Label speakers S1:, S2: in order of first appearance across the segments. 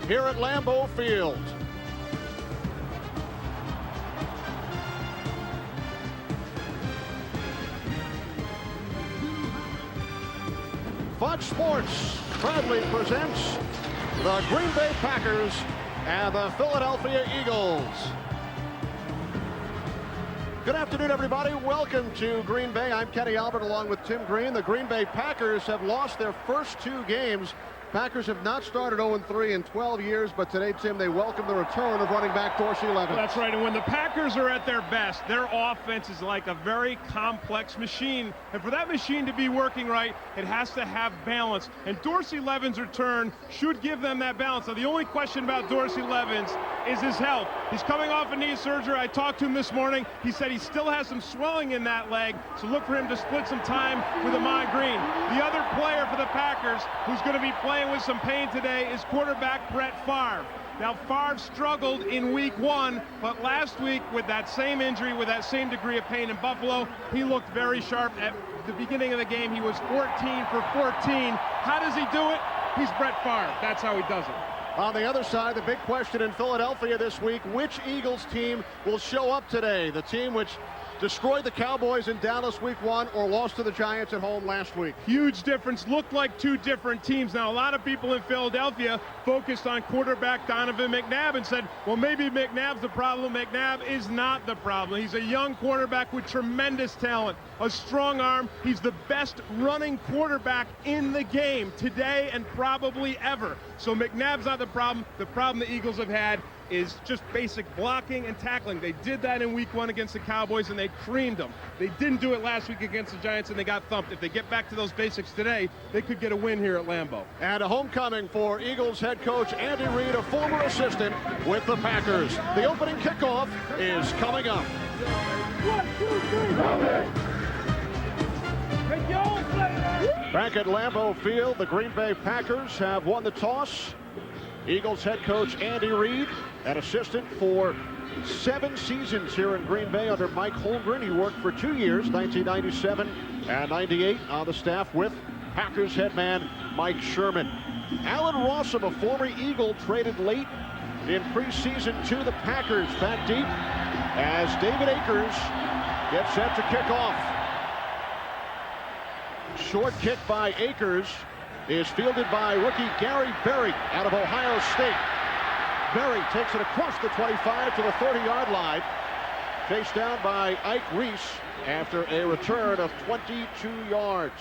S1: here at Lambeau Field. Fox Sports proudly presents the Green Bay Packers and the Philadelphia Eagles. Good afternoon, everybody. Welcome to Green Bay. I'm Kenny Albert along with Tim Green. The Green Bay Packers have lost their first two games. Packers have not started 0-3 in 12 years, but today, Tim, they welcome the return of running back Dorsey Levens.
S2: That's right, and when the Packers are at their best, their offense is like a very complex machine. And for that machine to be working right, it has to have balance. And Dorsey Levens' return should give them that balance. Now, the only question about Dorsey Levens is his health. He's coming off a knee surgery. I talked to him this morning. He said he still has some swelling in that leg, so look for him to split some time with Ahman Green. The other player for the Packers who's going to be playing with some pain today is quarterback Brett Favre. Now, Favre struggled in week 1, but last week with that same injury, with that same degree of pain in Buffalo, he looked very sharp. At the beginning of the game, he was 14 for 14. How does he do it? He's Brett Favre. That's how he does it.
S1: On the other side, the big question in Philadelphia this week, which Eagles team will show up today? The team which destroyed the Cowboys in Dallas week 1 or lost to the Giants at home last week?
S2: Huge difference. Looked like two different teams. Now, a lot of people in Philadelphia focused on quarterback Donovan McNabb and said, well, maybe McNabb's the problem. McNabb is not the problem. He's a young quarterback with tremendous talent, a strong arm. He's the best running quarterback in the game today and probably ever. So McNabb's not the problem. The problem the Eagles have had is just basic blocking and tackling. They did that in week 1 against the Cowboys, and they creamed them. They didn't do it last week against the Giants, and they got thumped. If they get back to those basics today, they could get a win here at Lambeau.
S1: And a homecoming for Eagles head coach Andy Reid, a former assistant with the Packers. The opening kickoff is coming up.
S2: 1, 2, 3.
S1: Back at Lambeau Field, the Green Bay Packers have won the toss. Eagles head coach Andy Reid, an assistant for 7 seasons here in Green Bay under Mike Holmgren. He worked for 2 years, 1997 and 98, on the staff with Packers head man Mike Sherman. Allen Rossum, a former Eagle, traded late in preseason to the Packers. Back deep as David Akers gets set to kick off. Short kick by Akers is fielded by rookie Gary Berry out of Ohio State. Berry takes it across the 25 to the 30-yard line. Chased down by Ike Reese after a return of 22 yards.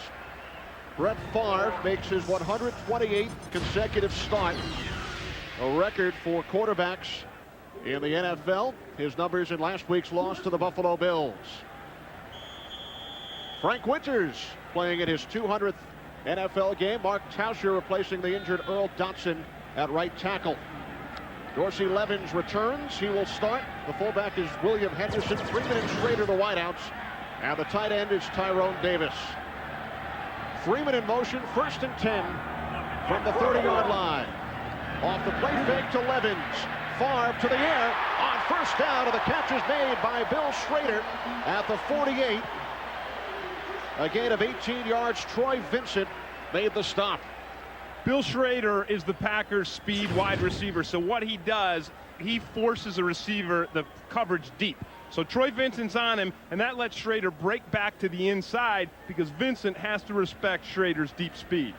S1: Brett Favre makes his 128th consecutive start, a record for quarterbacks in the NFL. His numbers in last week's loss to the Buffalo Bills. Frank Winters playing in his 200th NFL game. Mark Tauscher replacing the injured Earl Dotson at right tackle. Dorsey Levens returns. He will start. The fullback is William Henderson. 3 minutes straight are the wideouts. And the tight end is Tyrone Davis. Freeman in motion. 1st and 10 from the 30-yard line. Off the play fake to Levens. Favre to the air. On 1st down, and the catch is made by Bill Schrader at the 48. A gain of 18 yards. Troy Vincent made the stop.
S2: Bill Schrader is the Packers' speed wide receiver. So what he does, he forces a receiver, the coverage deep. So Troy Vincent's on him, and that lets Schrader break back to the inside because Vincent has to respect Schrader's deep speed.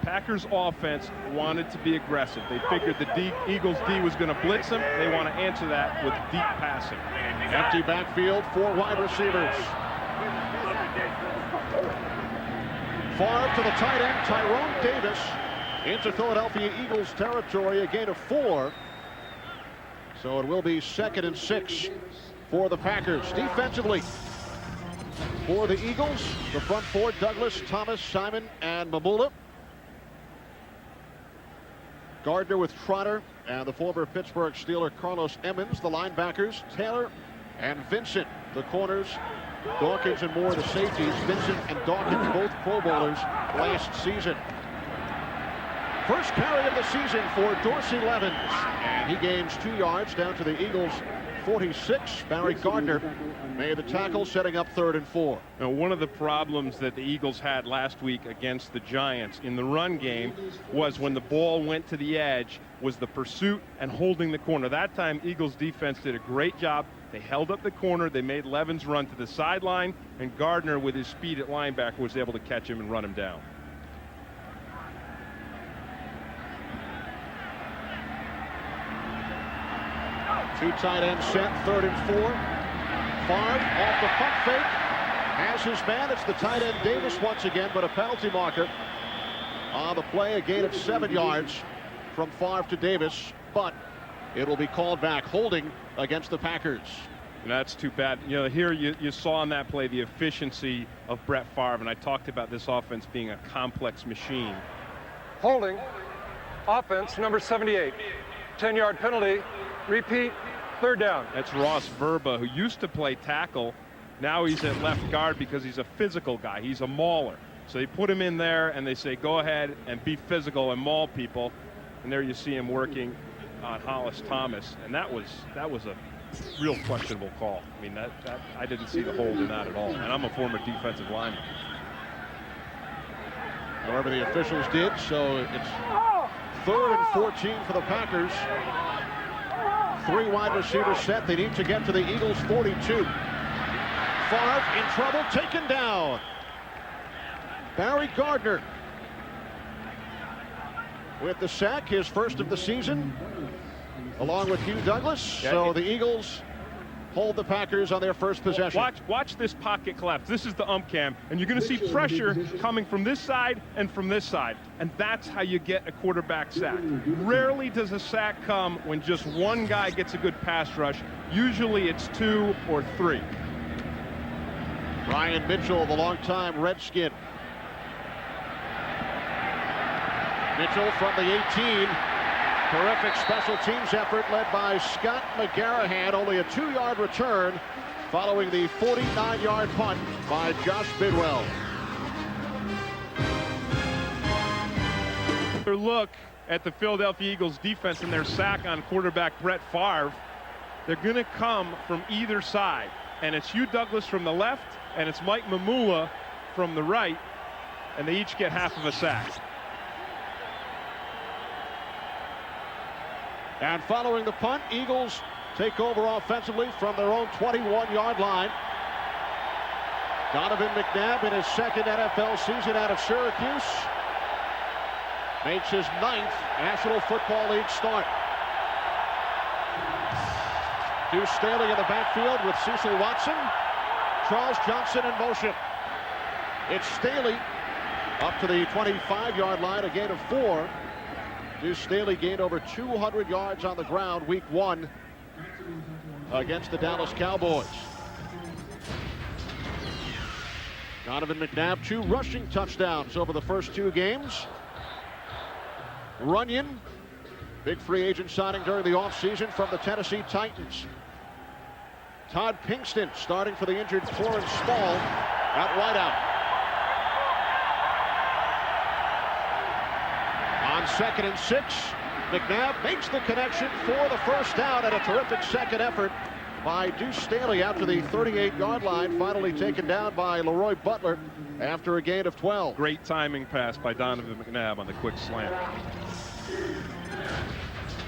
S2: Packers offense wanted to be aggressive. They figured the Eagles D was going to blitz them. They want to answer that with deep passing.
S1: Empty backfield, 4 wide receivers. Favre to the tight end, Tyrone Davis, into Philadelphia Eagles territory, a gain of 4. So it will be 2nd and 6 for the Packers. Defensively, for the Eagles, the front 4, Douglas, Thomas, Simon, and Mamula. Gardner with Trotter and the former Pittsburgh Steeler Carlos Emmons. The linebackers, Taylor and Vincent. The corners, Dawkins and Moore, the safeties. Vincent and Dawkins, both Pro Bowlers last season. First carry of the season for Dorsey Levens, and he gains 2 yards down to the Eagles' 46. Barry Gardner made the tackle, setting up 3rd and 4.
S2: Now, one of the problems that the Eagles had last week against the Giants in the run game was when the ball went to the edge was the pursuit and holding the corner. That time, Eagles defense did a great job. They held up the corner. They made Levens run to the sideline, and Gardner, with his speed at linebacker, was able to catch him and run him down.
S1: Two tight ends set, 3rd and 4. Favre off the pump fake. Has his man. It's the tight end Davis once again, but a penalty marker on the play. A gain of 7 yards from Favre to Davis, but it will be called back. Holding against the Packers.
S2: And that's too bad. You know, here you saw on that play the efficiency of Brett Favre, and I talked about this offense being a complex machine.
S3: Holding. Offense number 78. 10-yard penalty. Repeat. 3rd down.
S2: That's Ross Verba, who used to play tackle. Now he's at left guard because he's a physical guy. He's a mauler. So they put him in there and they say, go ahead and be physical and maul people. And there you see him working on Hollis Thomas. And that was a real questionable call. I mean, I didn't see the hold in that at all. And I'm a former defensive lineman.
S1: However, the officials did, so it's 3rd and 14 for the Packers. 3 wide receivers set. They need to get to the Eagles' 42. Favre in trouble, taken down. Barry Gardner with the sack, his first of the season, along with Hugh Douglas. So the Eagles hold the Packers on their first possession.
S2: Watch this pocket collapse. This is the ump cam, and you're going to see pressure coming from this side and from this side, and that's how you get a quarterback sack. Rarely does a sack come when just one guy gets a good pass rush. Usually it's 2 or 3.
S1: Ryan Mitchell, the longtime Redskin. Mitchell from the 18. Terrific special teams effort led by Scott McGarrahan. Only a 2-yard return following the 49-yard punt by Josh Bidwell.
S2: Look at the Philadelphia Eagles defense and their sack on quarterback Brett Favre. They're going to come from either side. And it's Hugh Douglas from the left, and it's Mike Mamula from the right. And they each get half of a sack.
S1: And following the punt, Eagles take over offensively from their own 21-yard line. Donovan McNabb in his 2nd NFL season out of Syracuse makes his 9th National Football League start. Deuce Staley in the backfield with Cecil Watson. Charles Johnson in motion. It's Staley up to the 25-yard line, a gain of 4. Deuce Staley gained over 200 yards on the ground week 1 against the Dallas Cowboys. Donovan McNabb, 2 rushing touchdowns over the first 2 games. Runyon, big free agent signing during the offseason from the Tennessee Titans. Todd Pinkston starting for the injured Florence Small at wideout. On 2nd and 6, McNabb makes the connection for the first down, and a terrific second effort by Deuce Staley after the 38-yard line, finally taken down by Leroy Butler after a gain of 12.
S2: Great timing pass by Donovan McNabb on the quick slant.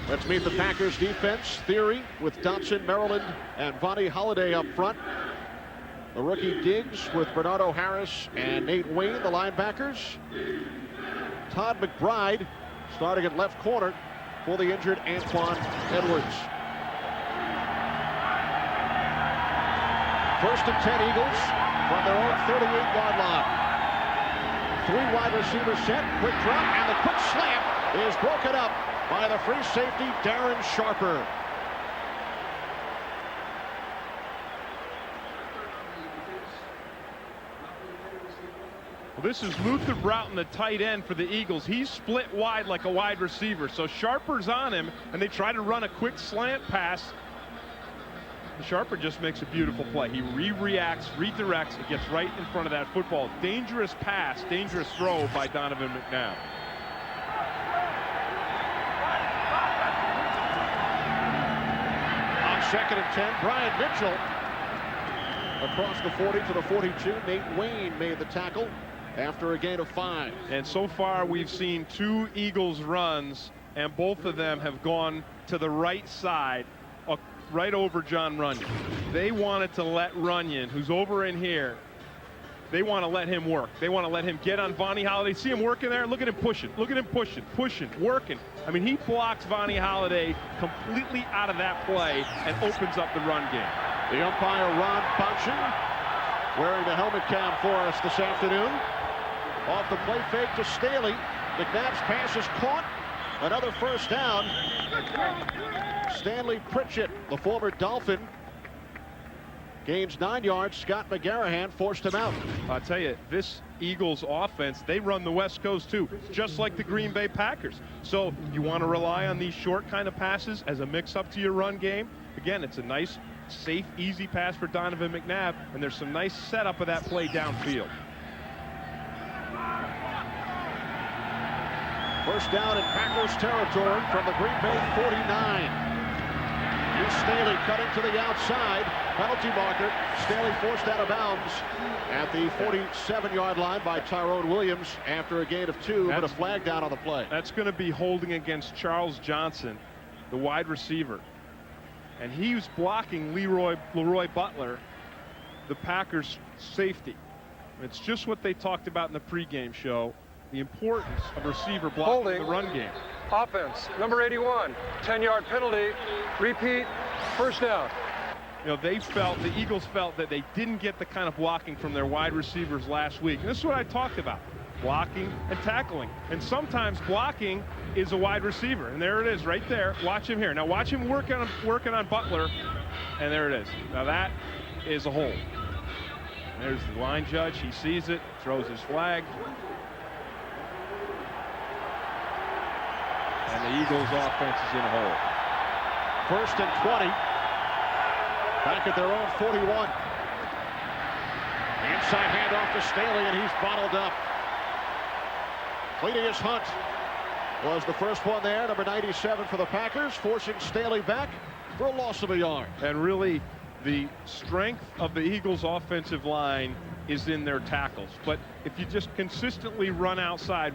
S1: Let's meet the Packers defense. Theory with Dotson, Maryland, and Vonnie Holliday up front. The rookie Diggs with Bernardo Harris and Nate Wayne, the linebackers. Todd McBride starting at left corner for the injured Antoine Edwards. 1st and 10 Eagles from their own 38-yard line. 3 wide receivers set, quick drop, and the quick slam is broken up by the free safety Darren Sharper.
S2: Well, this is Luther Broughton, the tight end for the Eagles. He's split wide like a wide receiver, so Sharper's on him, and they try to run a quick slant pass. Sharper just makes a beautiful play. He reacts, redirects, and gets right in front of that football. Dangerous pass, dangerous throw by Donovan McNabb.
S1: On 2nd and 10. Brian Mitchell across the 40 to the 42. Nate Wayne made the tackle after a gain of 5.
S2: And so far we've seen 2 Eagles runs, and both of them have gone to the right side, right over John Runyon. They wanted to let Runyon, who's over in here, they want to let him work. They want to let him get on Vonnie Holliday. See him working there? Look at him pushing. Look at him pushing, working. I mean, he blocks Vonnie Holliday completely out of that play and opens up the run game.
S1: The umpire, Ron Bonchin, wearing the helmet cam for us this afternoon. Off the play fake to Staley. McNabb's pass is caught. Another first down. Stanley Pritchett, the former Dolphin, gains 9 yards. Scott McGarrahan forced him out.
S2: I'll tell you, this Eagles offense, they run the West Coast too, just like the Green Bay Packers. So you want to rely on these short kind of passes as a mix-up to your run game. Again, it's a nice, safe, easy pass for Donovan McNabb, and there's some nice setup of that play downfield.
S1: First down in Packers territory from the Green Bay 49. Here's Staley cutting to the outside. Penalty marker. Staley forced out of bounds at the 47-yard line by Tyrone Williams after a gain of 2, but a flag down on the play.
S2: That's going to be holding against Charles Johnson, the wide receiver. And he was blocking Leroy Butler, the Packers' safety. It's just what they talked about in the pregame show, the importance of receiver blocking the run game.
S3: Offense, number 81, 10-yard penalty, repeat, first down.
S2: You know, the Eagles felt that they didn't get the kind of blocking from their wide receivers last week. And this is what I talked about, blocking and tackling. And sometimes blocking is a wide receiver. And there it is right there. Watch him here. Now watch him working on Butler. And there it is. Now that is a hold. And there's the line judge. He sees it, throws his flag. And the Eagles offense is in a hole.
S1: 1st and 20. Back at their own 41. Inside handoff to Staley, and he's bottled up. Cledius Hunt was the first one there, number 97 for the Packers, forcing Staley back for a loss of a yard.
S2: And really, the strength of the Eagles offensive line is in their tackles. But if you just consistently run outside,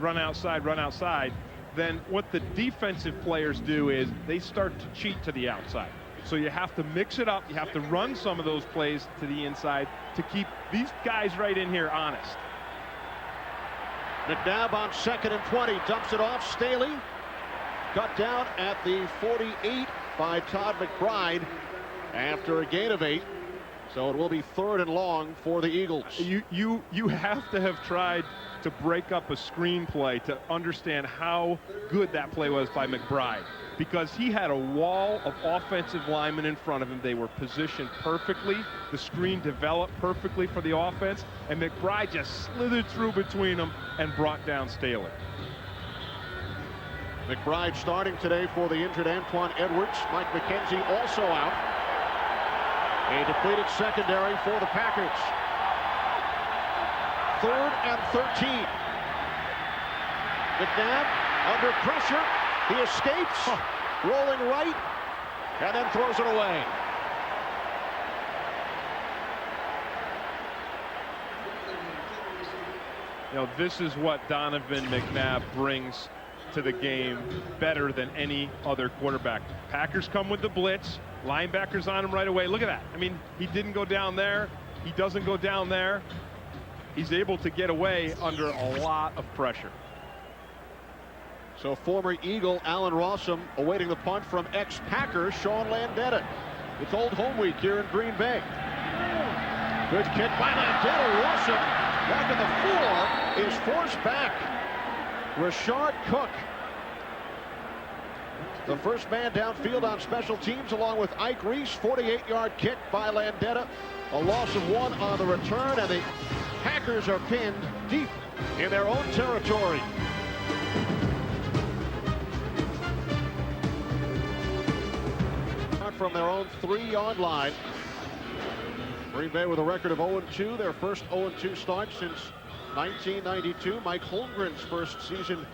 S2: then what the defensive players do is they start to cheat to the outside. So you have to mix it up. You have to run some of those plays to the inside to keep these guys right in here honest.
S1: McNabb on 2nd and 20, dumps it off. Staley cut down at the 48 by Todd McBride after a gain of 8. So it will be 3rd and long for the Eagles.
S2: You have to have tried to break up a screenplay to understand how good that play was by McBride, because he had a wall of offensive linemen in front of him. They were positioned perfectly. The screen developed perfectly for the offense, and McBride just slithered through between them and brought down Staley.
S1: McBride starting today for the injured Antoine Edwards. Mike McKenzie also out. A depleted secondary for the Packers. 3rd and 13. McNabb under pressure. He escapes, rolling right, and then throws it away.
S2: You know, this is what Donovan McNabb brings to the game better than any other quarterback. Packers come with the blitz. Linebackers on him right away. Look at that. I mean, he didn't go down there. He doesn't go down there. He's able to get away under a lot of pressure.
S1: So former Eagle Allen Rossum awaiting the punt from ex-Packer Sean Landeta. It's old home week here in Green Bay. Good kick by Landeta. Rossum back at the 4 is forced back. Rashard Cook, the first man downfield on special teams, along with Ike Reese. 48-yard kick by Landeta. A loss of 1 on the return, and the Packers are pinned deep in their own territory. From their own 3-yard line. Green Bay with a record of 0-2, their first 0-2 start since 1992. Mike Holmgren's first season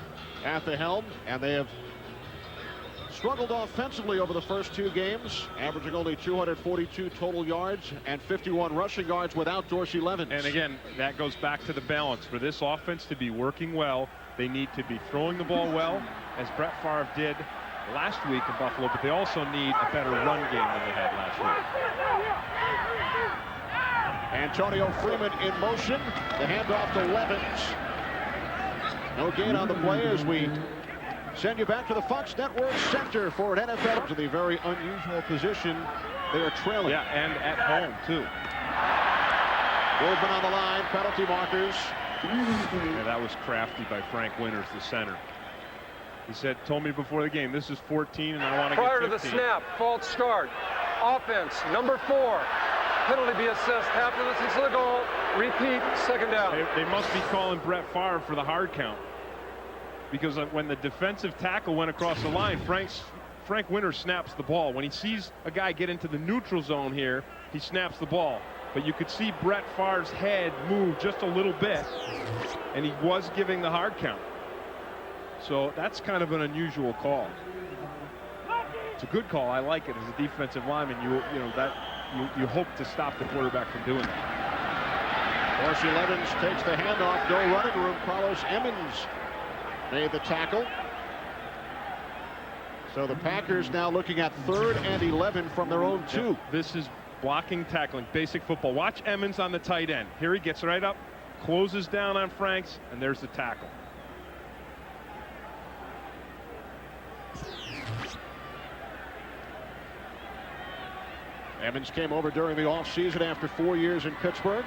S1: at the helm, and they have struggled offensively over the first two games, averaging only 242 total yards and 51 rushing yards without Dorsey Levens.
S2: And again, that goes back to the balance. For this offense to be working well, they need to be throwing the ball well, as Brett Favre did last week in Buffalo, but they also need a better run game than they had last week.
S1: Antonio Freeman in motion. The handoff to Levens. No gain on the play as we send you back to the Fox Network Center for an NFL to the very unusual position. They are trailing.
S2: Yeah, and at home, too.
S1: Movement on the line, penalty markers.
S2: Yeah, that was crafty by Frank Winters, the center. He said, told me before the game, this is 14 and I want to get 15.
S3: Prior to the snap, false start. Offense, number 4. Penalty be assessed half the distance to the goal. Repeat, second down.
S2: They must be calling Brett Favre for the hard count. Because when the defensive tackle went across the line, Frank Winters snaps the ball. When he sees a guy get into the neutral zone here, he snaps the ball. But you could see Brett Favre's head move just a little bit, and he was giving the hard count. So that's kind of an unusual call. It's a good call. I like it as a defensive lineman. You hope to stop the quarterback from doing that.
S1: Dorsey Levens takes the handoff. No running room. Carlos Emmons made the tackle. So the Packers now looking at 3rd and 11 from their own 2.
S2: Yep. This is blocking, tackling, basic football. Watch Emmons on the tight end. Here he gets right up, closes down on Franks, and there's the tackle.
S1: Emmons came over during the offseason after 4 years in Pittsburgh.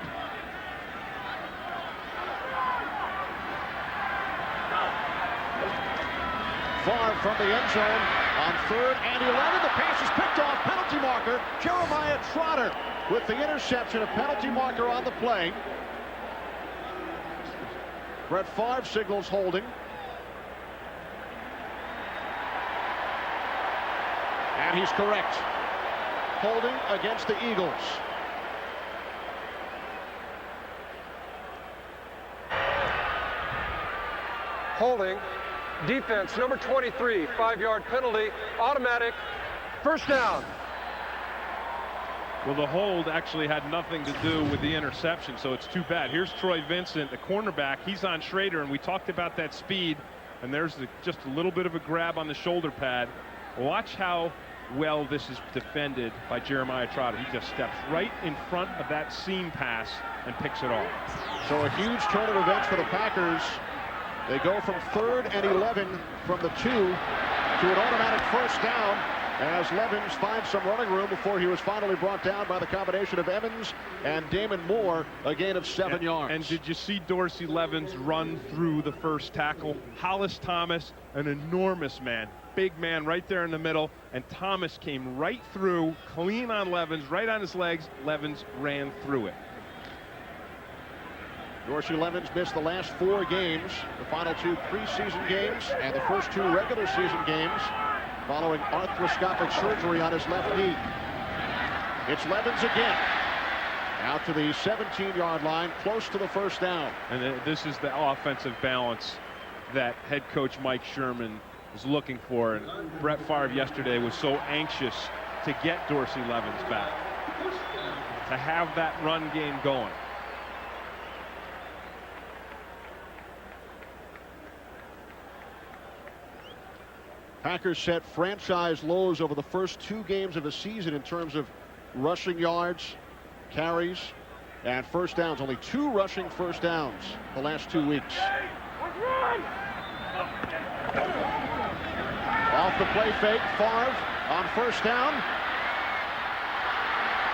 S1: Far from the end zone on 3rd and 11. The pass is picked off. Penalty marker. Jeremiah Trotter with the interception. A penalty marker on the play. Brett Favre signals holding. And he's correct. Holding against the Eagles.
S3: Holding. Defense, number 23, 5-yard penalty, automatic, first down.
S2: Well, the hold actually had nothing to do with the interception, so it's too bad. Here's Troy Vincent, the cornerback. He's on Schrader, and we talked about that speed, and there's just a little bit of a grab on the shoulder pad. Watch how well this is defended by Jeremiah Trotter. He just steps right in front of that seam pass and picks it off.
S1: So a huge turn of events for the Packers. They go from 3rd and 11 from the 2 to an automatic first down as Levens finds some running room before he was finally brought down by the combination of Emmons and Damon Moore, a gain of 7 yards.
S2: And did you see Dorsey Levens run through the first tackle? Hollis Thomas, an enormous man, big man right there in the middle, and Thomas came right through, clean on Levens, right on his legs. Levens ran through it.
S1: Dorsey Levens missed the last 4 games, the final 2 preseason games and the first 2 regular season games following arthroscopic surgery on his left knee. It's Levens again. Out to the 17-yard line, close to the first down.
S2: And this is the offensive balance that head coach Mike Sherman is looking for. And Brett Favre yesterday was so anxious to get Dorsey Levens back, to have that run game going.
S1: Packers set franchise lows over the first 2 games of the season in terms of rushing yards, carries, and first downs. Only 2 rushing first downs the last 2 weeks. Off the play fake, Favre on first down.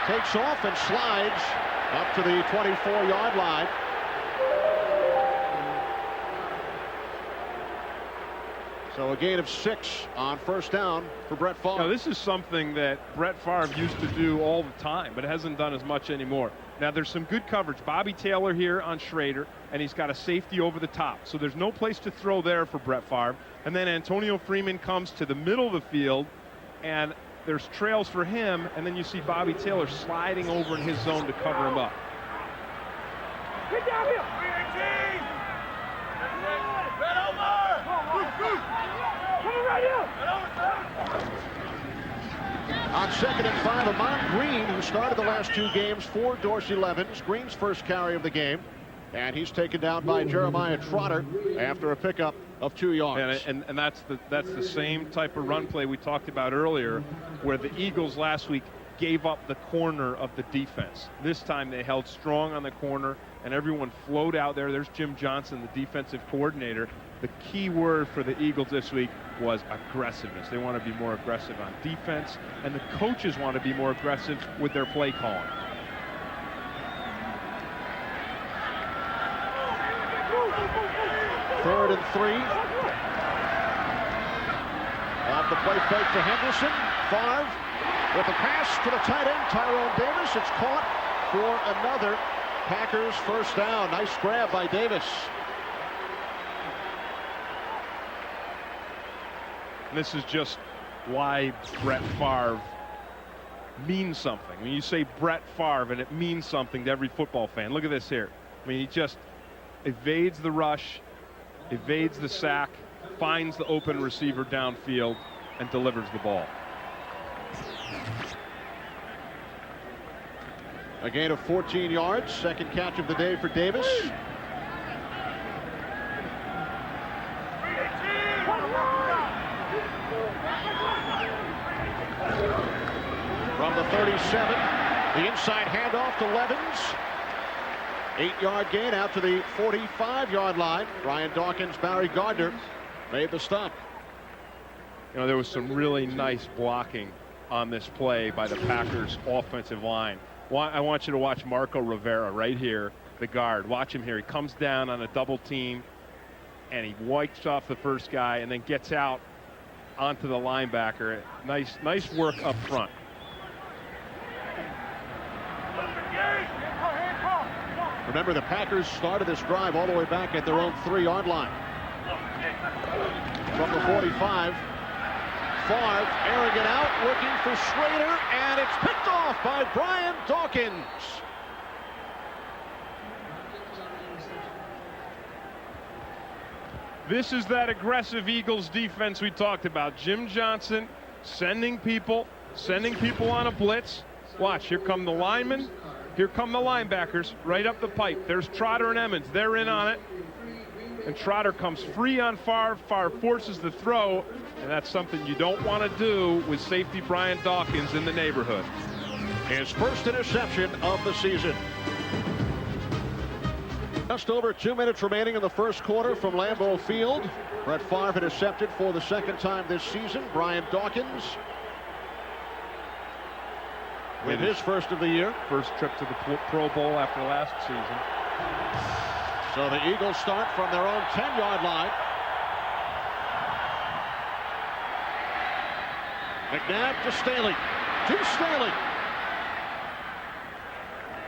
S1: Takes off and slides up to the 24-yard line. So a gain of 6 on first down for Brett Favre.
S2: Now, this is something that Brett Favre used to do all the time, but hasn't done as much anymore. Now, there's some good coverage. Bobby Taylor here on Schrader, and he's got a safety over the top. So there's no place to throw there for Brett Favre. And then Antonio Freeman comes to the middle of the field, and there's trails for him, and then you see Bobby Taylor sliding over in his zone to cover him up.
S4: Get down here! Coming right here!
S1: On 2nd and 5, Amon Green, who started the last 2 games for Dorsey Levens. Green's first carry of the game. And he's taken down by Jeremiah Trotter after a pickup of 2 yards.
S2: And that's the same type of run play we talked about earlier, where the Eagles last week gave up the corner of the defense. This time they held strong on the corner, and everyone flowed out there. There's Jim Johnson, the defensive coordinator. The key word for the Eagles this week was aggressiveness. They want to be more aggressive on defense, and the coaches want to be more aggressive with their play calling.
S1: Third and 3. Off the play fake to Henderson. Favre with a pass to the tight end, Tyrone Davis. It's caught for another Packers first down. Nice grab by Davis.
S2: And this is just why Brett Favre means something. When you say Brett Favre, and it means something to every football fan. Look at this here. I mean, he just evades the rush, evades the sack, finds the open receiver downfield, and delivers the ball.
S1: A gain of 14 yards. Second catch of the day for Davis. From the 37, the inside handoff to Levens. 8-yard gain out to the 45-yard line. Brian Dawkins, Barry Gardner made the stop.
S2: You know, there was some really nice blocking on this play by the Packers offensive line. I want you to watch Marco Rivera right here, the guard. Watch him here. He comes down on a double team, and he wipes off the first guy and then gets out onto the linebacker. Nice work up front.
S1: Remember, the Packers started this drive all the way back at their own 3-yard line. From the 45, Favre airing it out, looking for Schrader, and it's picked off by Brian Dawkins.
S2: This is that aggressive Eagles defense we talked about. Jim Johnson sending people on a blitz. Watch, here come the linemen. Here come the linebackers right up the pipe. There's Trotter and Emmons. They're in on it. And Trotter comes free on Favre. Favre forces the throw, and that's something you don't want to do with safety Brian Dawkins in the neighborhood.
S1: His first interception of the season. Just over 2 minutes remaining in the first quarter from Lambeau Field. Brett Favre intercepted for the second time this season. Brian Dawkins with his first of the year.
S2: First trip to the Pro Bowl after last season.
S1: So the Eagles start from their own 10-yard line. McNabb to Staley. To Staley.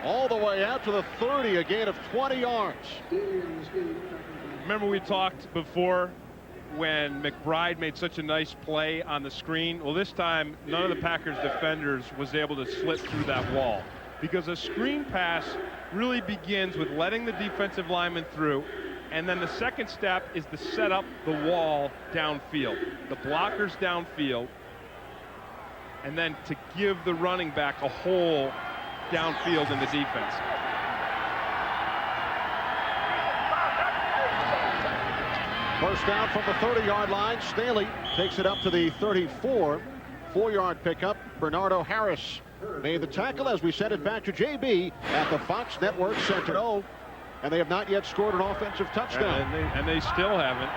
S1: All the way out to the 30, a gain of 20 yards.
S2: Remember we talked before when McBride made such a nice play on the screen? Well, this time, none of the Packers defenders was able to slip through that wall, because a screen pass really begins with letting the defensive lineman through, and then the second step is to set up the wall downfield, the blockers downfield, and then to give the running back a hole downfield in the defense.
S1: First down from the 30-yard line. Staley takes it up to the 34. 4-yard pickup. Bernardo Harris made the tackle as we send it back to JB at the Fox Network Center. Oh, and they have not yet scored an offensive touchdown.
S2: And they still haven't.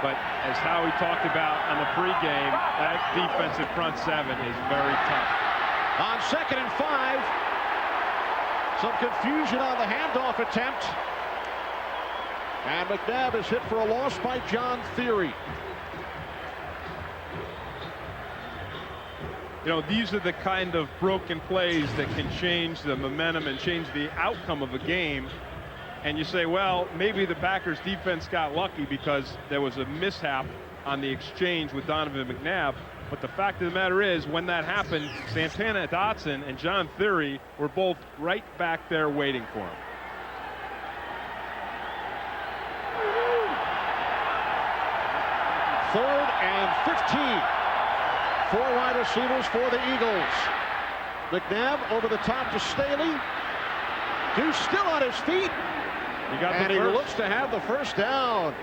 S2: But as Howie talked about on the pregame, that defensive front seven is very tough.
S1: On 2nd and 5, some confusion on the handoff attempt. And McNabb is hit for a loss by John Theory.
S2: You know, these are the kind of broken plays that can change the momentum and change the outcome of a game. And you say, well, maybe the Packers defense got lucky because there was a mishap on the exchange with Donovan McNabb. But the fact of the matter is, when that happened, Santana Dotson and John Theory were both right back there waiting for him.
S1: 3rd and 15. 4 wide receivers for the Eagles. McNabb over the top to Staley. Deuce still on his feet. And he looks to have the first down.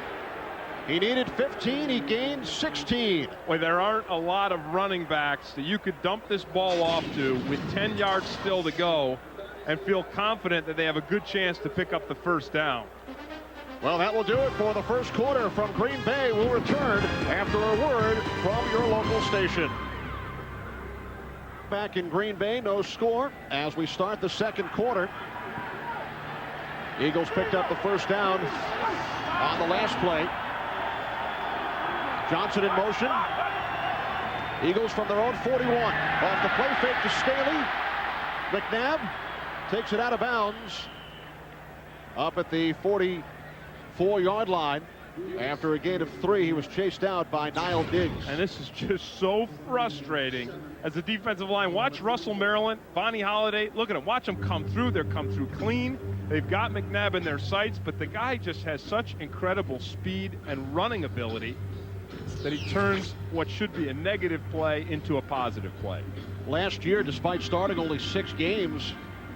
S1: He needed 15. He gained 16.
S2: Well, there aren't a lot of running backs that you could dump this ball off to with 10 yards still to go and feel confident that they have a good chance to pick up the first down.
S1: Well, that will do it for the first quarter from Green Bay. We'll return after a word from your local station. Back in Green Bay, no score as we start the second quarter. Eagles picked up the first down on the last play. Johnson in motion. Eagles from their own 41. Off the play fake to Staley. McNabb takes it out of bounds up at the 44-yard line. After a gain of 3, he was chased out by Niall Diggs.
S2: And this is just so frustrating as a defensive line. Watch Russell Maryland, Vonnie Holliday. Look at them. Watch them come through. They're come through clean. They've got McNabb in their sights, but the guy just has such incredible speed and running ability that he turns what should be a negative play into a positive play.
S1: Last year, despite starting only 6 games,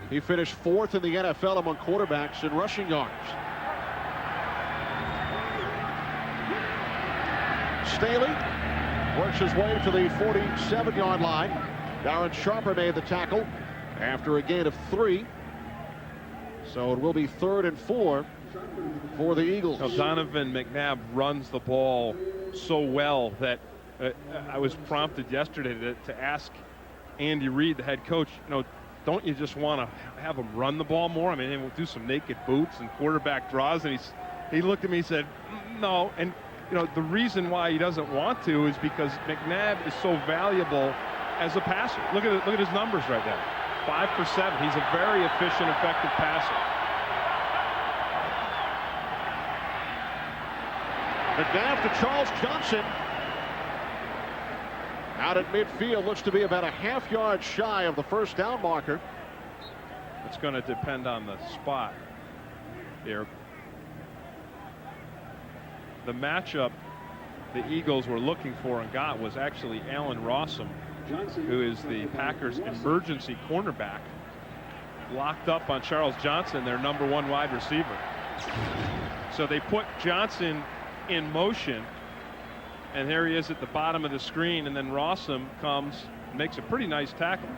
S1: he finished 4th in the NFL among quarterbacks in rushing yards. Staley works his way to the 47-yard line. Darren Sharper made the tackle after a gain of 3. So it will be 3rd and 4 for the Eagles.
S2: Now, Donovan McNabb runs the ball so well that I was prompted yesterday to ask Andy Reid, the head coach, don't you just want to have him run the ball more? I mean, we'll do some naked boots and quarterback draws. And he looked at me and said, no. And, the reason why he doesn't want to is because McNabb is so valuable as a passer. Look at his numbers right now. 5 for 7. He's a very efficient, effective passer.
S1: McNabb to Charles Johnson. Out at midfield, looks to be about a half-yard shy of the first down marker.
S2: It's going to depend on the spot here. The matchup the Eagles were looking for and got was actually Allen Rossum, who is the Packers' emergency cornerback, locked up on Charles Johnson, their number 1 wide receiver. So they put Johnson in motion, and there he is at the bottom of the screen, and then Rossum comes and makes a pretty nice tackle.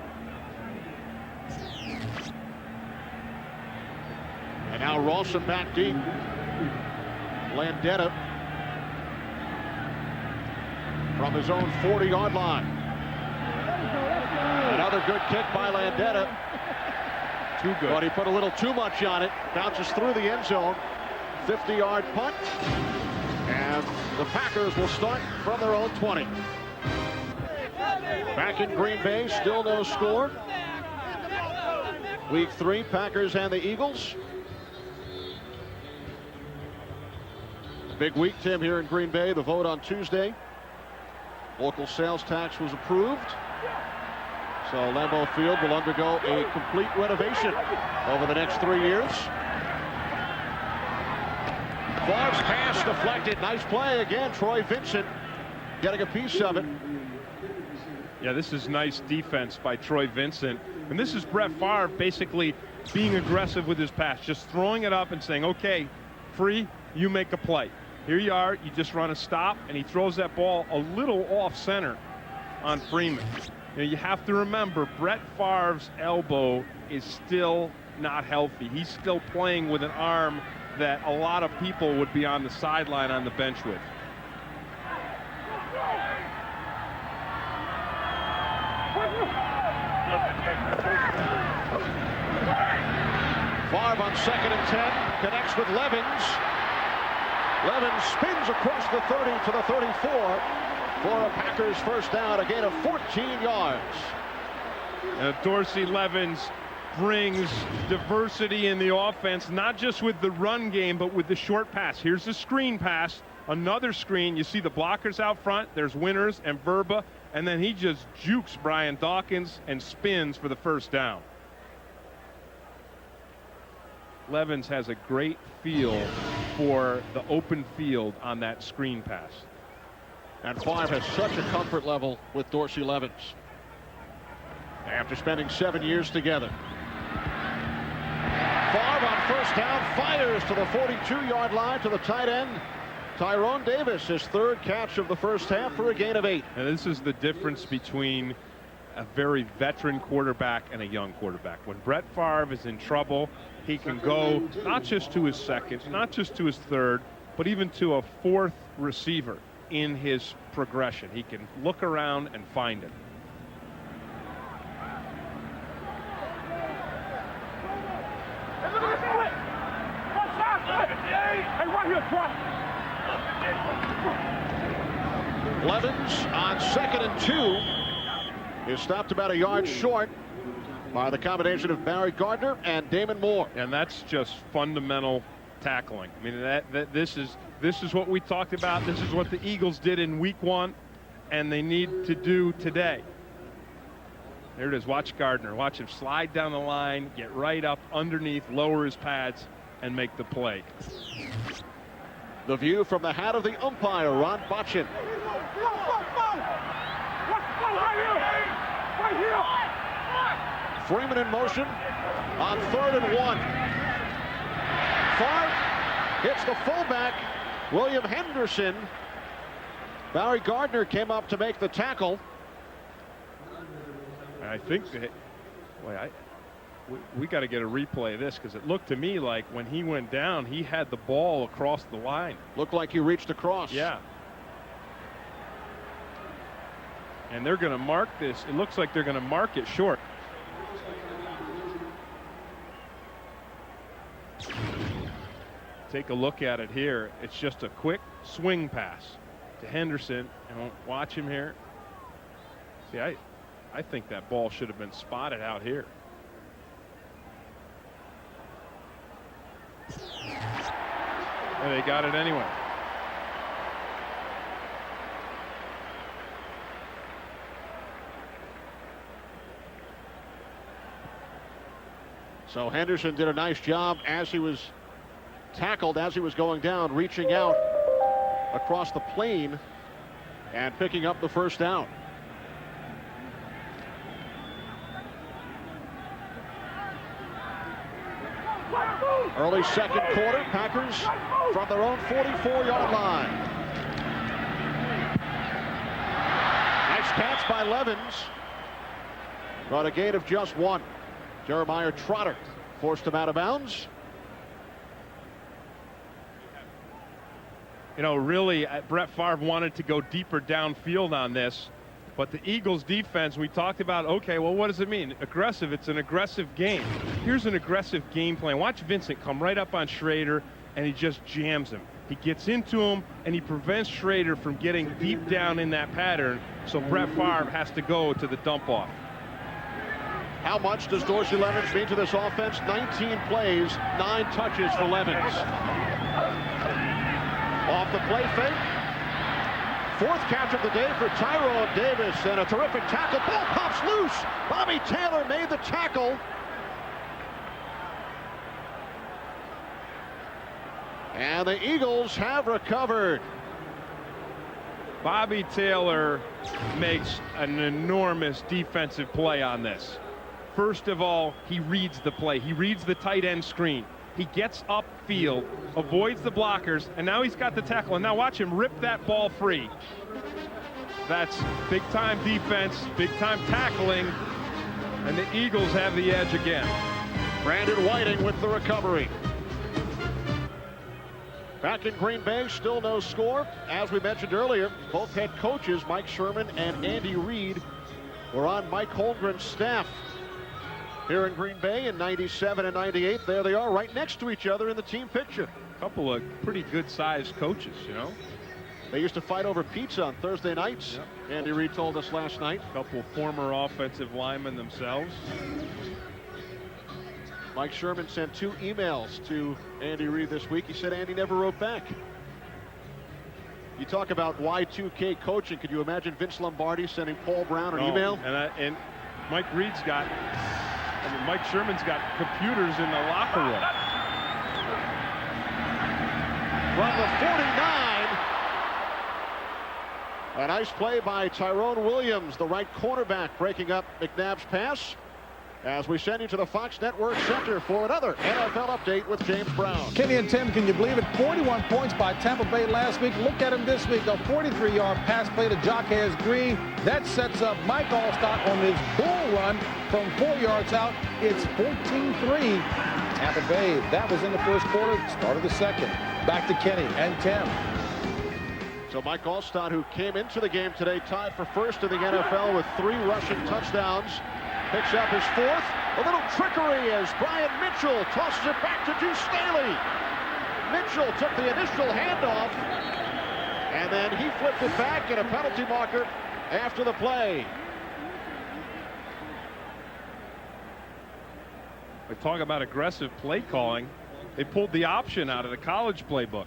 S1: And now Rossum back deep. Landeta from his own 40-yard line. Another good kick by Landeta.
S2: Too good.
S1: But he put a little too much on it. Bounces through the end zone. 50-yard punt. And the Packers will start from their own 20. Back in Green Bay, still no score. Week 3, Packers and the Eagles. Big week, Tim, here in Green Bay. The vote on Tuesday. Local sales tax was approved. So Lambeau Field will undergo a complete renovation over the next 3 years. Favre's pass deflected. Nice play again. Troy Vincent getting a piece of it.
S2: Yeah, this is nice defense by Troy Vincent. And this is Brett Favre basically being aggressive with his pass, just throwing it up and saying, okay, free, you make a play. Here you are, you just run a stop, and he throws that ball a little off center on Freeman. You have to remember, Brett Favre's elbow is still not healthy. He's still playing with an arm that a lot of people would be on the sideline on the bench with.
S1: Favre on 2nd and 10, connects with Levens. Levens spins across the 30 to the 34 for a Packers first down, a gain of 14 yards.
S2: Dorsey Levens brings diversity in the offense, not just with the run game, but with the short pass. Here's the screen pass, another screen. You see the blockers out front. There's Winters and Verba, and then he just jukes Brian Dawkins and spins for the first down. Levens has a great feel for the open field on that screen pass.
S1: And Favre has such a comfort level with Dorsey Levens after spending 7 years together. Favre on first down fires to the 42-yard line to the tight end. Tyrone Davis, his third catch of the first half for a gain of 8.
S2: And this is the difference between a very veteran quarterback and a young quarterback. When Brett Favre is in trouble, he can go not just to his second, not just to his third, but even to a fourth receiver in his progression. He can look around and find it.
S1: Levens on 2nd and 2 is stopped about a yard short by the combination of Barry Gardner and Damon Moore.
S2: And that's just fundamental tackling. I mean, this is what we talked about. This is what the Eagles did in week 1, and they need to do today. There it is. Watch Gardner. Watch him slide down the line, get right up underneath, lower his pads, and make the play.
S1: The view from the hat of the umpire, Ron Botchin. Freeman in motion on 3rd and 1. Favre hits the fullback, William Henderson. Barry Gardner came up to make the tackle.
S2: I think that, we got to get a replay of this, because it looked to me like when he went down, he had the ball across the line.
S1: Looked like he reached across.
S2: Yeah. And they're going to mark this. It looks like they're going to mark it short. Take a look at it here. It's just a quick swing pass to Henderson. And watch him here. See, I think that ball should have been spotted out here. And they got it anyway.
S1: So Henderson did a nice job as he was tackled, as he was going down, reaching out across the plane and picking up the first down. Early second quarter, Packers from their own 44-yard line. Nice catch by Levens, but a gain of just 1. Jeremiah Trotter forced him out of bounds.
S2: You know, really, Brett Favre wanted to go deeper downfield on this, but the Eagles defense, we talked about, okay, well, what does it mean? Aggressive, it's an aggressive game. Here's an aggressive game plan. Watch Vincent come right up on Schrader, and he just jams him. He gets into him, and he prevents Schrader from getting deep down in that pattern, so Brett Favre has to go to the dump-off.
S1: How much does Dorsey Levens mean to this offense? 19 plays, 9 touches for Levens. Off the play fake. 4th catch of the day for Tyrone Davis, and a terrific tackle. Ball pops loose. Bobby Taylor made the tackle. And the Eagles have recovered.
S2: Bobby Taylor makes an enormous defensive play on this. First of all, he reads the play. He reads the tight end screen. He gets upfield, avoids the blockers, and now he's got the tackle. And now watch him rip that ball free. That's big-time defense, big-time tackling, and the Eagles have the edge again.
S1: Brandon Whiting with the recovery. Back in Green Bay, still no score. As we mentioned earlier, both head coaches, Mike Sherman and Andy Reid, were on Mike Holmgren's staff here in Green Bay in 97 and 98. There they are right next to each other in the team picture.
S2: A couple of pretty good-sized coaches, you know.
S1: They used to fight over pizza on Thursday nights. Yep. Andy Reid told us last night.
S2: A couple former offensive linemen themselves.
S1: Mike Sherman sent 2 emails to Andy Reid this week. He said Andy never wrote back. You talk about Y2K coaching. Could you imagine Vince Lombardi sending Paul Brown an email?
S2: And Mike Reid's got, Mike Sherman's got computers in the locker room.
S1: From the 49, A nice play by Tyrone Williams, the right cornerback, breaking up McNabb's pass. As we send you to the Fox Network Center for another NFL update with James Brown.
S5: Kenny and Tim, can you believe it? 41 points by Tampa Bay last week. Look at him this week. A 43-yard pass play to Jaquez Green. That sets up Mike Allstott on his bull run from 4 yards out. It's 14-3. Tampa Bay, that was in the first quarter. Start of the second. Back to Kenny and Tim.
S1: So Mike Allstott, who came into the game today, tied for first in the NFL with 3 rushing touchdowns, picks up his 4th. A little trickery as Brian Mitchell tosses it back to Deuce Staley. Mitchell took the initial handoff, and then he flipped it back, and a penalty marker after the play.
S2: We talk about aggressive play calling. They pulled the option out of the college playbook.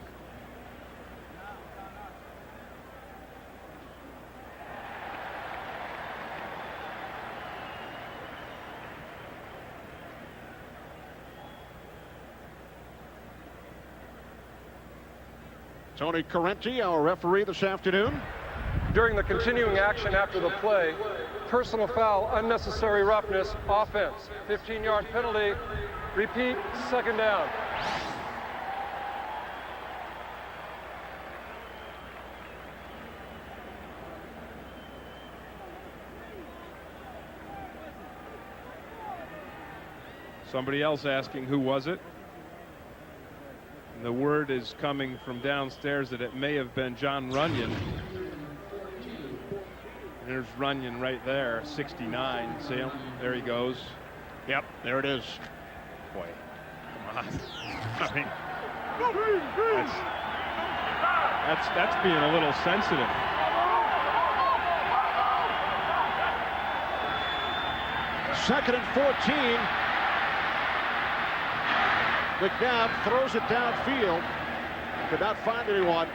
S1: Tony Correnti, our referee this afternoon.
S3: During the continuing action after the play, personal foul, unnecessary roughness, offense, 15-yard penalty, repeat, second down.
S2: Somebody else asking who was it. And the word is coming from downstairs that it may have been John Runyon. There's Runyon right there, 69. See him? There he goes.
S1: Yep, there it is.
S2: Boy, come on. I mean, that's being a little sensitive.
S1: Second and 14. McNabb throws it downfield. Could not find anyone.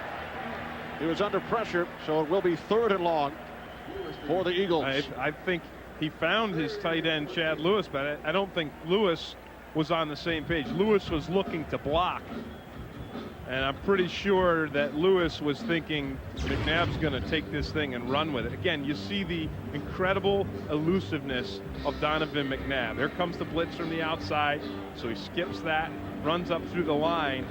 S1: He was under pressure, so it will be 3rd and long for the Eagles.
S2: I think he found his tight end, Chad Lewis, but I don't think Lewis was on the same page. Lewis was looking to block. And I'm pretty sure that Lewis was thinking McNabb's going to take this thing and run with it. Again, you see the incredible elusiveness of Donovan McNabb. Here comes the blitz from the outside, so he skips that, runs up through the line.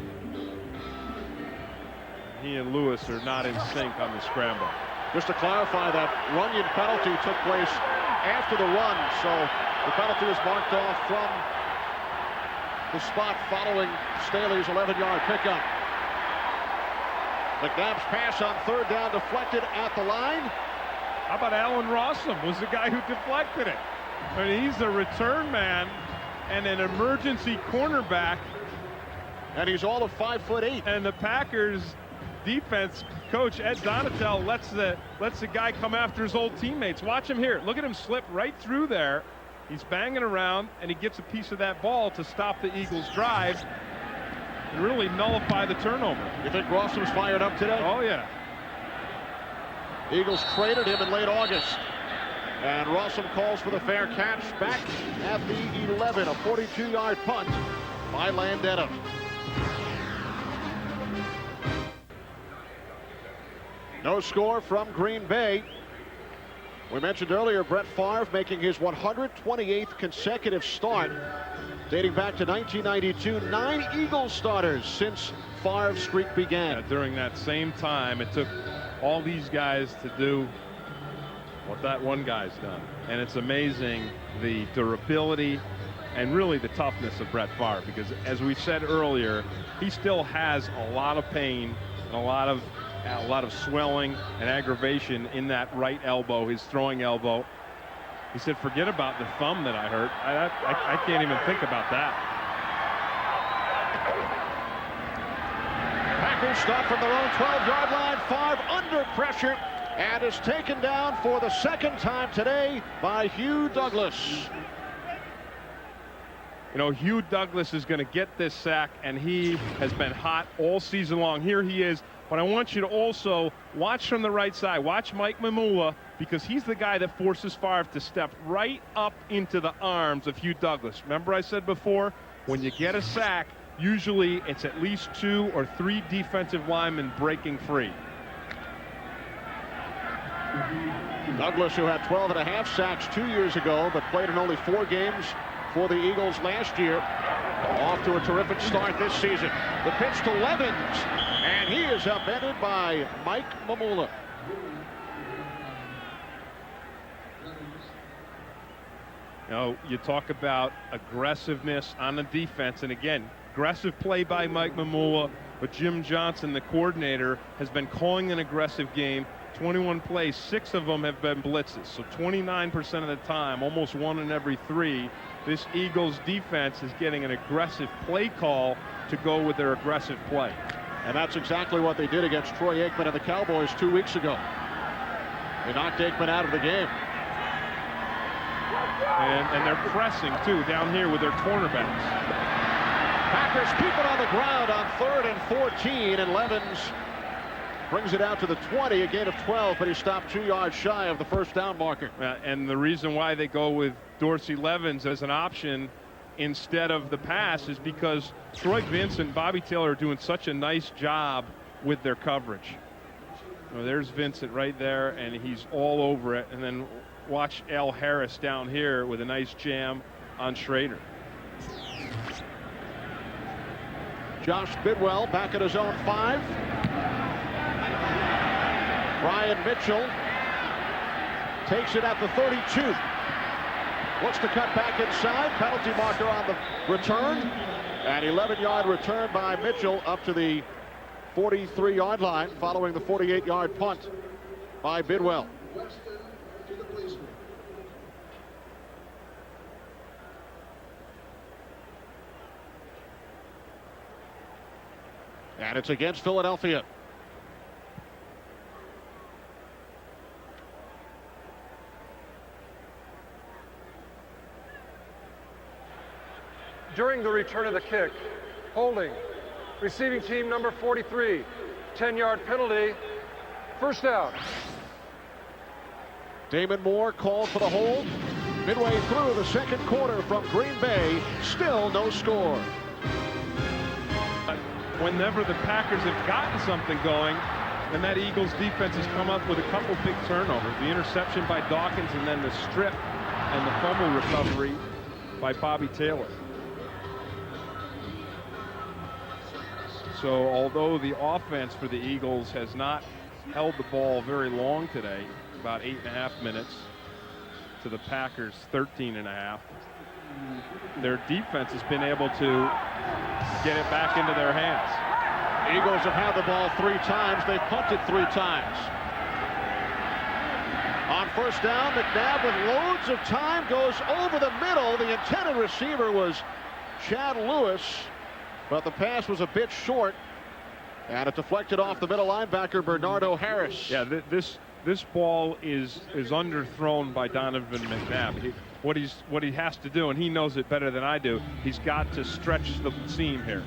S2: He and Lewis are not in sync on the scramble.
S1: Just to clarify, that Runyon penalty took place after the run, so the penalty was marked off from the spot following Staley's 11-yard pickup. McNabb's pass on 3rd down deflected at the line.
S2: How about Allen Rossum was the guy who deflected it? I mean, he's a return man and an emergency cornerback.
S1: And he's all of 5'8".
S2: And the Packers defense coach Ed Donatel lets the guy come after his old teammates. Watch him here. Look at him slip right through there. He's banging around, and he gets a piece of that ball to stop the Eagles' drive and really nullify the turnover.
S1: You think Rossum's fired up today?
S2: Oh, yeah.
S1: Eagles traded him in late August. And Rossum calls for the fair catch back at the 11. A 42-yard punt by Landeta. No score from Green Bay. We mentioned earlier Brett Favre making his 128th consecutive start dating back to 1992. 9 Eagles starters since Favre's streak began.
S2: Yeah, during that same time, it took all these guys to do what that one guy's done. And it's amazing the durability and really the toughness of Brett Favre, because as we said earlier, he still has a lot of pain and a lot of swelling and aggravation in that right elbow, his throwing elbow. He said, forget about the thumb that I hurt. I can't even think about that.
S1: Packers stop from their own 12-yard line. Favre under pressure and is taken down for the 2nd time today by Hugh Douglas.
S2: You know, Hugh Douglas is going to get this sack, and he has been hot all season long. Here he is. But I want you to also watch from the right side. Watch Mike Mamula, because he's the guy that forces Favre to step right up into the arms of Hugh Douglas. Remember I said before, when you get a sack, usually it's at least 2 or 3 defensive linemen breaking free.
S1: Douglas, who had 12 and a half sacks 2 years ago, but played in only 4 games for the Eagles last year. Off to a terrific start this season. The pitch to Levens, and he is upended by Mike Mamula.
S2: You know, you talk about aggressiveness on the defense, and again, aggressive play by Mike Mamula, but Jim Johnson, the coordinator, has been calling an aggressive game. 21 plays, 6 of them have been blitzes, so 29% of the time, almost 1 in every 3, this Eagles defense is getting an aggressive play call to go with their aggressive play.
S1: And that's exactly what they did against Troy Aikman and the Cowboys 2 weeks ago. They knocked Aikman out of the game.
S2: And they're pressing, too, down here with their cornerbacks.
S1: Packers keep it on the ground on 3rd and 14, and Levens brings it out to the 20, a gain of 12, but he stopped 2 yards shy of the first down marker.
S2: And the reason why they go with Dorsey Levens as an option instead of the pass is because Troy Vincent, Bobby Taylor are doing such a nice job with their coverage. Well, there's Vincent right there, and he's all over it. And then watch Al Harris down here with a nice jam on Schrader.
S1: Josh Bidwell back at his own 5. Brian Mitchell takes it at the 32. Looks to cut back inside. Penalty marker on the return. An 11-yard return by Mitchell up to the 43-yard line following the 48-yard punt by Bidwell. And it's against Philadelphia.
S3: During the return of the kick, holding, receiving team number 43, 10-yard penalty, first down.
S1: Damon Moore called for the hold. Midway through the second quarter from Green Bay, still no score.
S2: Whenever the Packers have gotten something going, and that Eagles defense has come up with a couple big turnovers. The interception by Dawkins, and then the strip and the fumble recovery by Bobby Taylor. So although the offense for the Eagles has not held the ball very long today, about 8.5 minutes to the Packers 13.5, their defense has been able to get it back into their hands.
S1: Eagles have had the ball 3 times. They've punted 3 times. On first down, McNabb with loads of time goes over the middle. The intended receiver was Chad Lewis, but the pass was a bit short, and it deflected off the middle linebacker Bernardo Harris.
S2: Yeah, this ball is underthrown by Donovan McNabb. What he has to do, and he knows it better than I do, he's got to stretch the seam here.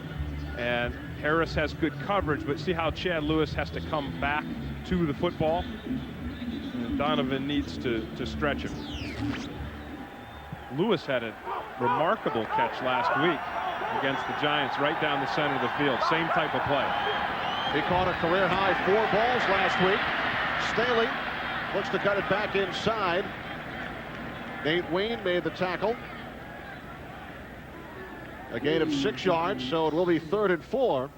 S2: And Harris has good coverage, but see how Chad Lewis has to come back to the football? And Donovan needs to stretch him. Lewis had a remarkable catch last week against the Giants right down the center of the field. Same type of play.
S1: He caught a career-high 4 balls last week. Staley looks to cut it back inside. Nate Wayne made the tackle. A gain of 6 yards, so it will be 3rd and 4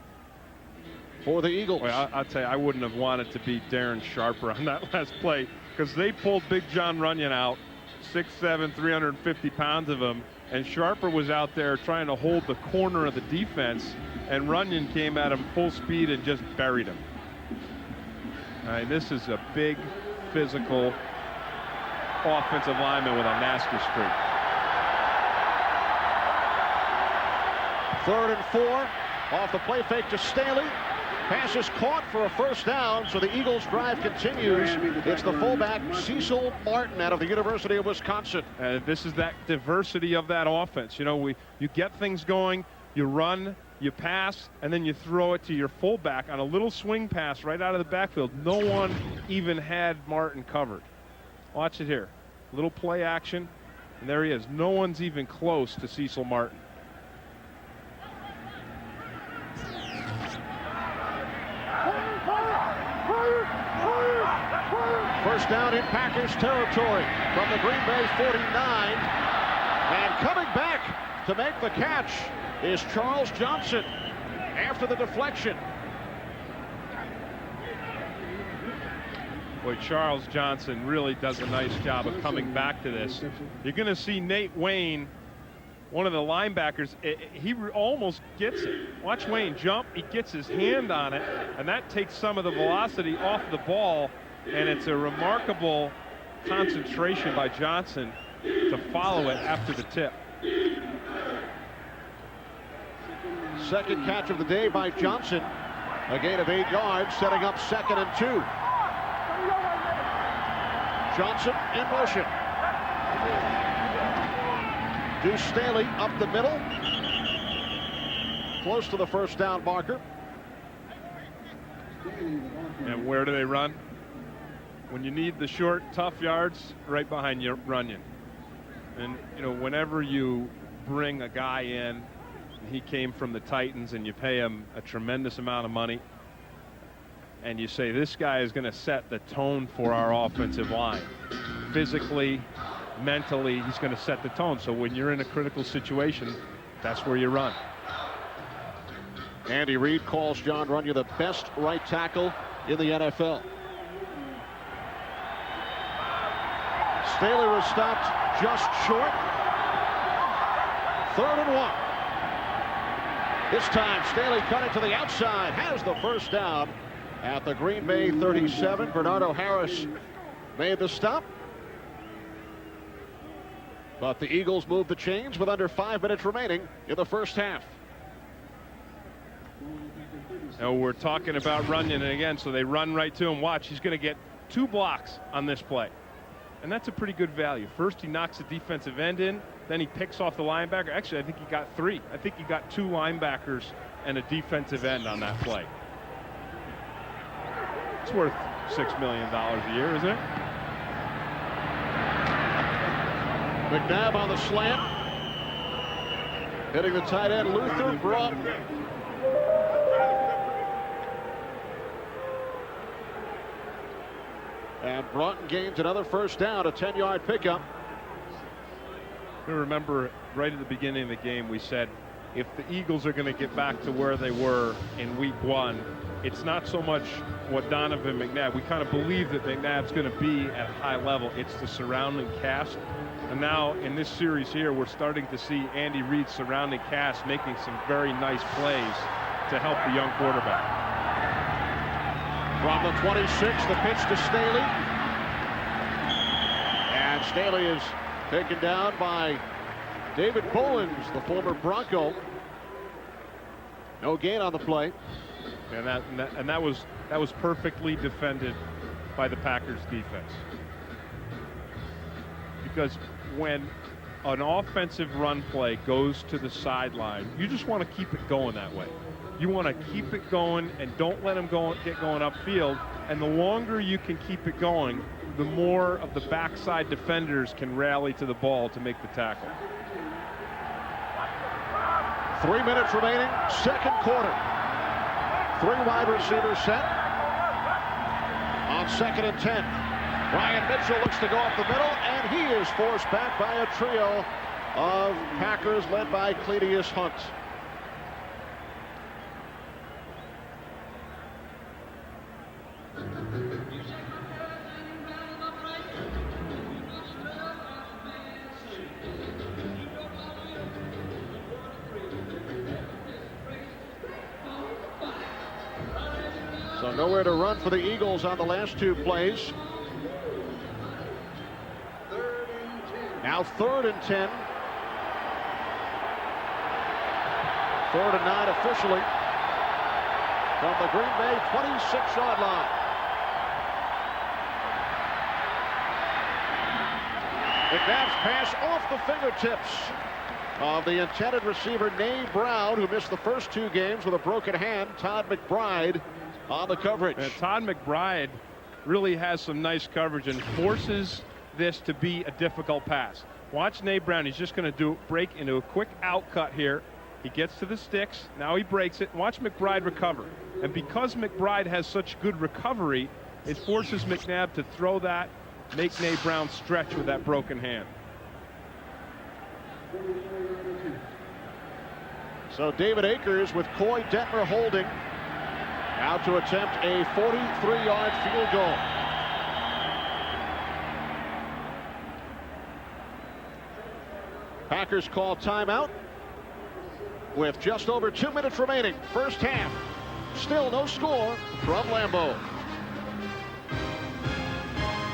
S1: for the Eagles.
S2: Well, I'll tell you, I wouldn't have wanted to beat Darren Sharper on that last play, because they pulled Big John Runyon out, 6'7", 350 pounds of him, and Sharper was out there trying to hold the corner of the defense, and Runyon came at him full speed and just buried him. All right, this is a big, physical offensive lineman with a nasty streak.
S1: 3rd and 4 off the play fake to Staley. Pass is caught for a first down, so the Eagles drive continues. It's the fullback Cecil Martin out of the University of Wisconsin.
S2: This is that diversity of that offense. You know, you get things going, you run, you pass, and then you throw it to your fullback on a little swing pass right out of the backfield. No one even had Martin covered. Watch it here. Little play action, and there he is. No one's even close to Cecil Martin.
S1: First First down in Packers territory from the Green Bay 49. And coming back to make the catch is Charles Johnson after the deflection.
S2: Boy, Charles Johnson really does a nice job of coming back to this. You're going to see Nate Wayne, one of the linebackers, he almost gets it. Watch Wayne jump, he gets his hand on it, and that takes some of the velocity off the ball, and it's a remarkable concentration by Johnson to follow it after the tip.
S1: Second catch of the day by Johnson. A gain of 8 yards, setting up 2nd and 2. Johnson in motion. Deuce Staley up the middle. Close to the first down marker.
S2: And where do they run? When you need the short, tough yards, right behind your Runyon. And, you know, whenever you bring a guy in, he came from the Titans, and you pay him a tremendous amount of money, and you say this guy is going to set the tone for our offensive line. Physically, mentally, he's going to set the tone. So when you're in a critical situation, that's where you run.
S1: Andy Reid calls John Runyon the best right tackle in the NFL. Staley was stopped just short. 3rd and 1. This time Staley cutting to the outside, has the first down at the Green Bay 37. Bernardo Harris made the stop. But the Eagles moved the chains with under 5 minutes remaining in the first half.
S2: Now we're talking about Runyon, and again, so they run right to him. Watch, he's going to get 2 blocks on this play. And that's a pretty good value. First, he knocks the defensive end in. Then he picks off the linebacker. Actually, I think he got 3. I think he got 2 linebackers and a defensive end on that play. It's worth $6 million a year, isn't it?
S1: McNabb on the slant. Hitting the tight end, Luther. Broughton. And Broughton gains another first down, a 10-yard pickup.
S2: We remember right at the beginning of the game, we said if the Eagles are going to get back to where they were in week 1, it's not so much what Donovan McNabb. We kind of believe that McNabb's going to be at a high level. It's the surrounding cast. And now in this series here, we're starting to see Andy Reid's surrounding cast making some very nice plays to help the young quarterback.
S1: From the 26, the pitch to Staley. And Staley is taken down by David Bowens, the former Bronco. No gain on the play.
S2: And that was perfectly defended by the Packers defense. Because when an offensive run play goes to the sideline, you just want to keep it going that way. You want to keep it going and don't let them get going upfield. And the longer you can keep it going, the more of the backside defenders can rally to the ball to make the tackle.
S1: 3 minutes remaining, second quarter. 3 wide receivers set on 2nd and 10. Ryan Mitchell looks to go up the middle, and he is forced back by a trio of Packers led by Cledius Hunt. So nowhere to run for the Eagles on the last 2 plays. Now 3rd and 10. 3rd and 9 officially from the Green Bay 26-yard line. McNabb's pass off the fingertips of the intended receiver, Nay Brown, who missed the first 2 games with a broken hand. Todd McBride on the coverage.
S2: And Todd McBride really has some nice coverage and forces this to be a difficult pass. Watch Nay Brown. He's just going to break into a quick out cut here. He gets to the sticks. Now he breaks it. Watch McBride recover. And because McBride has such good recovery, it forces McNabb to throw that make Nate Brown stretch with that broken hand.
S1: So David Akers with Coy Detmer holding, now to attempt a 43-yard field goal. Packers call timeout with just over 2 minutes remaining. First half. Still no score from Lambeau.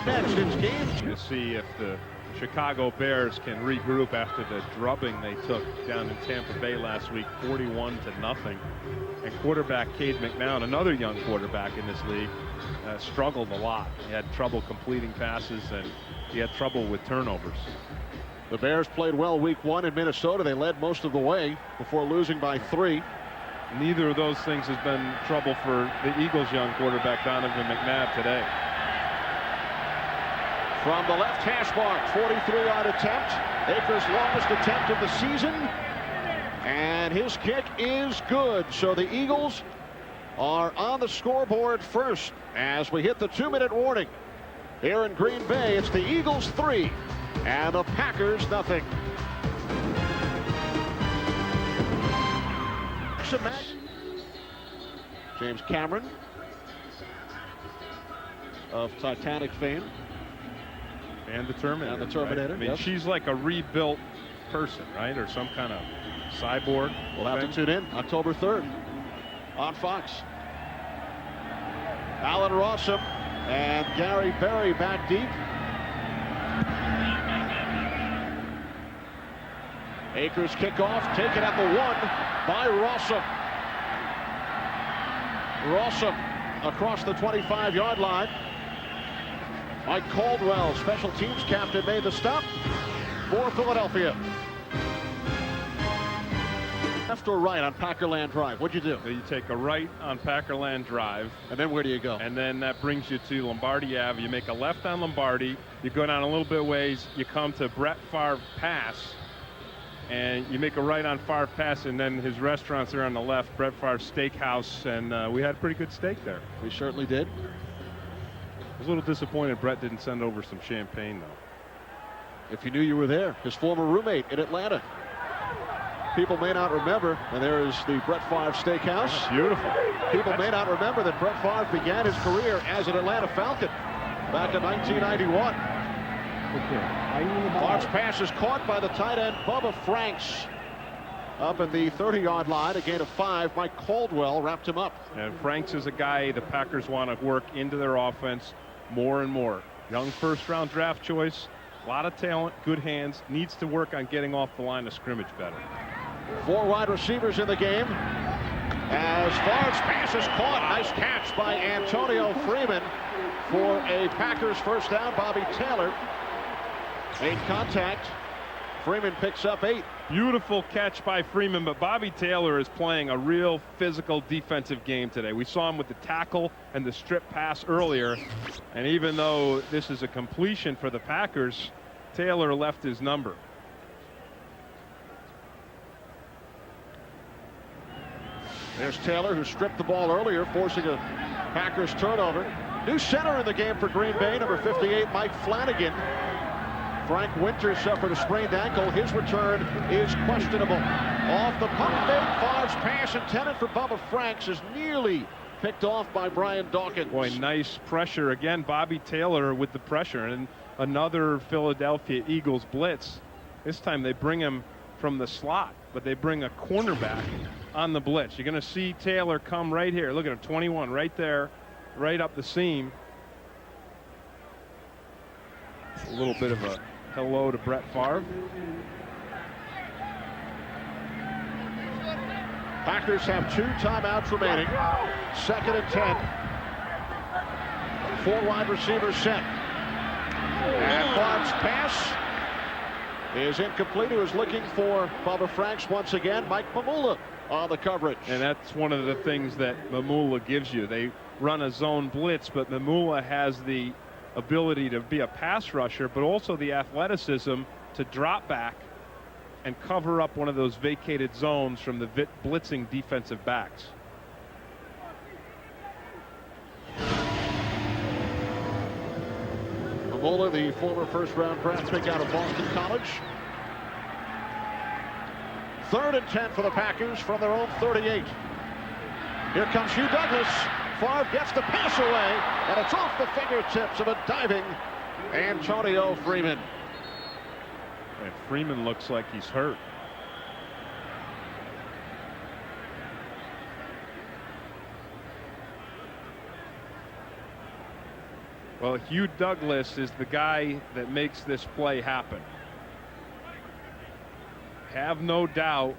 S1: Next, it's game.
S2: To see if the Chicago Bears can regroup after the drubbing they took down in Tampa Bay last week, 41-0. And quarterback Cade McNown, another young quarterback in this league, struggled a lot. He had trouble completing passes and he had trouble with turnovers.
S1: The Bears played well week 1 in Minnesota. They led most of the way before losing by 3.
S2: Neither of those things has been trouble for the Eagles' young quarterback Donovan McNabb today.
S1: From the left hash mark, 43-yard attempt. Akers' longest attempt of the season. And his kick is good. So the Eagles are on the scoreboard first as we hit the 2-minute warning. Here in Green Bay, it's the Eagles 3 and the Packers nothing. James Cameron of Titanic fame.
S2: And the Terminator.
S1: And the Terminator.
S2: Right? I mean,
S1: yes.
S2: she's like a rebuilt person, right? Or some kind of cyborg.
S1: We'll have to tune in October 3rd on Fox. Alan Rossum and Gary Berry back deep. Akers kickoff taken at the 1 by Rossum. Rossum across the 25-yard line. Mike Caldwell, special teams captain, made the stop for Philadelphia. Left or right on Packerland Drive? What'd you do?
S2: So you take a right on Packerland Drive.
S1: And then where do you go?
S2: And then that brings you to Lombardi Ave. You make a left on Lombardi. You go down a little bit of ways. You come to Brett Favre Pass. And you make a right on Favre Pass, and then his restaurants are on the left, Brett Favre Steakhouse, and we had pretty good steak there.
S1: We certainly did.
S2: I was a little disappointed Brett didn't send over some champagne, though.
S1: If you knew you were there, his former roommate in Atlanta. People may not remember, and there is the Brett Favre Steakhouse.
S2: That's beautiful.
S1: People may not remember that Brett Favre began his career as an Atlanta Falcon back in 1991. Favre's pass is caught by the tight end Bubba Franks up at the 30-yard line. A gain of 5. Mike Caldwell wrapped him up.
S2: And Franks is a guy the Packers want to work into their offense more and more. Young first-round draft choice, a lot of talent, good hands, needs to work on getting off the line of scrimmage better.
S1: 4 wide receivers in the game. As Favre's pass is caught. Nice catch by Antonio Freeman for a Packers first down. Bobby Taylor made contact. Freeman picks up 8.
S2: Beautiful catch by Freeman, but Bobby Taylor is playing a real physical defensive game today. We saw him with the tackle and the strip pass earlier, and even though this is a completion for the Packers, Taylor left his number.
S1: There's Taylor, who stripped the ball earlier, forcing a Packers turnover. New center in the game for Green Bay, number 58, Mike Flanagan. Frank Winters suffered a sprained ankle. His return is questionable. Off the pump fake, Favre's pass intended for Bubba Franks is nearly picked off by Brian Dawkins.
S2: Boy, nice pressure. Again, Bobby Taylor with the pressure, and another Philadelphia Eagles blitz. This time they bring him from the slot, but they bring a cornerback on the blitz. You're going to see Taylor come right here. Look at him, 21, right there, right up the seam. A little bit of a hello to Brett Favre.
S1: Packers have 2 timeouts remaining. 2nd and 10. 4 wide receivers set. And Favre's pass is incomplete. He was looking for Bubba Franks once again. Mike Mamula on the coverage.
S2: And that's one of the things that Mamula gives you. They run a zone blitz, but Mamula has the ability to be a pass rusher, but also the athleticism to drop back and cover up one of those vacated zones from the blitzing defensive backs.
S1: Buller, the former first-round draft pick out of Boston College. 3rd and 10 for the Packers from their own 38. Here comes Hugh Douglas. Favre gets the pass away, and it's off the fingertips of a diving Antonio Freeman.
S2: And Freeman looks like he's hurt. Well, Hugh Douglas is the guy that makes this play happen. Have no doubt,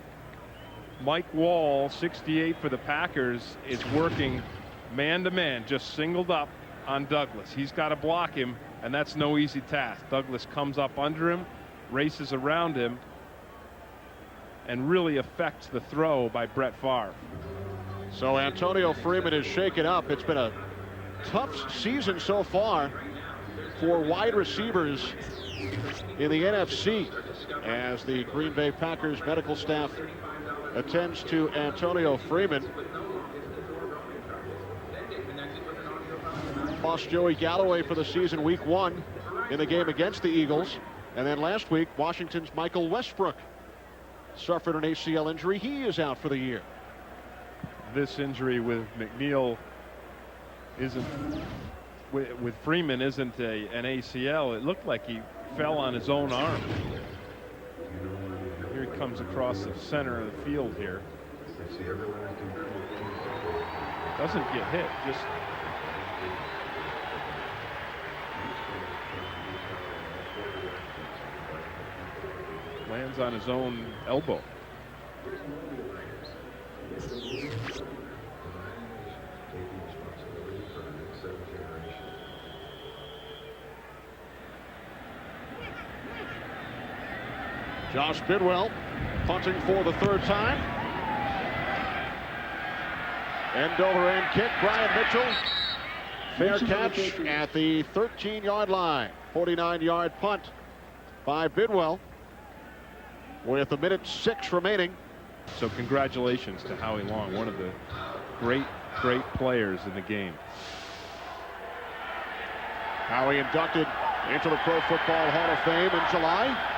S2: Mike Wall, 68 for the Packers, is working man-to-man, just singled up on Douglas. He's got to block him, and that's no easy task. Douglas comes up under him, races around him, and really affects the throw by Brett Favre.
S1: So Antonio Freeman is shaken up. It's been a tough season so far for wide receivers in the NFC as the Green Bay Packers medical staff attends to Antonio Freeman. Lost Joey Galloway for the season week 1 in the game against the Eagles. And then last week, Washington's Michael Westbrook suffered an ACL injury. He is out for the year.
S2: This injury with McNeil isn't, with Freeman, isn't an ACL. It looked like he fell on his own arm. Here he comes across the center of the field here. Doesn't get hit, just lands on his own elbow.
S1: Josh Bidwell punting for the 3rd time. End over end kick. Brian Mitchell. Fair catch at the 13-yard line. 49-yard punt by Bidwell with 1:06 remaining.
S2: So congratulations to Howie Long, one of the great players in the game.
S1: Howie inducted into the Pro Football Hall of Fame in July.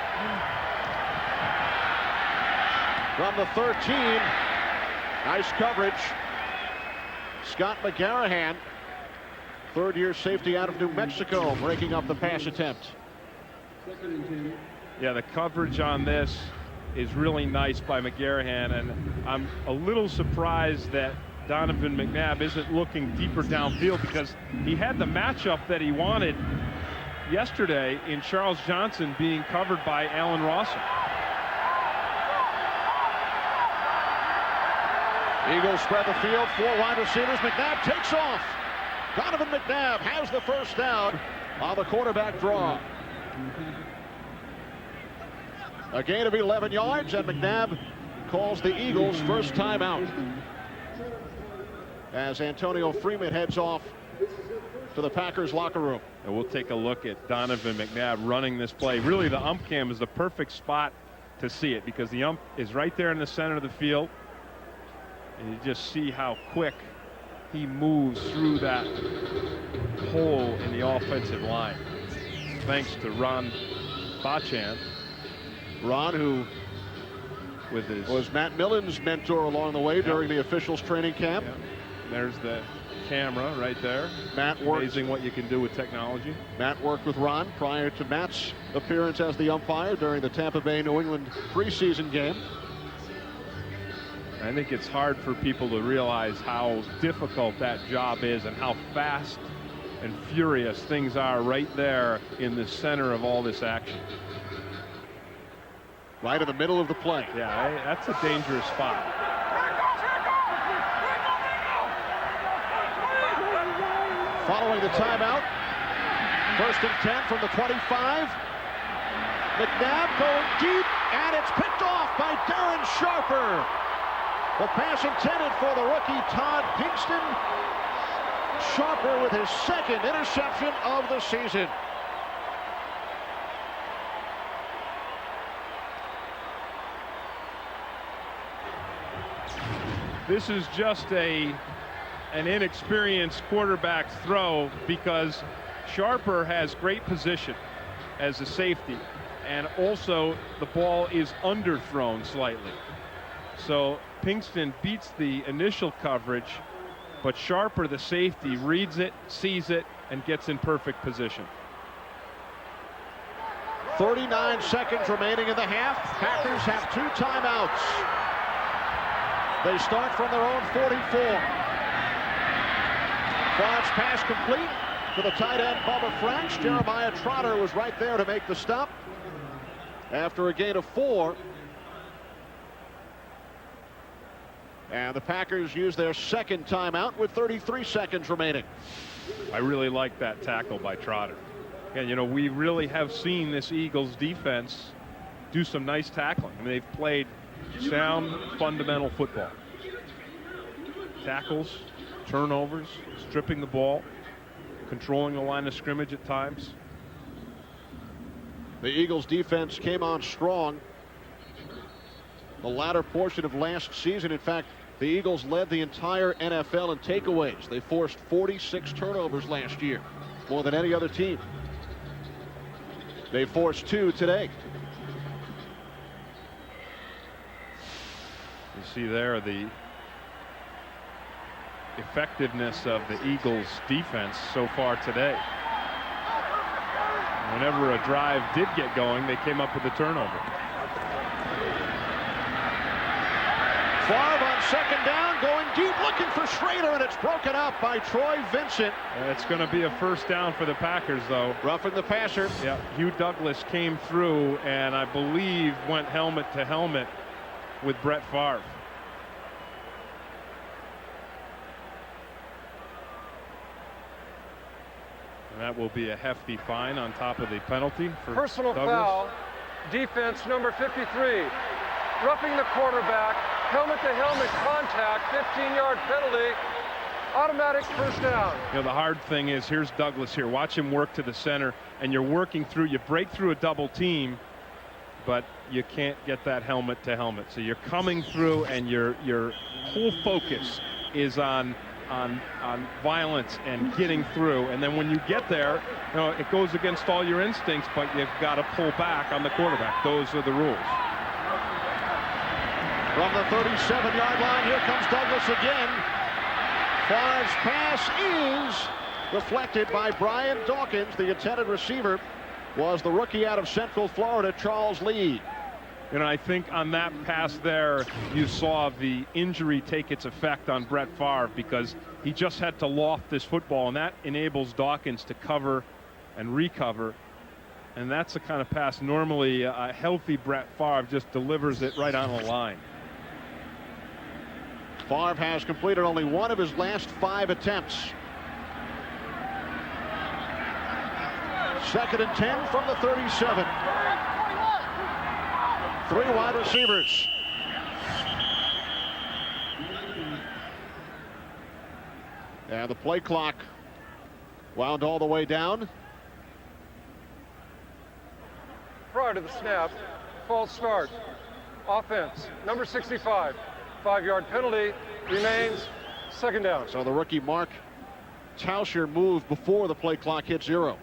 S1: From the 13, nice coverage. Scott McGarrahan, 3rd-year safety out of New Mexico, breaking up the pass attempt.
S2: Yeah, the coverage on this is really nice by McGarrahan, and I'm a little surprised that Donovan McNabb isn't looking deeper downfield, because he had the matchup that he wanted yesterday in Charles Johnson being covered by Allen Rawson.
S1: Eagles spread the field, 4 wide receivers. McNabb takes off. Donovan McNabb has the first down on the quarterback draw. A gain of 11 yards, and McNabb calls the Eagles' first timeout as Antonio Freeman heads off to the Packers locker room.
S2: And we'll take a look at Donovan McNabb running this play. Really, the ump cam is the perfect spot to see it, because the ump is right there in the center of the field. And you just see how quick he moves through that hole in the offensive line. Thanks to Ron Bachan.
S1: Ron, who
S2: with his
S1: was Matt Millen's mentor along the way during the officials training camp.
S2: There's the camera right there.
S1: Matt worked.
S2: Amazing what you can do with technology.
S1: Matt worked with Ron prior to Matt's appearance as the umpire during the Tampa Bay New England preseason game.
S2: I think it's hard for people to realize how difficult that job is and how fast and furious things are right there in the center of all this action.
S1: Right in the middle of the play.
S2: Yeah, that's a dangerous spot.
S1: Following the timeout, 1st and 10 from the 25. McNabb going deep, and it's picked off by Darren Sharper. The pass intended for the rookie Todd Pinkston. Sharper with his 2nd interception of the season.
S2: This is just an inexperienced quarterback's throw, because Sharper has great position as a safety, and also the ball is underthrown slightly. So Pinkston beats the initial coverage, but Sharper, the safety, reads it, sees it, and gets in perfect position.
S1: 39 seconds remaining in the half. Packers have 2 timeouts. They start from their own 44. Favre's pass complete to the tight end, Bubba French. Jeremiah Trotter was right there to make the stop after a gain of 4. And the Packers use their second timeout with 33 seconds remaining.
S2: I really like that tackle by Trotter. And, you know, we really have seen this Eagles defense do some nice tackling. I mean, they've played sound, fundamental football. Tackles, turnovers, stripping the ball, controlling the line of scrimmage at times.
S1: The Eagles defense came on strong the latter portion of last season. In fact, the Eagles led the entire NFL in takeaways. They forced 46 turnovers last year, more than any other team. They forced 2 today.
S2: You see there the effectiveness of the Eagles defense so far today. Whenever a drive did get going, they came up with a turnover.
S1: Favre on second down, going deep, looking for Schrader, and it's broken up by Troy Vincent.
S2: It's going to be a first down for the Packers, though.
S1: Roughing the passer.
S2: Yeah, Hugh Douglas came through and I believe went helmet to helmet with Brett Favre. And that will be a hefty fine on top of the penalty for
S3: Personal
S2: Douglas.
S3: foul, defense number 53. Roughing the quarterback, helmet to helmet contact, 15-yard penalty, automatic first down.
S2: You know, the hard thing is, here's Douglas here. Watch him work to the center, and you're working through, you break through a double team, but you can't get that helmet to helmet. So you're coming through, and your whole focus is on violence and getting through. And then when you get there, you know, it goes against all your instincts, but you've got to pull back on the quarterback. Those are the rules.
S1: From the 37-yard line, here comes Douglas again. Favre's pass is deflected by Brian Dawkins. The intended receiver was the rookie out of Central Florida, Charles Lee.
S2: You know, I think on that pass there, you saw the injury take its effect on Brett Favre, because he just had to loft this football, and that enables Dawkins to cover and recover. And that's the kind of pass normally a healthy Brett Favre just delivers it right on the line.
S1: Favre has completed only 1 of his last 5 attempts. 2nd and 10 from the 37. 3 wide receivers. And the play clock wound all the way down.
S3: Prior to the snap, false start. Offense, number 65. 5-yard penalty, remains second down.
S1: So the rookie Mark Tauscher moved before the play clock hit 0.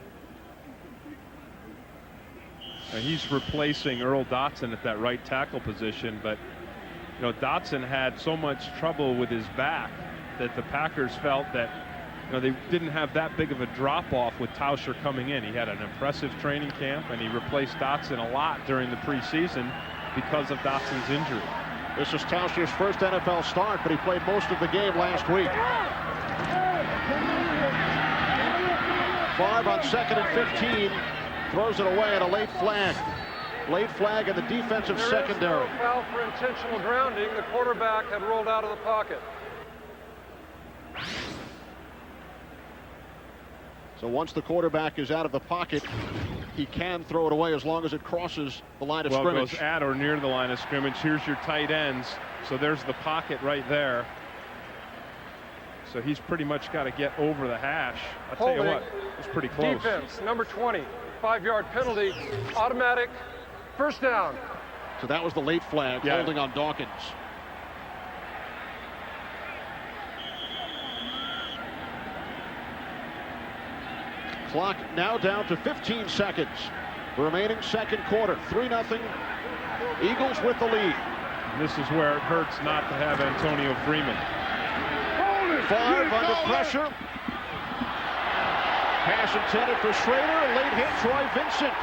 S2: And he's replacing Earl Dotson at that right tackle position, but you know, Dotson had so much trouble with his back that the Packers felt that, you know, they didn't have that big of a drop-off with Tauscher coming in. He had an impressive training camp, and he replaced Dotson a lot during the preseason because of Dotson's injury.
S1: This is Tauscher's first NFL start, but he played most of the game last week. Favre on 2nd and 15, throws it away at a late flag. Late flag in the defensive secondary.
S3: There is no foul for intentional grounding. The quarterback had rolled out of the pocket.
S1: So once the quarterback is out of the pocket, he can throw it away as long as it crosses the line of scrimmage.
S2: It goes at or near the line of scrimmage. Here's your tight ends. So there's the pocket right there. So he's pretty much got to get over the hash. I'll tell you what, it's pretty close.
S3: Defense, number 20, 5-yard penalty, automatic first down.
S1: So that was the late flag, holding on Dawkins. Clock now down to 15 seconds. Remaining second quarter. 3-0. Eagles with the lead.
S2: This is where it hurts not to have Antonio Freeman.
S1: Favre under pressure. Pass intended for Schrader. Late hit, Troy Vincent.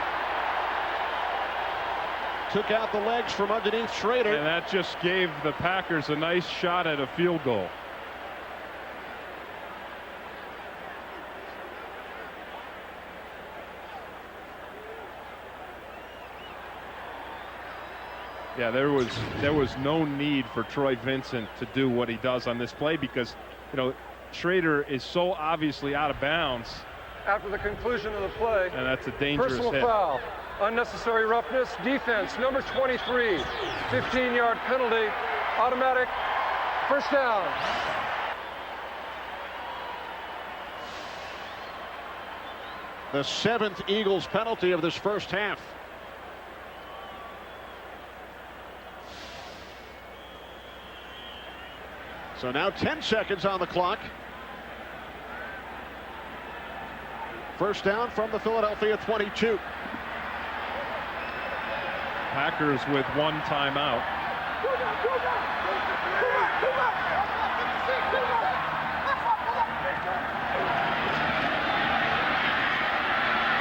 S1: Took out the legs from underneath Schrader.
S2: And that just gave the Packers a nice shot at a field goal. Yeah, there was no need for Troy Vincent to do what he does on this play because, you know, Schrader is so obviously out of bounds.
S3: After the conclusion of the play,
S2: and that's a dangerous
S3: personal
S2: hit.
S3: foul, unnecessary roughness, defense, number 23, 15-yard penalty, automatic, first down.
S1: The 7th Eagles penalty of this first half. So now 10 seconds on the clock. First down from the Philadelphia 22.
S2: Packers with one timeout.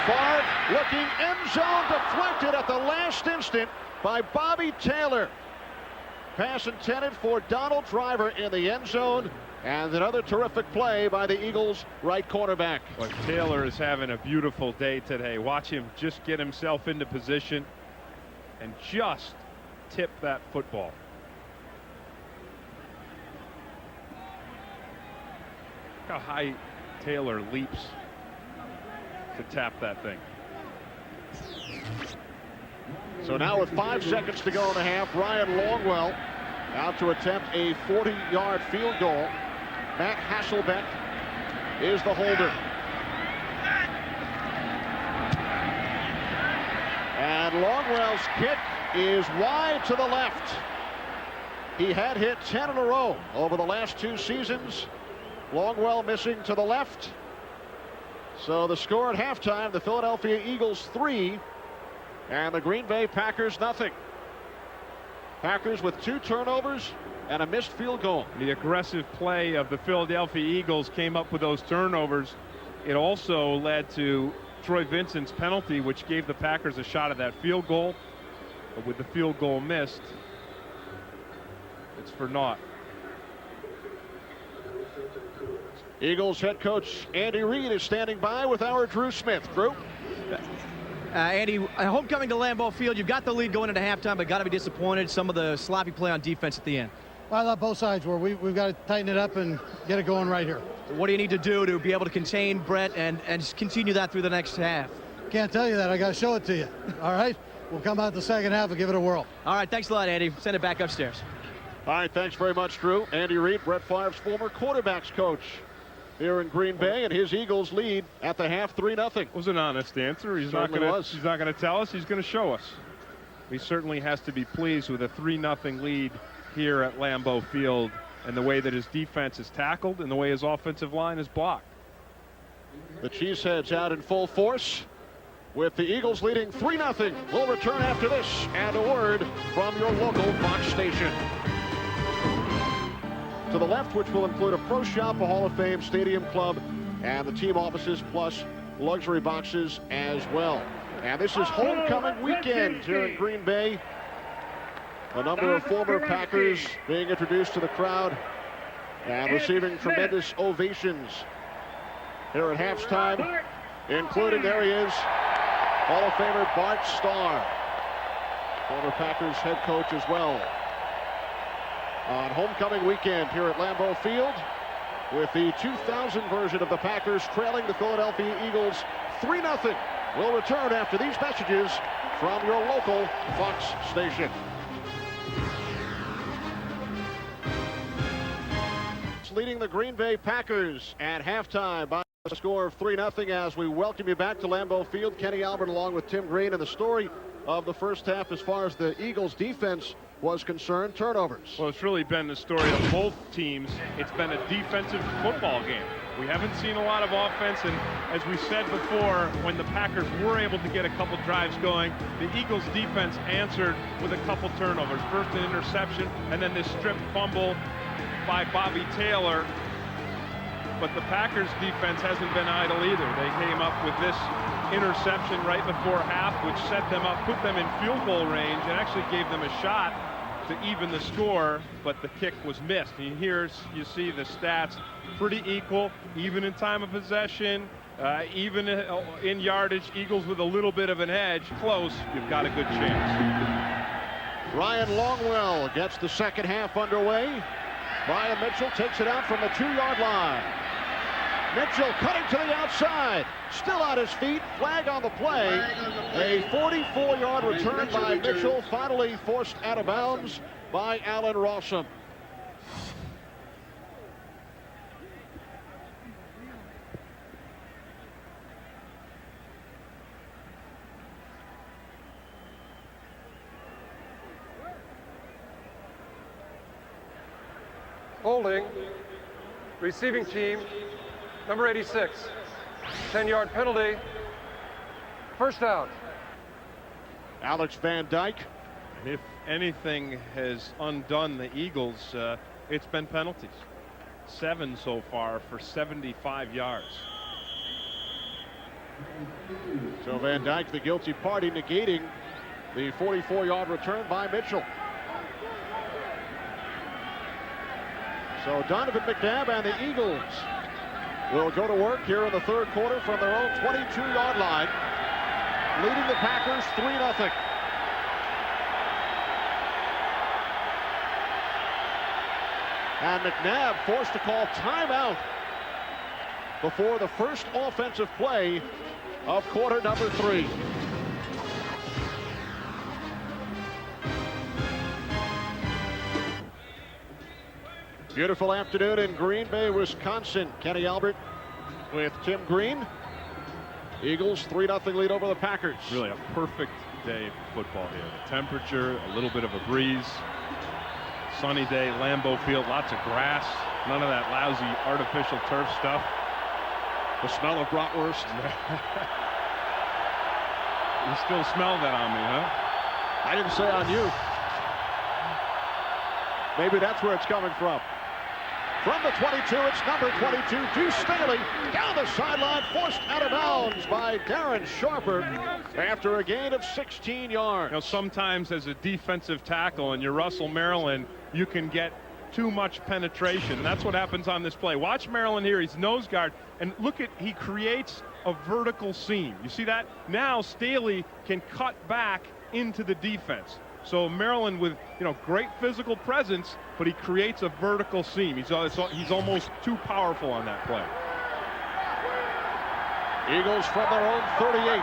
S1: Favre looking end zone, deflected at the last instant by Bobby Taylor. Pass intended for Donald Driver in the end zone, and another terrific play by the Eagles right cornerback.
S2: But Taylor is having a beautiful day today. Watch him just get himself into position and just tip that football. Look how high Taylor leaps to tap that thing.
S1: So now with 5 seconds to go in the half, Ryan Longwell out to attempt a 40-yard field goal. Matt Hasselbeck is the holder. And Longwell's kick is wide to the left. He had hit 10 in a row over the last 2 seasons. Longwell missing to the left. So the score at halftime, the Philadelphia Eagles 3 and the Green Bay Packers nothing. Packers with 2 turnovers and a missed field goal.
S2: The aggressive play of the Philadelphia Eagles came up with those turnovers. It also led to Troy Vincent's penalty, which gave the Packers a shot at that field goal. But with the field goal missed, it's for naught.
S1: Eagles head coach Andy Reid is standing by with our Drew Smith. Drew?
S6: Andy, homecoming to Lambeau Field, you've got the lead going into halftime, but got to be disappointed. Some of the sloppy play on defense at the end.
S7: Well, I thought both sides were. We've got to tighten it up and get it going right here.
S6: What do you need to do to be able to contain Brett and just continue that through the next half?
S7: Can't tell you that. I got to show it to you. All right? We'll come out the second half and give it a whirl.
S6: All right, thanks a lot, Andy. Send it back upstairs.
S1: All right, thanks very much, Drew. Andy Reid, Brett Favre's former quarterbacks coach here in Green Bay, and his Eagles lead at the half 3-0.
S2: It was an honest answer. He's not going to tell us. He's going to show us. He certainly has to be pleased with a 3-0 lead here at Lambeau Field, and the way that his defense is tackled and the way his offensive line is blocked.
S1: The Cheeseheads out in full force with the Eagles leading 3-0. We'll return after this and a word from your local Fox station. To the left, which will include a pro shop, a Hall of Fame stadium club, and the team offices, plus luxury boxes as well. And this is homecoming weekend here in Green Bay. A number of former Packers being introduced to the crowd and receiving tremendous ovations here at halftime, including, there he is, Hall of Famer Bart Starr, former Packers head coach as well. On homecoming weekend here at Lambeau Field, with the 2000 version of the Packers trailing the Philadelphia Eagles 3-0. We'll return after these messages from your local Fox station. Leading the Green Bay Packers at halftime by a score of 3-0 as we welcome you back to Lambeau Field. Kenny Albert along with Tim Green, and the story of the first half as far as the Eagles defense was concerned, turnovers.
S2: Well, it's really been the story of both teams. It's been a defensive football game. We haven't seen a lot of offense, and as we said before, when the Packers were able to get a couple drives going, the Eagles defense answered with a couple turnovers. First an interception, and then this strip fumble by Bobby Taylor. But the Packers defense hasn't been idle either. They came up with this interception right before half, which set them up, put them in field goal range, and actually gave them a shot to even the score, but the kick was missed. And here you see the stats pretty equal, even in time of possession, even in yardage. Eagles with a little bit of an edge. Close, you've got a good chance.
S1: Ryan Longwell gets the second half underway. Brian Mitchell takes it out from the 2-yard line. Mitchell cutting to the outside, still on his feet, flag on the play. A 44-yard return by Mitchell, finally forced out of bounds by Allen Rossum.
S3: Holding, receiving team, number 86, 10-yard penalty, first down.
S1: Alex Van Dyke.
S2: If anything has undone the Eagles, it's been penalties. 7 so far for 75 yards.
S1: So Van Dyke, the guilty party, negating the 44-yard return by Mitchell. So Donovan McNabb and the Eagles will go to work here in the third quarter from their own 22-yard line, leading the Packers 3-0. And McNabb forced to call timeout before the first offensive play of quarter number 3. Beautiful afternoon in Green Bay, Wisconsin. Kenny Albert with Tim Green. Eagles 3-0 lead over the Packers.
S2: Really a perfect day for football here. The temperature, a little bit of a breeze. Sunny day, Lambeau Field, lots of grass. None of that lousy artificial turf stuff.
S1: The smell of bratwurst.
S2: You still smell that on me, huh?
S1: I didn't say on you. Maybe that's where it's coming from. From the 22, it's number 22, Deuce Staley, down the sideline, forced out of bounds by Darren Sharper after a gain of 16 yards.
S2: You know, sometimes as a defensive tackle and you're Russell Maryland, you can get too much penetration. That's what happens on this play. Watch Maryland here. He's nose guard, and look at, he creates a vertical seam. You see that? Now Staley can cut back into the defense. So Maryland with, you know, great physical presence, but he creates a vertical seam. He's almost too powerful on that play.
S1: Eagles from their own 38.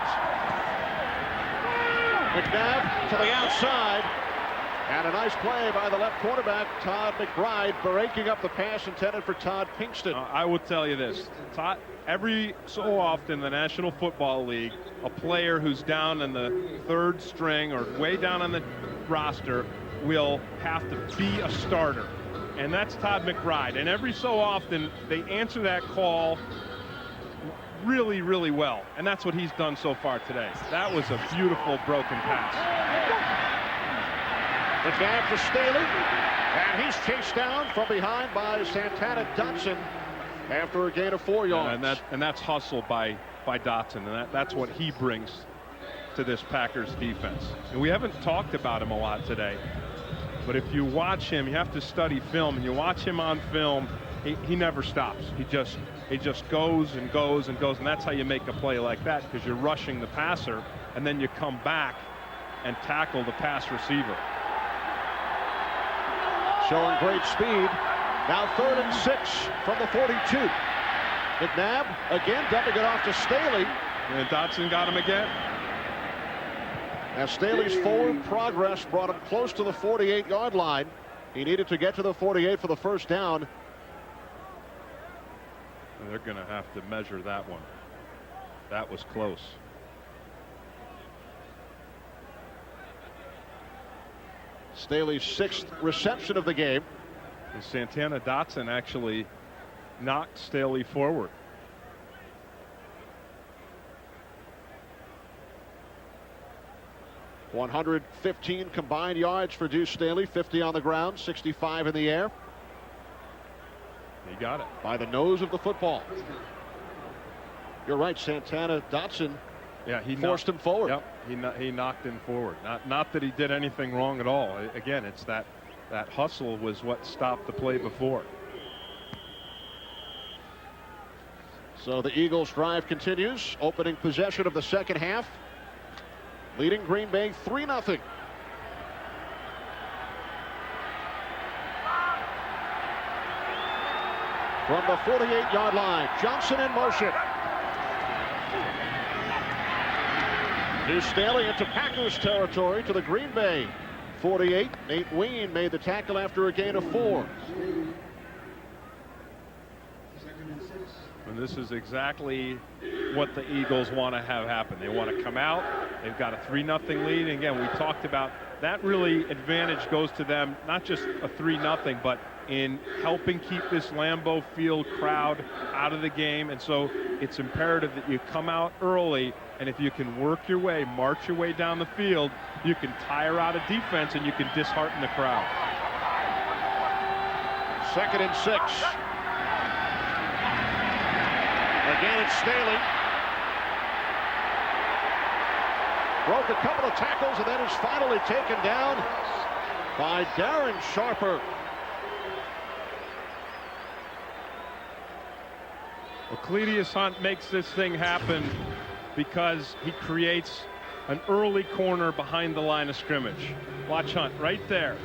S1: McNabb to the outside. And a nice play by the left quarterback, Todd McBride, breaking up the pass intended for Todd Pinkston.
S2: I will tell you this, Todd, every so often in the National Football League, a player who's down in the third string or way down on the roster will have to be a starter. And that's Todd McBride. And every so often, they answer that call really, really well. And that's what he's done so far today. That was a beautiful broken pass.
S1: McNabb to Staley, and he's chased down from behind by Santana Dotson after a gain of 4 yards.
S2: And that's hustle by Dotson, and that's what he brings to this Packers defense. And we haven't talked about him a lot today, but if you watch him, you have to study film, and you watch him on film, he never stops. He just goes and goes and goes, and that's how you make a play like that, because you're rushing the passer, and then you come back and tackle the pass receiver.
S1: Showing great speed. Now 3rd and 6 from the 42. McNabb again dumping it off to Staley.
S2: And Dotson got him again.
S1: Now Staley's forward progress brought him close to the 48-yard line. He needed to get to the 48 for the first down.
S2: And they're going to have to measure that one. That was close.
S1: Staley's 6th reception of the game.
S2: And Santana Dotson actually knocked Staley forward.
S1: 115 combined yards for Deuce Staley, 50 on the ground, 65 in the air.
S2: He got it.
S1: By the nose of the football. You're right, Santana Dotson.
S2: Yeah, he
S1: forced him forward.
S2: Yep, he knocked him forward. Not that he did anything wrong at all. Again, it's that hustle was what stopped the play before.
S1: So the Eagles' drive continues. Opening possession of the second half. Leading Green Bay 3-0. From the 48-yard line, Johnson in motion. Deuce Staley into Packers territory to the Green Bay 48. Nate Ween made the tackle after a gain of 4.
S2: And this is exactly what the Eagles want to have happen. They want to come out. They've got a 3-0 lead. And again, we talked about that really advantage goes to them, not just a 3-0, but in helping keep this Lambeau Field crowd out of the game. And so it's imperative that you come out early, and if you can work your way, march your way down the field, you can tire out a defense and you can dishearten the crowd.
S1: 2nd and 6. Again, it's Staley. Broke a couple of tackles and then is finally taken down by Darren Sharper.
S2: Well, Cledius Hunt makes this thing happen because he creates an early corner behind the line of scrimmage. Watch Hunt right there.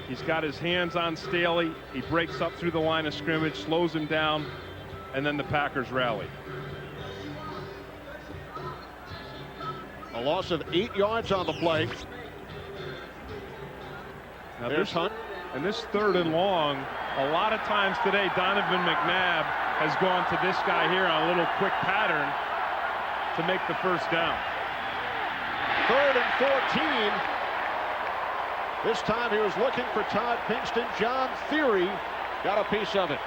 S2: He's got his hands on Staley. He breaks up through the line of scrimmage, slows him down, and then the Packers rally.
S1: A loss of 8 yards on the play.
S2: Now
S1: there's Hunt.
S2: And this 3rd and long, a lot of times today, Donovan McNabb has gone to this guy here on a little quick pattern to make the first down.
S1: 3rd and 14. This time he was looking for Todd Pinkston. John Theory got a piece of it.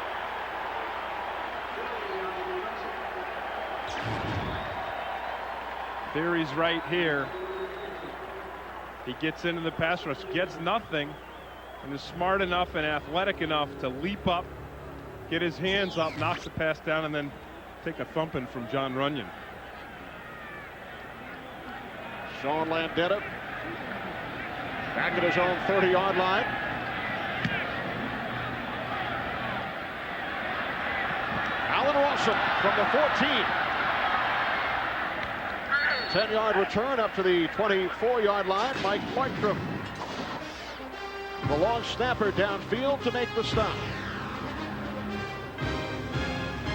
S2: Theory's right here. He gets into the pass rush, gets nothing, and is smart enough and athletic enough to leap up, get his hands up, knock the pass down, and then take a thumping from John Runyon.
S1: Sean Landetta back at his own 30-yard line. Allen Rossum from the 14. 10-yard return up to the 24-yard line. Mike Markstrom, the long snapper downfield to make the stop.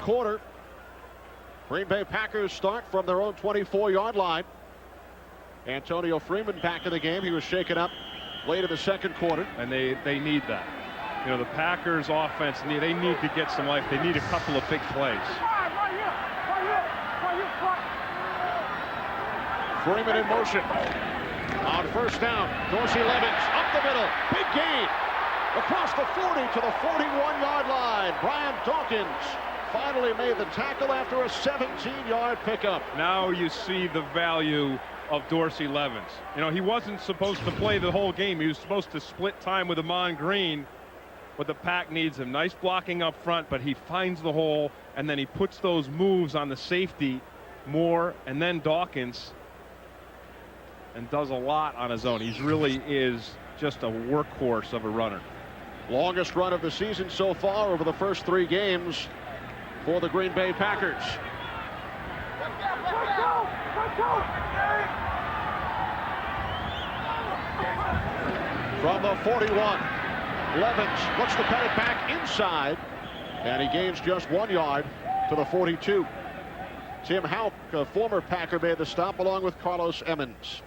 S1: Quarter. Green Bay Packers start from their own 24-yard line. Antonio Freeman back in the game. He was shaken up late in the second quarter.
S2: And they need that. You know, the Packers offense, they need to get some life. They need a couple of big plays.
S1: Freeman in motion. On first down, Dorsey Levens up the middle. Big gain. Across the 40 to the 41-yard line. Brian Dawkins finally made the tackle after a 17-yard pickup.
S2: Now you see the value of Dorsey Levens. You know, he wasn't supposed to play the whole game. He was supposed to split time with Amon Green, but the Pack needs him. Nice blocking up front, but he finds the hole, and then he puts those moves on the safety, Moore, and then Dawkins, and does a lot on his own. He really is just a workhorse of a runner.
S1: Longest run of the season so far over the first 3 games for the Green Bay Packers. From the 41, Levens looks to cut it back inside, and he gains just 1 yard to the 42. Tim Houck, a former Packer, made the stop along with Carlos Emmons.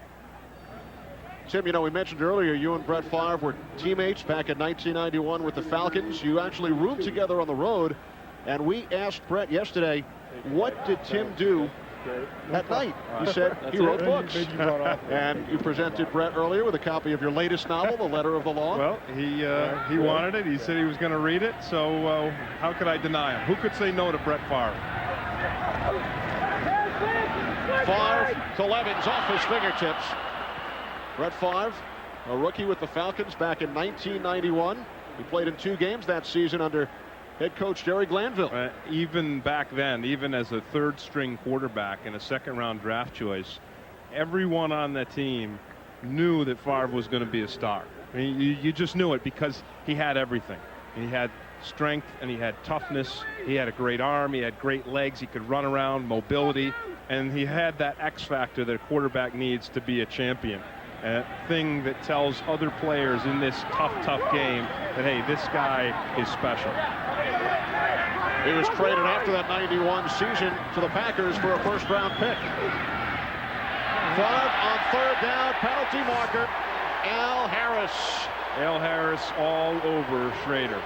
S1: Tim, you know, we mentioned earlier you and Brett Favre were teammates back in 1991 with the Falcons. You actually roomed together on the road, and we asked Brett yesterday, what did Tim do at night? He said he wrote books. And you presented Brett earlier with a copy of your latest novel, The Letter of the Law.
S2: Well, he wanted it. He said he was going to read it, so how could I deny him? Who could say no to Brett Favre?
S1: Favre to Levens off his fingertips. Brett Favre, a rookie with the Falcons back in 1991. He played in 2 games that season under head coach Jerry Glanville.
S2: Even back then, even as a third-string quarterback and a second-round draft choice, everyone on the team knew that Favre was going to be a star. I mean, you just knew it because he had everything. He had strength and he had toughness. He had a great arm. He had great legs. He could run around, mobility, and he had that X factor that a quarterback needs to be a champion. A thing that tells other players in this tough game that, hey, this guy is special.
S1: He was traded after that 91 season to the Packers for a first-round pick. Favre on 3rd down, penalty marker, Al Harris.
S2: Al Harris all over Schrader.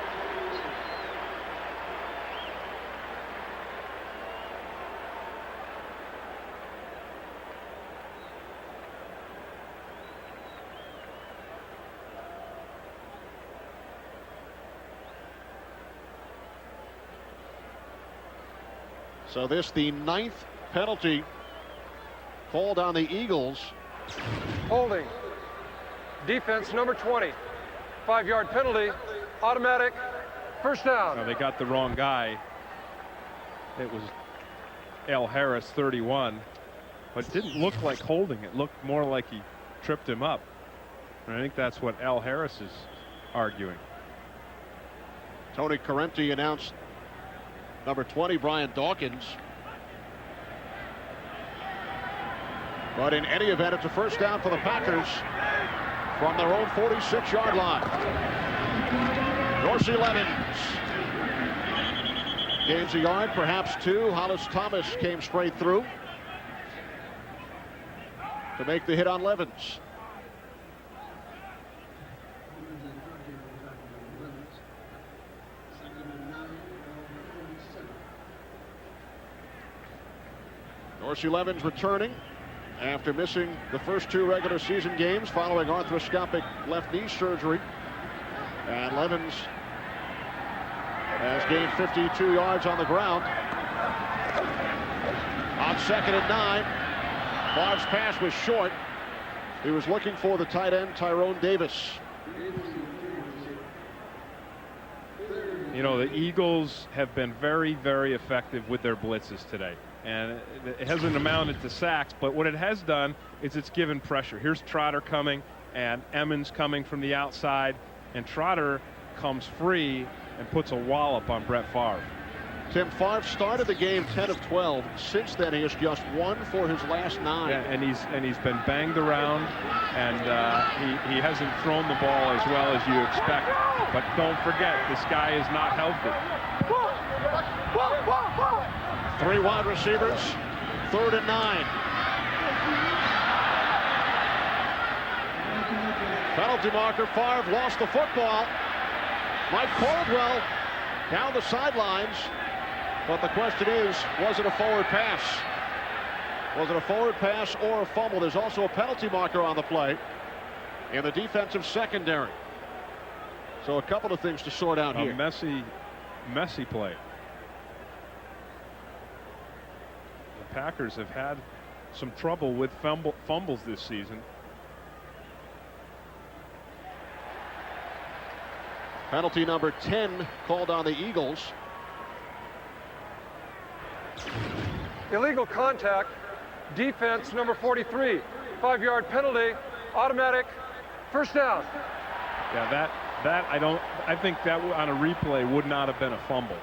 S1: So this the 9th penalty called on the Eagles.
S3: Holding. Defense number 20. 5-yard penalty. Automatic. First down.
S2: Now they got the wrong guy. It was Al Harris, 31, but it didn't look like holding. It looked more like he tripped him up. And I think that's what Al Harris is arguing.
S1: Tony Correnti announced number 20, Brian Dawkins. But in any event, it's a first down for the Packers from their own 46-yard line. Dorsey Levens gains a yard, perhaps 2. Hollis Thomas came straight through to make the hit on Levens. Dorsey Levens returning after missing the first 2 regular season games following arthroscopic left knee surgery. And Levens has gained 52 yards on the ground. On 2nd and 9, Favre's pass was short. He was looking for the tight end, Tyrone Davis.
S2: You know, the Eagles have been very, very effective with their blitzes today. And it hasn't amounted to sacks, but what it has done is it's given pressure. Here's Trotter coming, and Emmons coming from the outside, and Trotter comes free and puts a wallop on Brett Favre.
S1: Tim, Favre started the game 10 of 12. Since then, he has just 1 for his last 9.
S2: Yeah, and he's been banged around, and he hasn't thrown the ball as well as you expect. But don't forget, this guy is not healthy.
S1: 3 wide receivers, 3rd and 9. Penalty marker, Favre lost the football. Mike Caldwell down the sidelines. But the question is, was it a forward pass? Was it a forward pass or a fumble? There's also a penalty marker on the play in the defensive secondary. So a couple of things to sort out here.
S2: Messy play. Packers have had some trouble with fumbles this season.
S1: Penalty number 10 called on the Eagles.
S3: Illegal contact. Defense number 43. 5-yard penalty. Automatic. First down.
S2: Yeah, I think that on a replay would not have been a fumble,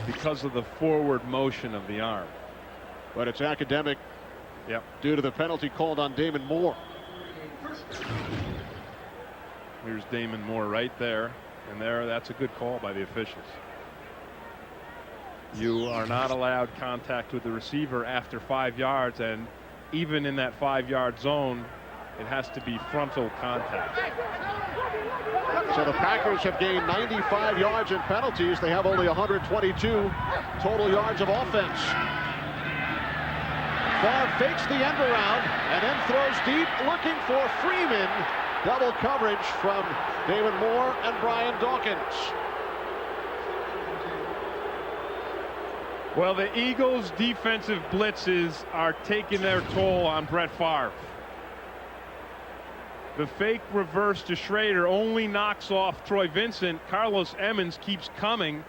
S2: because of the forward motion of the arm.
S1: But it's academic.
S2: Yep.
S1: Due to the penalty called on Damon Moore.
S2: Here's Damon Moore right there. And that's a good call by the officials. You are not allowed contact with the receiver after 5 yards, and even in that 5-yard zone, it has to be frontal contact.
S1: So the Packers have gained 95 yards in penalties. They have only 122 total yards of offense. Favre fakes the end around and then throws deep, looking for Freeman. Double coverage from Damon Moore and Brian Dawkins.
S2: Well, the Eagles' defensive blitzes are taking their toll on Brett Favre. The fake reverse to Schrader only knocks off Troy Vincent. Carlos Emmons keeps coming.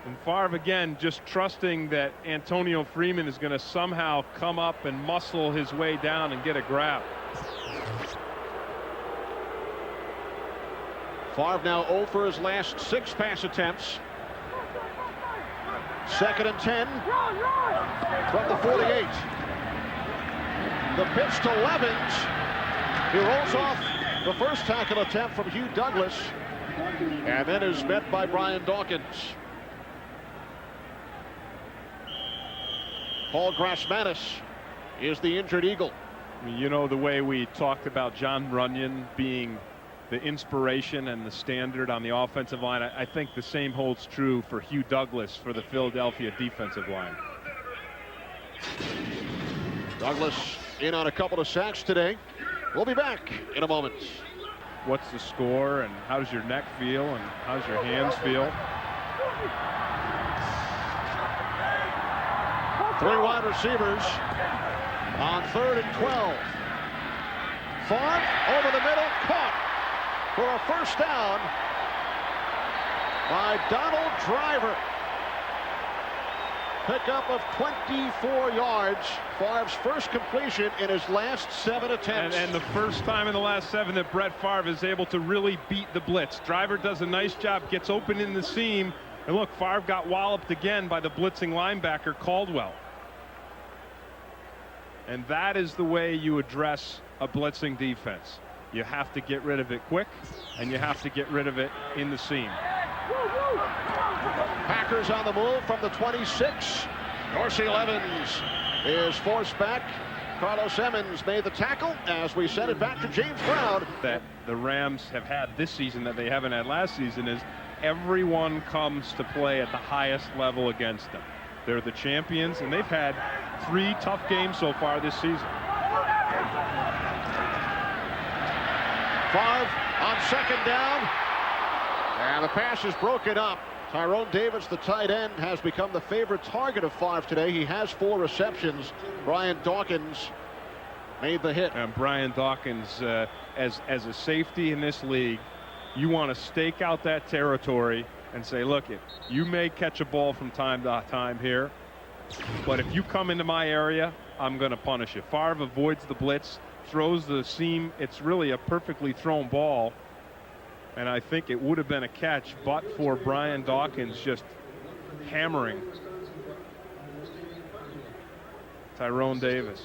S2: And Favre again just trusting that Antonio Freeman is going to somehow come up and muscle his way down and get a grab.
S1: Favre now 0 for his last 6 pass attempts. 2nd and 10 from the 48. The pitch to Levens. He rolls off the first tackle attempt from Hugh Douglas and then is met by Brian Dawkins. Paul Grassmanis is the injured Eagle.
S2: I mean, you know, the way we talked about John Runyon being the inspiration and the standard on the offensive line, I think the same holds true for Hugh Douglas for the Philadelphia defensive line.
S1: Douglas in on a couple of sacks today. We'll be back in a moment.
S2: What's the score, and how does your neck feel, and how's your hands feel?
S1: 3 wide receivers on 3rd and 12. Favre over the middle, caught for a first down by Donald Driver. Pickup of 24 yards. Favre's first completion in his last 7 attempts.
S2: And the first time in the last 7 that Brett Favre is able to really beat the blitz. Driver does a nice job, gets open in the seam. And look, Favre got walloped again by the blitzing linebacker Caldwell. And that is the way you address a blitzing defense. You have to get rid of it quick, and you have to get rid of it in the seam.
S1: Packers on the move from the 26. Dorsey Levens is forced back. Carlos Emmons made the tackle as we send it back to James Brown.
S2: That the Rams have had this season that they haven't had last season is everyone comes to play at the highest level against them. They're the champions, and they've had 3 tough games so far this season.
S1: Favre on 2nd down, and the pass is broken up. Tyrone Davis, the tight end, has become the favorite target of Favre today. He has 4 receptions. Brian Dawkins made the hit.
S2: And Brian Dawkins, as a safety in this league, you want to stake out that territory and say, look, you may catch a ball from time to time here, but if you come into my area, I'm going to punish you. Favre avoids the blitz, throws the seam. It's really a perfectly thrown ball, and I think it would have been a catch but for Brian Dawkins just hammering Tyrone Davis.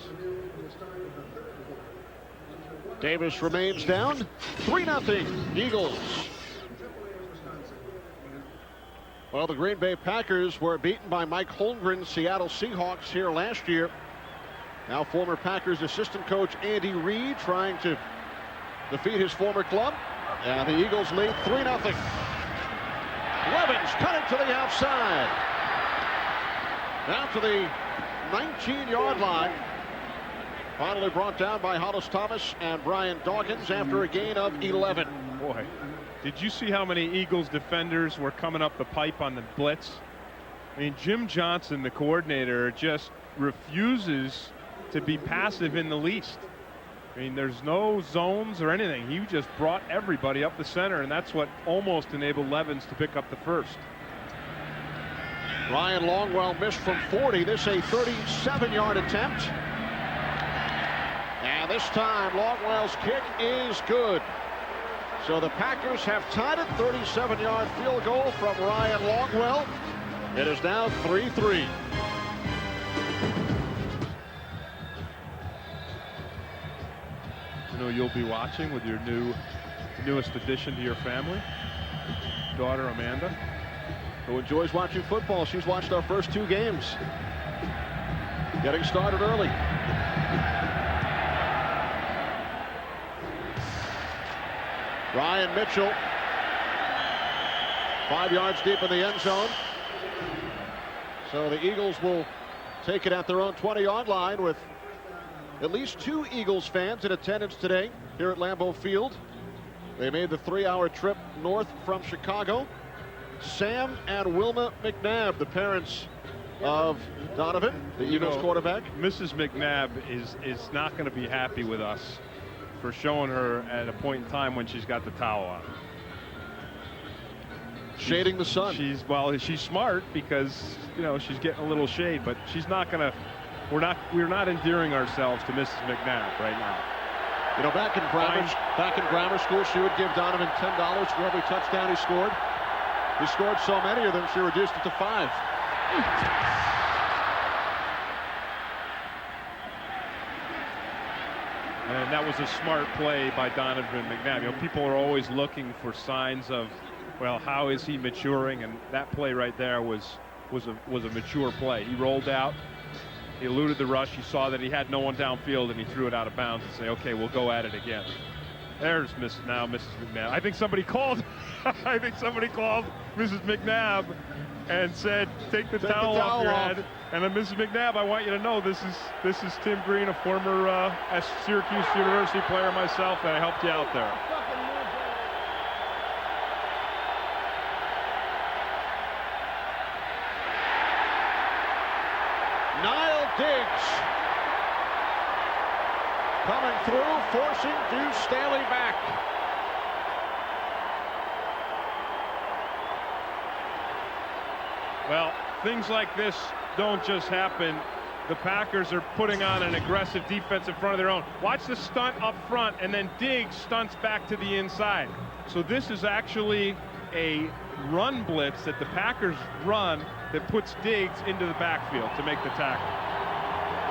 S1: Davis remains down. 3-0 Eagles. Well, the Green Bay Packers were beaten by Mike Holmgren's Seattle Seahawks here last year. Now former Packers assistant coach Andy Reid trying to defeat his former club. And the Eagles lead 3-0. Levens cutting to the outside. Down to the 19-yard line. Finally brought down by Hollis Thomas and Brian Dawkins after a gain of 11.
S2: Boy, did you see how many Eagles defenders were coming up the pipe on the blitz? I mean, Jim Johnson, the coordinator, just refuses to be passive in the least. I mean, there's no zones or anything. He just brought everybody up the center, and that's what almost enabled Levens to pick up the first.
S1: Ryan Longwell missed from 40. This a 37-yard attempt. And this time, Longwell's kick is good. So the Packers have tied it. 37-yard field goal from Ryan Longwell. It is now 3-3.
S2: You know, you'll be watching with your newest addition to your family, daughter Amanda,
S1: who enjoys watching football. She's watched our first 2 games. Getting started early. Ryan Mitchell, 5 yards deep in the end zone. So the Eagles will take it at their own 20-yard line with at least 2 Eagles fans in attendance today here at Lambeau Field. They made the 3-hour trip north from Chicago. Sam and Wilma McNabb, the parents of Donovan, the Eagles quarterback.
S2: Mrs. McNabb is not going to be happy with us for showing her at a point in time when she's got the towel on.
S1: Shading the sun.
S2: She's smart because, you know, she's getting a little shade, but she's not gonna. We're not endearing ourselves to Mrs. McNabb right now.
S1: You know, back in grammar school, she would give Donovan $10 for every touchdown he scored. He scored so many of them, she reduced it to 5.
S2: And that was a smart play by Donovan McNabb. You know, people are always looking for signs of, well, how is he maturing? And that play right there was a mature play. He rolled out, he eluded the rush, he saw that he had no one downfield, and he threw it out of bounds and say, okay, we'll go at it again. There's Mrs. McNabb. I think somebody called Mrs. McNabb and said, take the towel off your head. And then Mrs. McNabb, I want you to know this is Tim Green, a former Syracuse University player myself, and I helped you out there.
S1: Niall Diggs coming through, forcing Deuce Staley back.
S2: Well, things like this don't just happen. The Packers are putting on an aggressive defense in front of their own. Watch the stunt up front, and then Diggs stunts back to the inside. So this is actually a run blitz that the Packers run that puts Diggs into the backfield to make the tackle.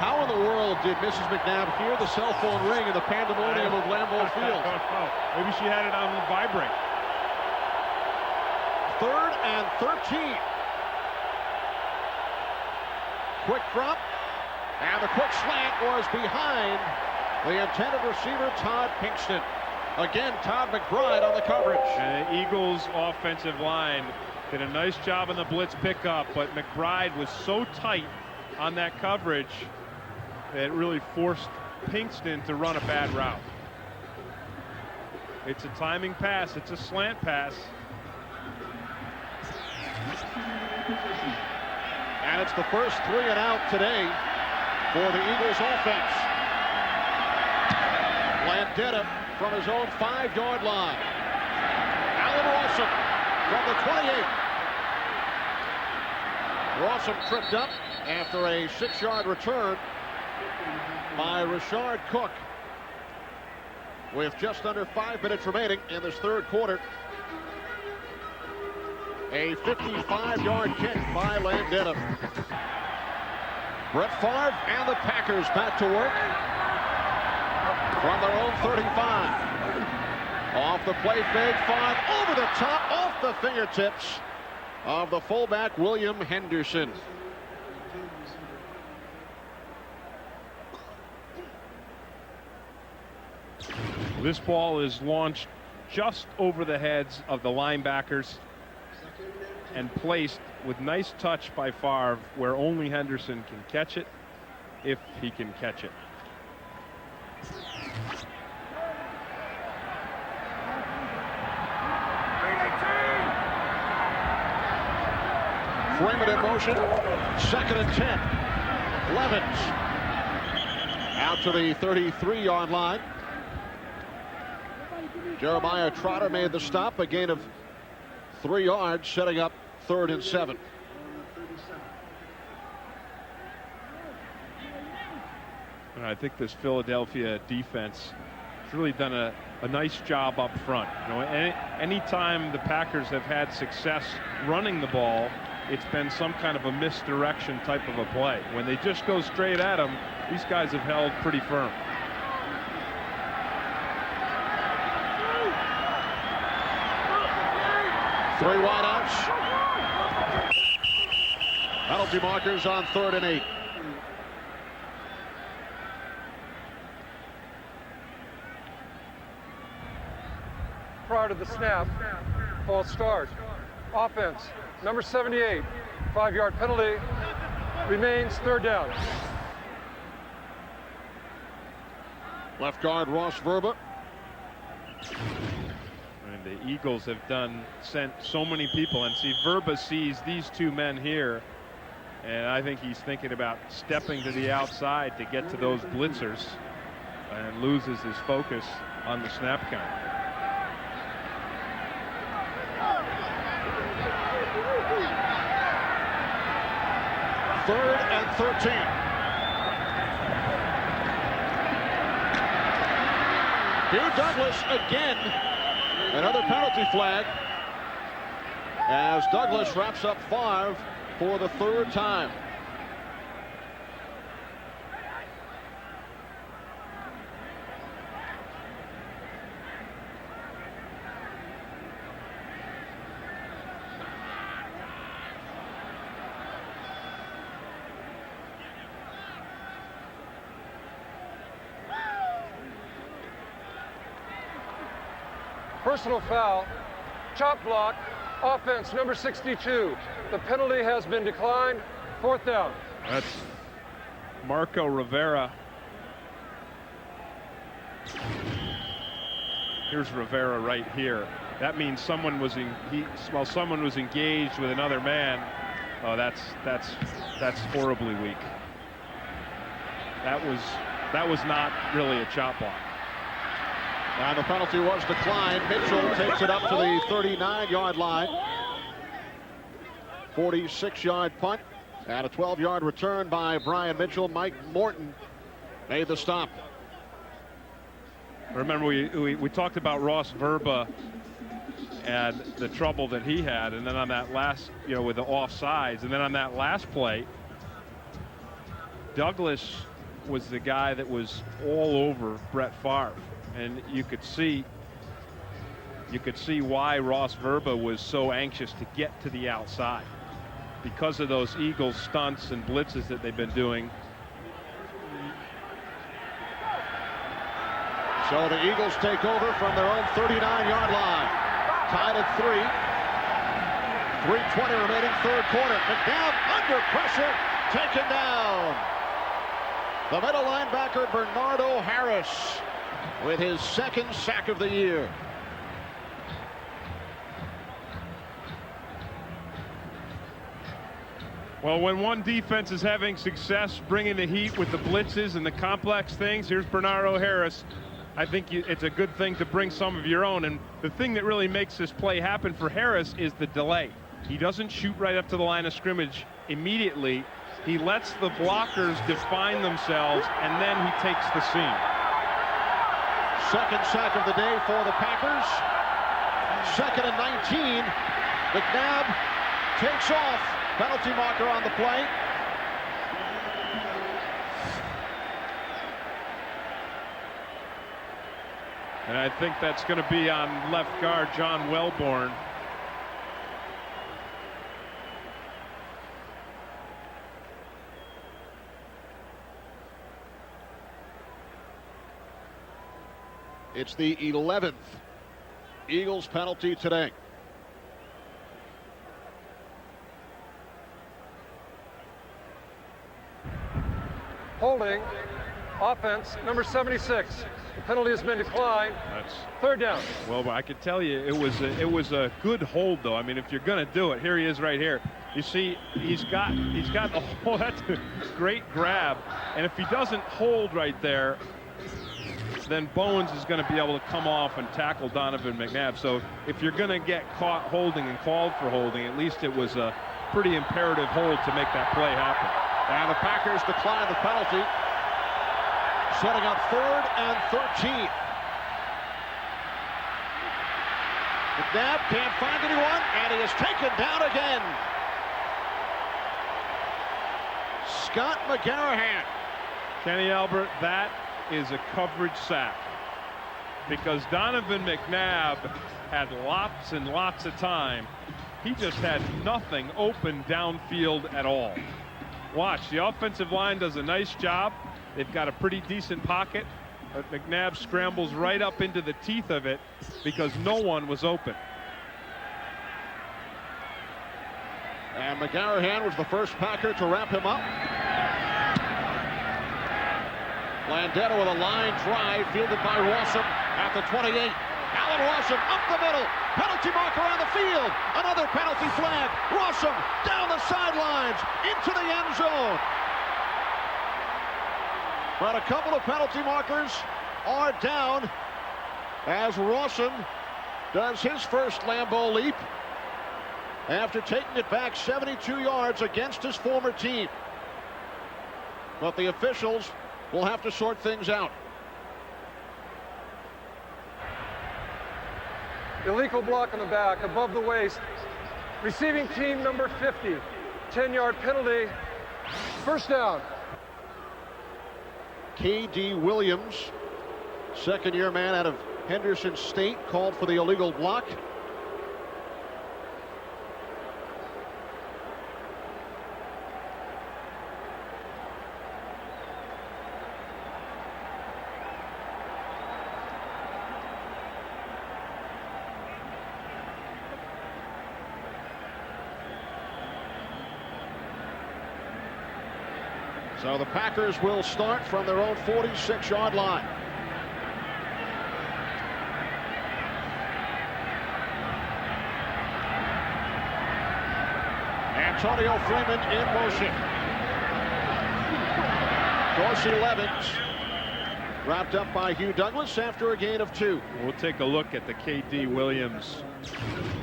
S1: How in the world did Mrs. McNabb hear the cell phone ring in the pandemonium of Lambeau Field?
S2: I don't know. Maybe she had it on vibrate.
S1: 3rd and 13. Quick drop, and the quick slant was behind the intended receiver, Todd Pinkston. Again, Todd McBride on the coverage.
S2: And the Eagles' offensive line did a nice job on the blitz pickup, but McBride was so tight on that coverage that it really forced Pinkston to run a bad route. It's a timing pass. It's a slant pass.
S1: And it's the first 3 and out today for the Eagles offense. Landetta from his own 5-yard line. Allen Rawson from the 28. Rawson tripped up after a 6-yard return by Rashard Cook. With just under 5 minutes remaining in this 3rd quarter. A 55-yard kick by Landetta. Brett Favre and the Packers back to work from their own 35. Off the play fake, 5 over the top, off the fingertips of the fullback William Henderson.
S2: This ball is launched just over the heads of the linebackers and placed with nice touch by Favre where only Henderson can catch it, if he can catch it.
S1: Freeman in motion, 2nd and 10. Levens out to the 33-yard line. Jeremiah Trotter made the stop, a gain of 3 yards, setting up 3rd and 7.
S2: And I think this Philadelphia defense has really done a nice job up front. You know, anytime the Packers have had success running the ball, it's been some kind of a misdirection type of a play. When they just go straight at them, these guys have held pretty firm.
S1: Three wideouts. Penalty markers on 3rd and 8.
S3: Prior to the snap, false start. Offense, number 78, 5-yard penalty, remains 3rd down.
S1: Left guard Ross Verba.
S2: And the Eagles have sent so many people, and see, Verba sees these 2 men here, and I think he's thinking about stepping to the outside to get to those blitzers. and loses his focus on the snap count.
S1: Third and 13. Hugh Douglas again. Another penalty flag as Douglas wraps up 5 for the third time.
S3: Personal foul, chop block, offense number 62. The penalty has been declined. 4th down.
S2: That's Marco Rivera. Here's Rivera right here. That means someone was someone was engaged with another man. Oh, that's horribly weak. That was not really a chop block.
S1: And the penalty was declined. Mitchell takes it up to the 39-yard line. 46-yard punt and a 12-yard return by Brian Mitchell. Mike Morton made the stop.
S2: Remember, we talked about Ross Verba and the trouble that he had, and then on that last, with the offsides, and then on that last play, Douglas was the guy that was all over Brett Favre. And you could see why Ross Verba was so anxious to get to the outside because of those Eagles stunts and blitzes that they've been doing.
S1: So the Eagles take over from their own 39-yard line. Tied at 3. 3:20 remaining, third quarter. McNabb under pressure, taken down. The middle linebacker Bernardo Harris with his second sack of the year.
S2: Well, when one defense is having success bringing the heat with the blitzes and the complex things, here's Bernardo Harris. I think it's a good thing to bring some of your own. And the thing that really makes this play happen for Harris is the delay. He doesn't shoot right up to the line of scrimmage immediately. He lets the blockers define themselves, and then he takes the seam.
S1: Second sack of the day for the Packers. 2nd and 19. McNabb takes off. Penalty marker on the play.
S2: And I think that's going to be on left guard John Welborn.
S1: It's the 11th Eagles penalty today.
S3: Holding, offense number 76. The penalty has been declined.
S2: That's
S3: 3rd down.
S2: well, I could tell you it was a good hold, though. I mean, if you're going to do it, here he is right here. You see, he's got oh, that's a great grab, and if he doesn't hold right there, then Bowens is going to be able to come off and tackle Donovan McNabb. So if you're going to get caught holding and called for holding, at least it was a pretty imperative hold to make that play happen.
S1: And the Packers decline the penalty, setting up 3rd and 13. McNabb can't find anyone, and he is taken down again. Scott McGarrahan.
S2: Kenny Albert, that is a coverage sack, because Donovan McNabb had lots and lots of time. He just had nothing open downfield at all. Watch, the offensive line does a nice job. They've got a pretty decent pocket, but McNabb scrambles right up into the teeth of it because no one was open.
S1: And McGarrahan was the first Packer to wrap him up. Landeta with a line drive fielded by Rossum at the 28. Alan Rossum up the middle. Penalty marker on the field. Another penalty flag. Rossum down the sidelines into the end zone. But a couple of penalty markers are down as Rawson does his first Lambeau leap after taking it back 72 yards against his former team. But the officials will have to sort things out.
S3: Illegal block on the back, above the waist. Receiving team number 50. 10-yard penalty. First down.
S1: K.D. Williams, second-year man out of Henderson State, called for the illegal block. So the Packers will start from their own 46-yard line. Antonio Freeman in motion. Dorsey Levens wrapped up by Hugh Douglas after a gain of 2.
S2: We'll take a look at the K.D. Williams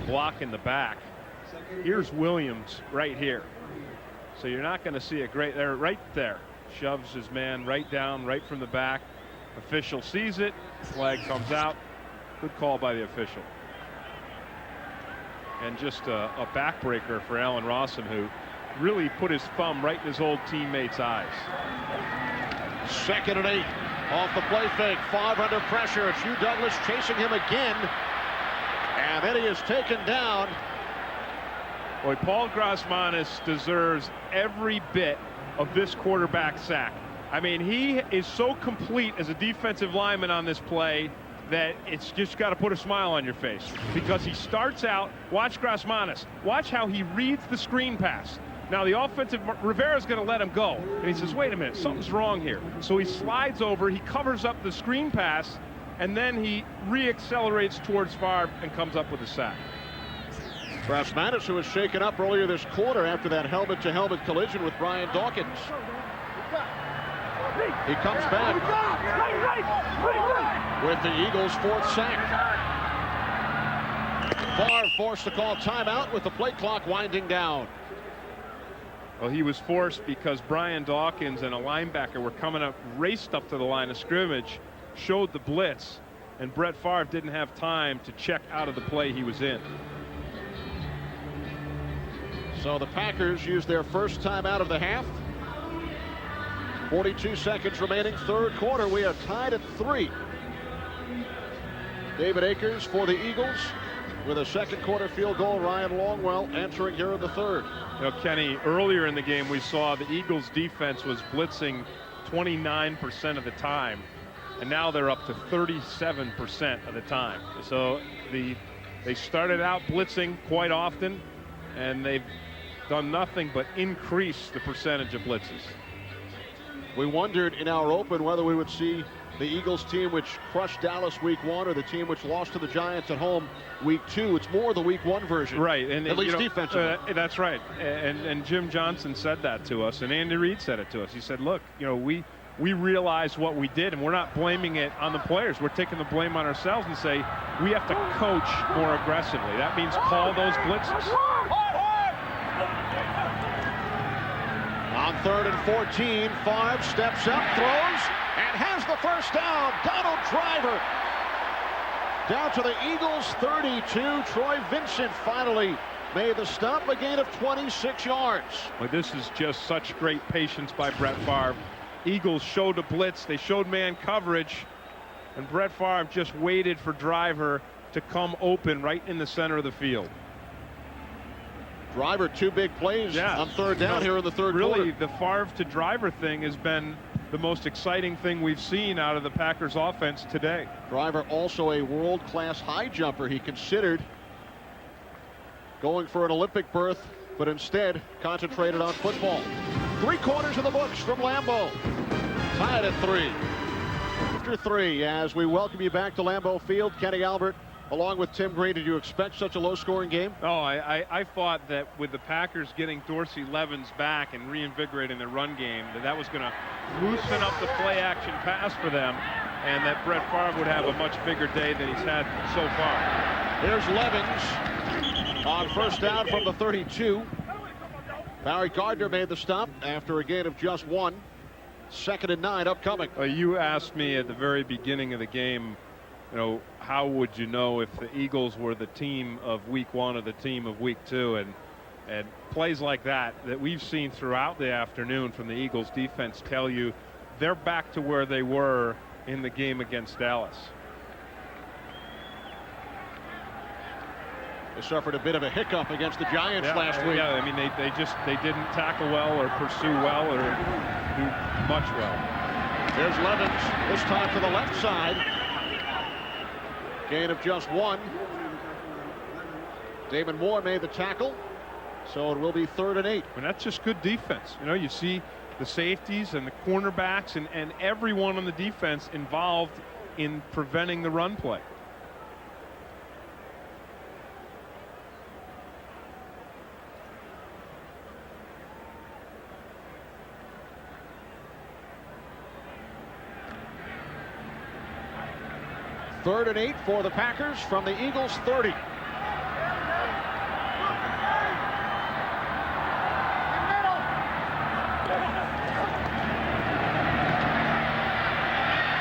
S2: block in the back. Here's Williams right here. So you're not going to see a great there, right there. Shoves his man right down, right from the back. Official sees it. Flag comes out. Good call by the official. And just a backbreaker for Allen Rawson, who really put his thumb right in his old teammate's eyes.
S1: 2nd and 8 off the play fake. 5 under pressure. It's Hugh Douglas chasing him again. And then he is taken down.
S2: Boy, Paul Grasmanis deserves every bit of this quarterback sack. I mean, he is so complete as a defensive lineman on this play that it's just got to put a smile on your face, because he starts out, watch Grasmanis, watch how he reads the screen pass. Now the offensive, Rivera's going to let him go, and he says, wait a minute, something's wrong here. So he slides over, he covers up the screen pass, and then he re-accelerates towards Favre and comes up with a sack.
S1: Grasmanis, who was shaken up earlier this quarter after that helmet-to-helmet collision with Brian Dawkins. He comes back with the Eagles' 4th sack. Favre forced to call timeout with the play clock winding down.
S2: Well, he was forced because Brian Dawkins and a linebacker were coming up, raced up to the line of scrimmage, showed the blitz, and Brett Favre didn't have time to check out of the play he was in.
S1: So the Packers use their first timeout of the half. 42 seconds remaining, 3rd quarter. We are tied at 3. David Akers for the Eagles with a 2nd quarter field goal. Ryan Longwell answering here in the 3rd.
S2: You know, Kenny, earlier in the game we saw the Eagles defense was blitzing 29% of the time, and now they're up to 37% of the time. So they started out blitzing quite often, and they've done nothing but increase the percentage of blitzes.
S1: We wondered in our open whether we would see the Eagles team which crushed Dallas week 1 or the team which lost to the Giants at home week 2. It's more the week 1 version.
S2: Right. And
S1: at least defensively.
S2: That's right. And Jim Johnson said that to us, and Andy Reid said it to us. He said, look, you know, we realized what we did, and we're not blaming it on the players. We're taking the blame on ourselves and say we have to coach more aggressively. That means call those blitzes.
S1: On 3rd and 14, Favre steps up, throws, and has the first down. Donald Driver down to the Eagles' 32. Troy Vincent finally made the stop, a gain of 26 yards.
S2: Well, this is just such great patience by Brett Favre. Eagles showed a blitz, they showed man coverage, and Brett Favre just waited for Driver to come open right in the center of the field.
S1: Driver, 2 big plays on 3rd down here in the 3rd quarter.
S2: Really, the Favre to Driver thing has been the most exciting thing we've seen out of the Packers offense today.
S1: Driver also a world-class high jumper. He considered going for an Olympic berth, but instead concentrated on football. 3 quarters of the books from Lambeau. Tied at 3. After 3, as we welcome you back to Lambeau Field, Kenny Albert along with Tim Green, did you expect such a low-scoring game?
S2: Oh, I thought that with the Packers getting Dorsey Levens back and reinvigorating their run game, that was going to loosen up the play-action pass for them, and that Brett Favre would have a much bigger day than he's had so far.
S1: Here's Levens on first down from the 32. Barry Gardner made the stop after a gain of just 1. 2nd and 9 upcoming.
S2: You asked me at the very beginning of the game, you know, how would you know if the Eagles were the team of week 1 or the team of week 2? And plays like that we've seen throughout the afternoon from the Eagles defense tell you they're back to where they were in the game against Dallas.
S1: They suffered a bit of a hiccup against the Giants last week.
S2: Yeah, I mean, they didn't tackle well or pursue well or do much well.
S1: There's Levens, this time to the left side. Gain of just 1. Damon Moore made the tackle, so it will be 3rd and 8.
S2: And that's just good defense. You know, you see the safeties and the cornerbacks and everyone on the defense involved in preventing the run play.
S1: Third and 8 for the Packers from the Eagles 30.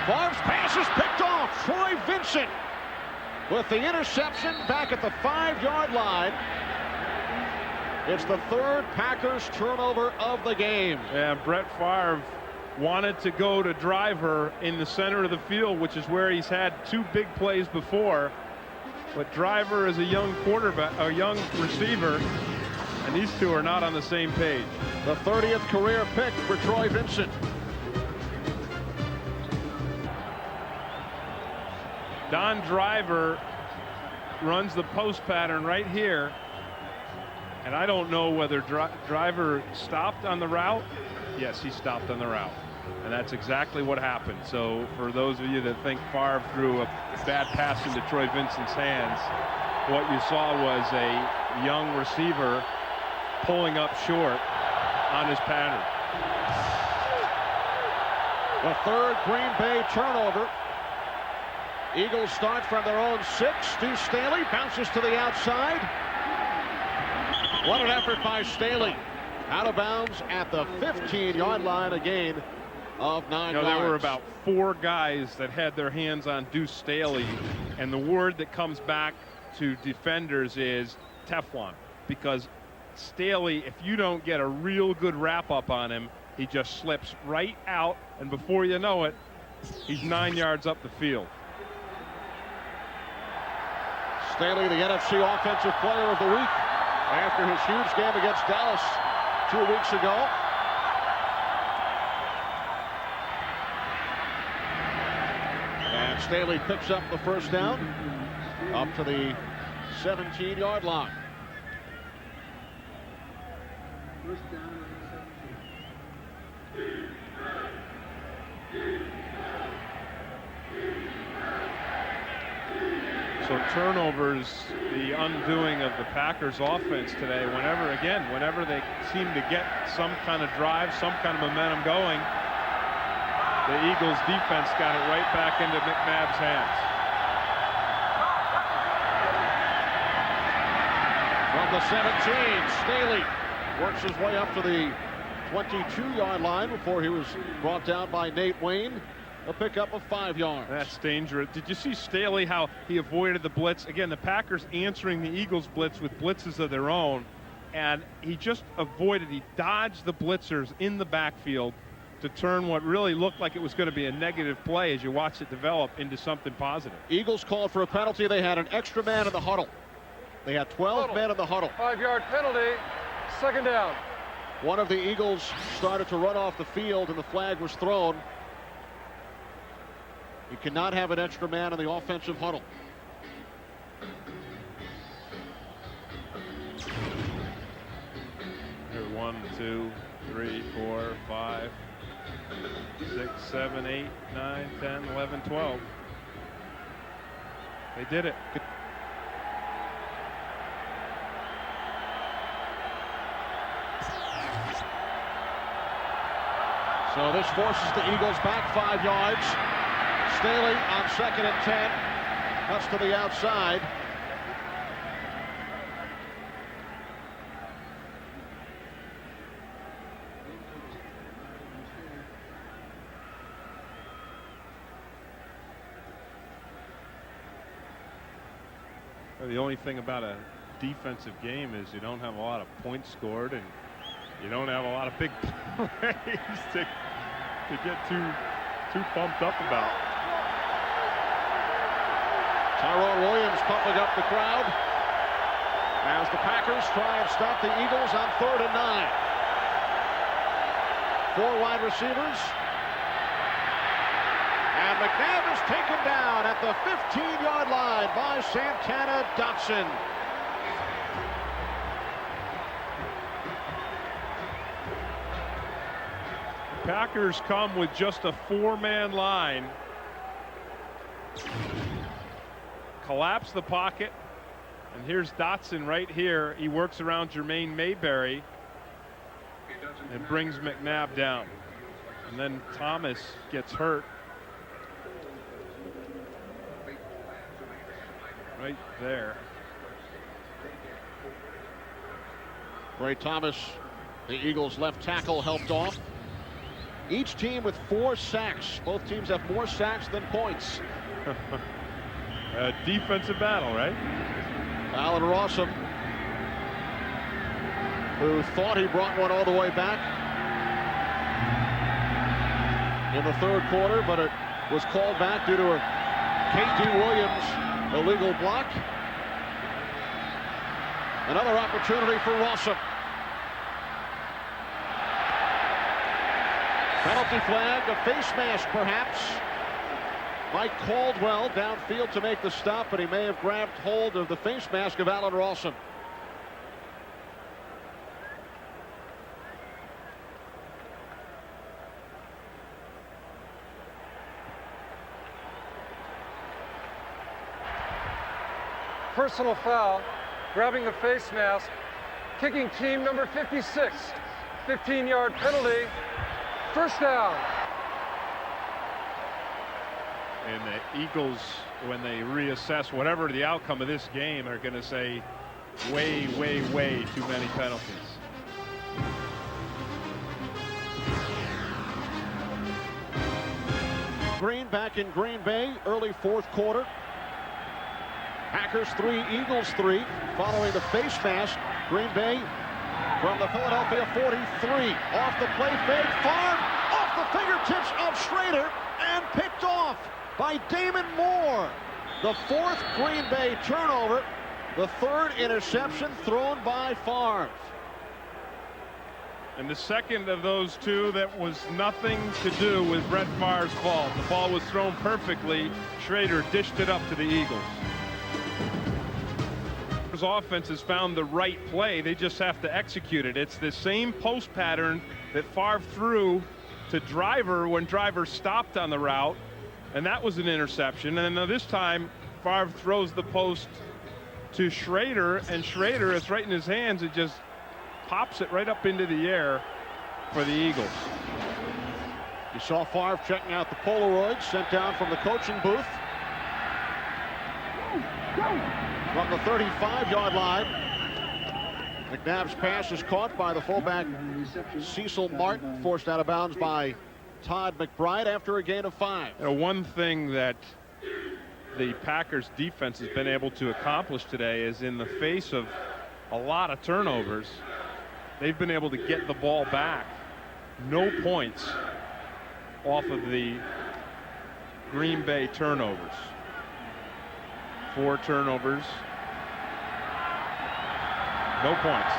S1: Favre's pass is picked off. Troy Vincent with the interception back at the 5-yard line. It's the 3rd Packers turnover of the game.
S2: Yeah, Brett Favre wanted to go to Driver in the center of the field, which is where he's had 2 big plays before. But Driver is a young quarterback, a young receiver, and these two are not on the same page.
S1: The 30th career pick for Troy Vincent.
S2: Don Driver runs the post pattern right here, and I don't know whether Driver stopped on the route. Yes, he stopped on the route, and that's exactly what happened. So for those of you that think Favre threw a bad pass into Troy Vincent's hands, what you saw was a young receiver pulling up short on his pattern.
S1: The 3rd Green Bay turnover. Eagles start from their own 6. Stu Staley bounces to the outside. What an effort by Staley. Out of bounds at the 15-yard line, a gain of 9 yards.
S2: There were about 4 guys that had their hands on Deuce Staley, and the word that comes back to defenders is Teflon, because Staley, if you don't get a real good wrap up on him, he just slips right out, and before you know it, he's 9 yards up the field.
S1: Staley, the NFC Offensive Player of the Week after his huge game against Dallas 2 weeks ago. And Staley picks up the first down up to the 17-yard line.
S8: First down on the 17.
S2: So turnovers, the undoing of the Packers offense today. Whenever they seem to get some kind of drive, some kind of momentum going, the Eagles defense got it right back into McNabb's hands.
S1: From the 17, Staley works his way up to the 22-yard line before he was brought down by Nate Wayne. A pickup of 5 yards.
S2: That's dangerous. Did you see Staley, how he avoided the blitz? Again, the Packers answering the Eagles blitz with blitzes of their own, and he just avoided, he dodged the blitzers in the backfield to turn what really looked like it was going to be a negative play as you watch it develop into something positive.
S1: Eagles called for a penalty. They had an extra man in the huddle. They had 12 men in the huddle.
S3: 5-yard penalty, 2nd down.
S1: One of the Eagles started to run off the field and the flag was thrown. You cannot have an extra man in the offensive huddle.
S2: Here, 1, 2, 3, 4, 5, 6, 7, 8, 9, 10, 11, 12. They did it.
S1: So this forces the Eagles back 5 yards. Staley on 2nd and 10. Cuts to the outside.
S2: The only thing about a defensive game is you don't have a lot of points scored, and you don't have a lot of big plays to get too pumped up about.
S1: Tyrone Williams pumping up the crowd as the Packers try and stop the Eagles on 3rd and 9. 4 wide receivers. And McNabb is taken down at the 15-yard line by Santana Dotson.
S2: Packers come with just a 4-man line. Collapse the pocket. And here's Dotson right here. He works around Jermaine Mayberry and brings McNabb down. And then Thomas gets hurt. Right there.
S1: Ray Thomas, the Eagles' left tackle, helped off. Each team with 4 sacks. Both teams have more sacks than points.
S2: A defensive battle, right?
S1: Alan Rossum, who thought he brought one all the way back in the 3rd quarter, but it was called back due to a K.D. Williams illegal block. Another opportunity for Rossum. Penalty flag, a face mask perhaps. Mike Caldwell downfield to make the stop, but he may have grabbed hold of the face mask of Alan Rossum.
S3: Personal foul, grabbing the face mask, kicking team number 56. 15-yard penalty, 1st down.
S2: And the Eagles, when they reassess whatever the outcome of this game, are going to say way, way, way too many penalties.
S1: Green back in Green Bay, early 4th quarter. Packers 3, Eagles 3. Following the face mask, Green Bay from the Philadelphia 43. Off the play fake, Favre off the fingertips of Schrader and picked off by Damon Moore. The 4th Green Bay turnover, the 3rd interception thrown by Favre.
S2: And the second of those 2 that was nothing to do with Brett Favre's fault. The ball was thrown perfectly. Schrader dished it up to the Eagles. Offense has found the right play. They just have to execute it. It's the same post pattern that Favre threw to Driver when Driver stopped on the route, and that was an interception. And then this time Favre throws the post to Schrader, and Schrader, it's right in his hands. It just pops it right up into the air for the Eagles.
S1: You saw Favre checking out the Polaroids sent down from the coaching booth. From the 35-yard line, McNabb's pass is caught by the fullback Cecil Martin, forced out of bounds by Todd McBride after a gain of 5.
S2: You know, one thing that the Packers defense has been able to accomplish today is, in the face of a lot of turnovers, they've been able to get the ball back. No points off of the Green Bay turnovers. 4 turnovers. No points.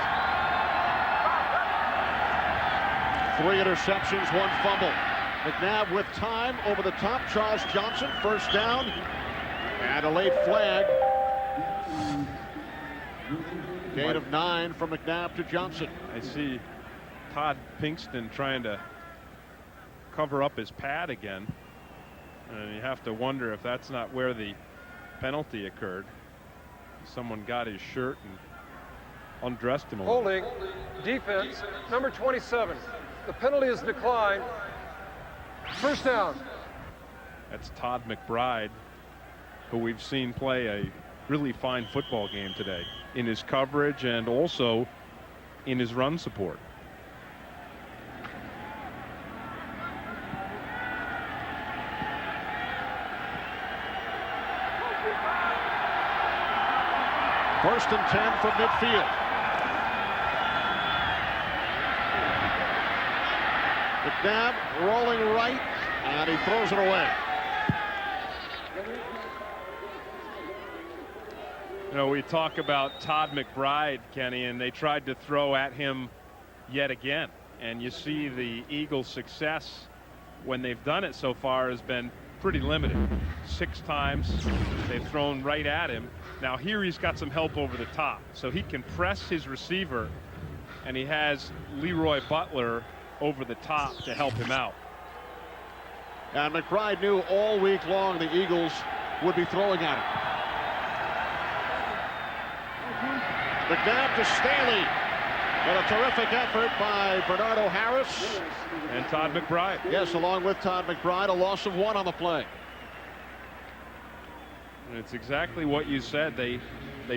S1: 3 interceptions, 1 fumble. McNabb with time over the top. Charles Johnson, 1st down. And a late flag. Gain of 9 from McNabb to Johnson.
S2: I see Todd Pinkston trying to cover up his pad again. And you have to wonder if that's not where the penalty occurred. Someone got his shirt and undressed him a little.
S3: Holding, defense, number 27. The penalty is declined. First down.
S2: That's Todd McBride, who we've seen play a really fine football game today in his coverage and also in his run support.
S1: First and 10 from midfield. McNabb rolling right, and he throws it away.
S2: You know, we talk about Todd McBride, Kenny, and they tried to throw at him yet again. And you see the Eagles' success when they've done it so far has been pretty limited. 6 times they've thrown right at him. Now here he's got some help over the top, so he can press his receiver, and he has Leroy Butler over the top to help him out.
S1: And McBride knew all week long the Eagles would be throwing at him. McNabb to Staley. And a terrific effort by Bernardo Harris.
S2: And Todd McBride.
S1: Yes, along with Todd McBride, a loss of 1 on the play.
S2: And it's exactly what you said. They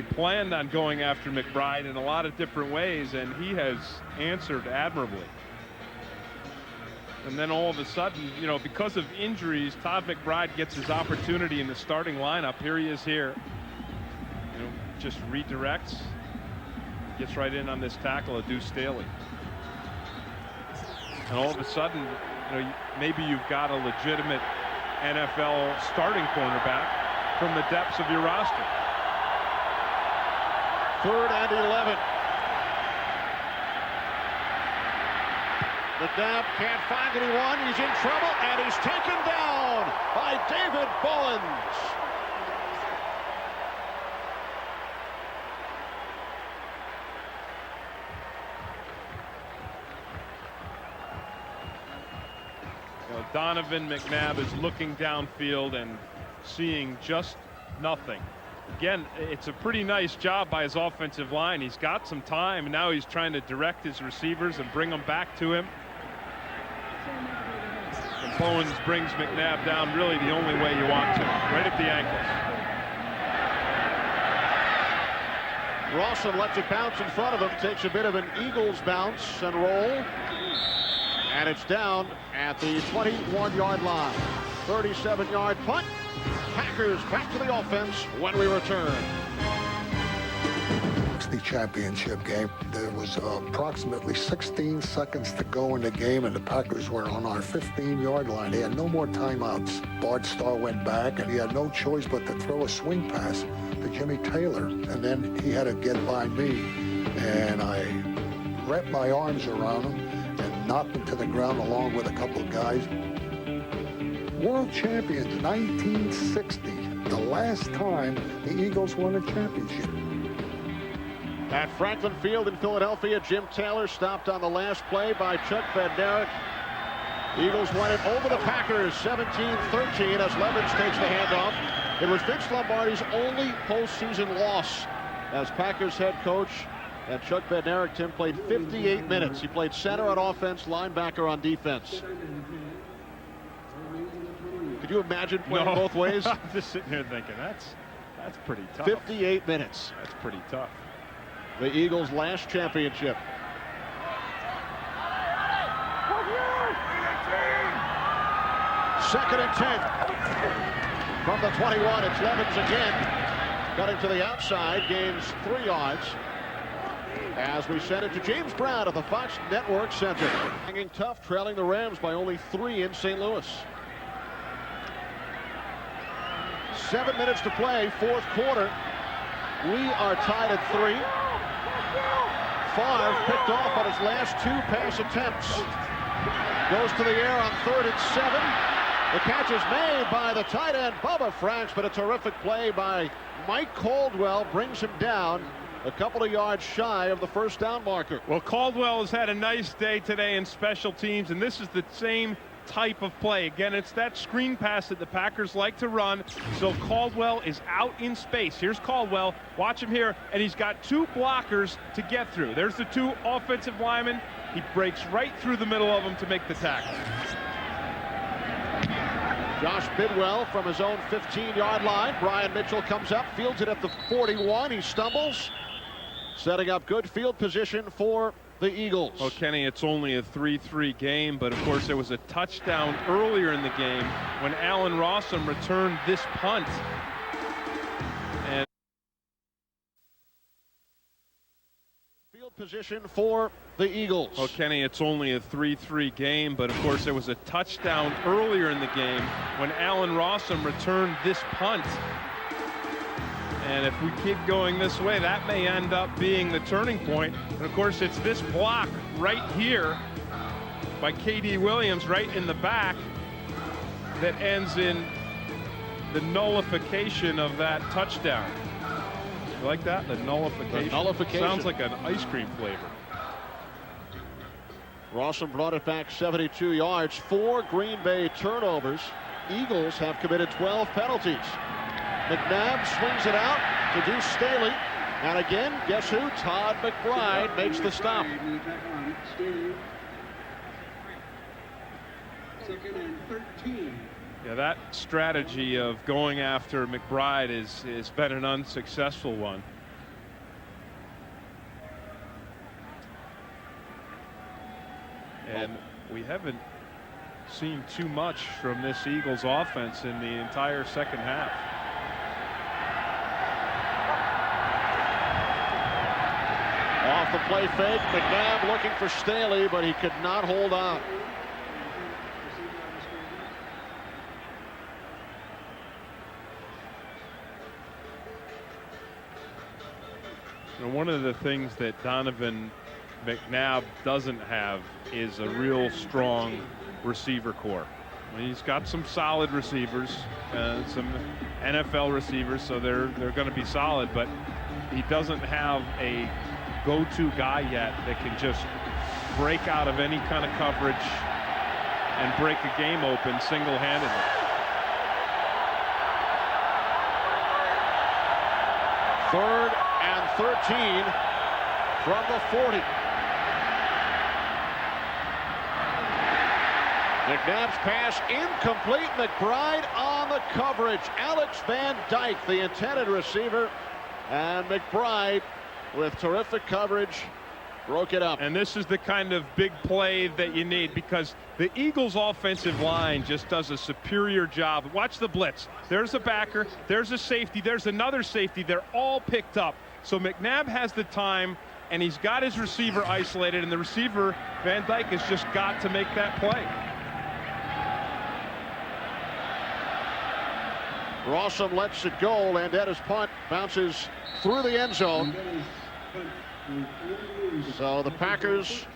S2: planned on going after McBride in a lot of different ways, and he has answered admirably. And then all of a sudden, you know, because of injuries, Todd McBride gets his opportunity in the starting lineup. Here he is here. You know, just redirects. Gets right in on this tackle of Deuce Staley. And all of a sudden, you know, maybe you've got a legitimate NFL starting cornerback from the depths of your roster.
S1: 3rd and 11. McNabb can't find anyone. He's in trouble, and he's taken down by David Bowens.
S2: Donovan McNabb is looking downfield and seeing just nothing. Again, it's a pretty nice job by his offensive line. He's got some time, and now he's trying to direct his receivers and bring them back to him. And Bowens brings McNabb down really the only way you want to, right at the ankles.
S1: Rawson lets it bounce in front of him, takes a bit of an Eagles bounce and roll. And it's down at the 21-yard line. 37-yard punt. Packers back to the offense when we return.
S9: It's the championship game. There was approximately 16 seconds to go in the game, and the Packers were on our 15-yard line. They had no more timeouts. Bart Starr went back, and he had no choice but to throw a swing pass to Jimmy Taylor. And then he had to get by me, and I wrapped my arms around him and knocked him to the ground along with a couple of guys. World champions, 1960, the last time the Eagles won a championship.
S1: At Franklin Field in Philadelphia, Jim Taylor stopped on the last play by Chuck Bednarik. Eagles won it over the Packers, 17-13, as Levens takes the handoff. It was Vince Lombardi's only postseason loss as Packers head coach. And Chuck Bednarik, Tim, played 58 minutes. He played center on offense, linebacker on defense. Could you imagine playing both ways?
S2: I'm just sitting here thinking, that's pretty tough.
S1: 58 minutes.
S2: That's pretty tough.
S1: The Eagles' last championship. Second and 10. From the 21, it's Levens again. Cutting to the outside, gains 3 yards. As we send it to James Brown at the Fox Network Center. Hanging tough, trailing the Rams by only 3 in St. Louis. 7 minutes to play, 4th quarter. We are tied at 3. Favre picked off on his last 2 pass attempts. Goes to the air on 3rd and 7. The catch is made by the tight end, Bubba Franks, but a terrific play by Mike Caldwell brings him down a couple of yards shy of the first down marker.
S2: Well, Caldwell has had a nice day today in special teams, and this is the same type of play. Again, it's that screen pass that the Packers like to run, so Caldwell is out in space. Here's Caldwell. Watch him here, and he's got 2 blockers to get through. There's the 2 offensive linemen. He breaks right through the middle of them to make the tackle.
S1: Josh Bidwell from his own 15-yard line. Brian Mitchell comes up, fields it at the 41. He stumbles, setting up good field position for the Eagles.
S2: Well, Kenny, it's only a 3-3 game, but of course there was a touchdown earlier in the game when Allen Rossum returned this punt. And
S1: field position for the Eagles.
S2: Well, Kenny, it's only a 3-3 game, but of course there was a touchdown earlier in the game when Allen Rossum returned this punt. And if we keep going this way, that may end up being the turning point. And of course, it's this block right here by K.D. Williams right in the back that ends in the nullification of that touchdown. You like that? The nullification?
S1: The nullification.
S2: Sounds like an ice cream flavor.
S1: Rossum brought it back 72 yards. 4 Green Bay turnovers. Eagles have committed 12 penalties. McNabb swings it out to Deuce Staley. And again, guess who? Todd McBride makes the stop.
S8: Second and 13.
S2: Yeah, that strategy of going after McBride has been an unsuccessful one. And we haven't seen too much from this Eagles offense in the entire second half.
S1: Off the play fake, McNabb looking for Staley, but he could not hold on.
S2: And one of the things that Donovan McNabb doesn't have is a real strong receiver core. I mean, he's got some solid receivers, some NFL receivers, so they're going to be solid, but he doesn't have a go-to guy yet that can just break out of any kind of coverage and break a game open single-handedly.
S1: Third and 13 from the 40. McNabb's pass incomplete. McBride on the coverage. Alex Van Dyke, the intended receiver, and McBride with terrific coverage broke it up.
S2: And this is the kind of big play that you need, because the Eagles offensive line just does a superior job. Watch the blitz. There's a backer, there's a safety, there's another safety. They're all picked up. So McNabb has the time, and he's got his receiver isolated, and the receiver, Van Dyke, has just got to make that play.
S1: Rossum lets it go. Landetta's punt bounces through the end zone. So the Packers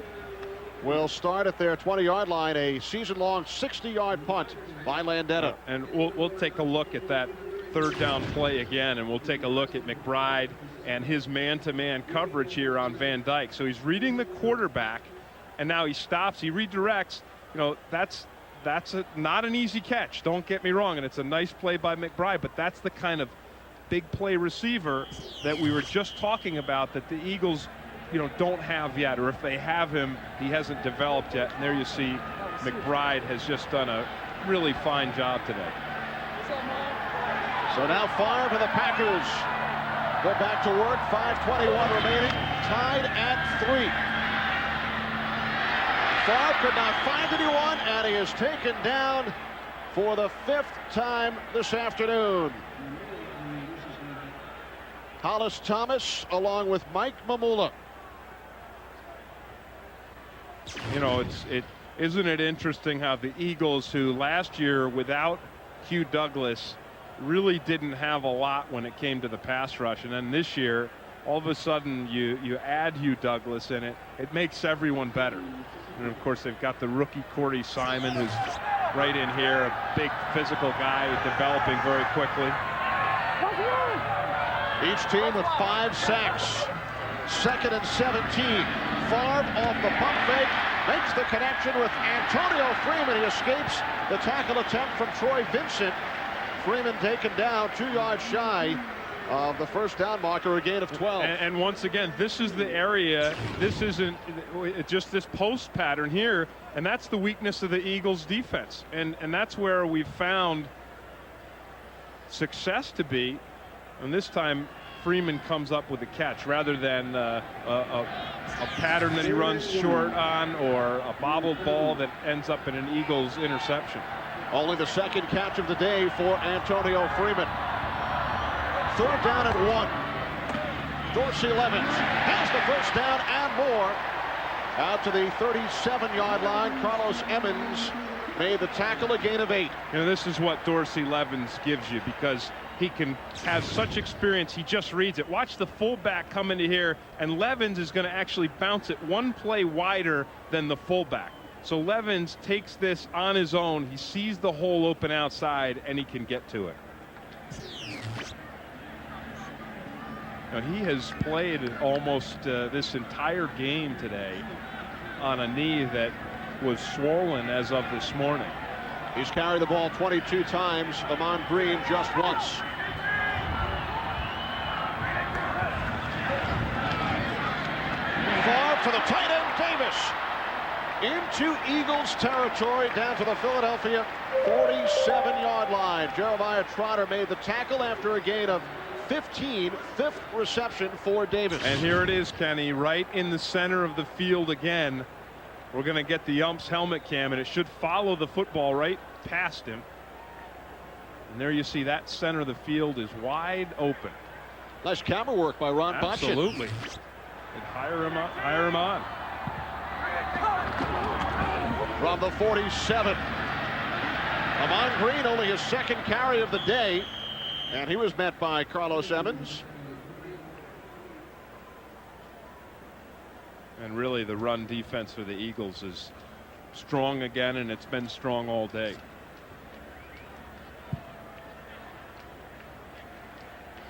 S1: will start at their 20-yard line, a season-long 60-yard punt by Landetta.
S2: And we'll take a look at that third down play again, and we'll take a look at McBride and his man-to-man coverage here on Van Dyke. So he's reading the quarterback, and now he stops, he redirects. You know, that's not an easy catch, don't get me wrong, and it's a nice play by McBride, but that's the kind of big play receiver that we were just talking about that the Eagles, you know, don't have yet, or if they have him, he hasn't developed yet. And there you see McBride has just done a really fine job today.
S1: So now Favre and the Packers go back to work. 5:21 remaining, tied at 3. Favre could not find anyone, and he is taken down for the 5th time this afternoon. Hollis Thomas along with Mike Mamula.
S2: You know, isn't it interesting how the Eagles, who last year without Hugh Douglas really didn't have a lot when it came to the pass rush, and then this year all of a sudden you add Hugh Douglas in it, it makes everyone better. And of course they've got the rookie Cordy Simon, who's right in here, a big physical guy developing very quickly.
S1: Each team with 5 sacks. 2nd and 17. Favre off the pump fake, makes the connection with Antonio Freeman. He escapes the tackle attempt from Troy Vincent. Freeman taken down 2 yards shy of the first down marker, a gain of 12.
S2: And once again, this is the area, this isn't just this post pattern here, and that's the weakness of the Eagles defense. And that's where we've found success to be. And this time Freeman comes up with a catch rather than a pattern that he runs short on, or a bobbled ball that ends up in an Eagles interception.
S1: Only the second catch of the day for Antonio Freeman. Third down and 1. Dorsey Levens has the first down and more. Out to the 37-yard line. Carlos Emmons made the tackle, a gain of 8.
S2: You know, this is what Dorsey Levens gives you, because he can have such experience. He just reads it. Watch the fullback come into here, and Levens is going to actually bounce it one play wider than the fullback. So Levens takes this on his own. He sees the hole open outside, and he can get to it. Now, he has played almost this entire game today on a knee that was swollen as of this morning.
S1: He's carried the ball 22 times. Amon Green just once. Far to the tight end, Davis. Into Eagles territory, down to the Philadelphia 47-yard line. Jeremiah Trotter made the tackle after a gain of 15, fifth reception for Davis.
S2: And here it is, Kenny, right in the center of the field again. We're going to get the ump's helmet cam, and it should follow the football right past him. And there you see that center of the field is wide open.
S1: Nice camera work by Ron Botchin.
S2: Absolutely. And hire him on.
S1: From the 47. Amon Green, only his second carry of the day, and he was met by Carlos Emmons.
S2: And really, the run defense for the Eagles is strong again, and it's been strong all day.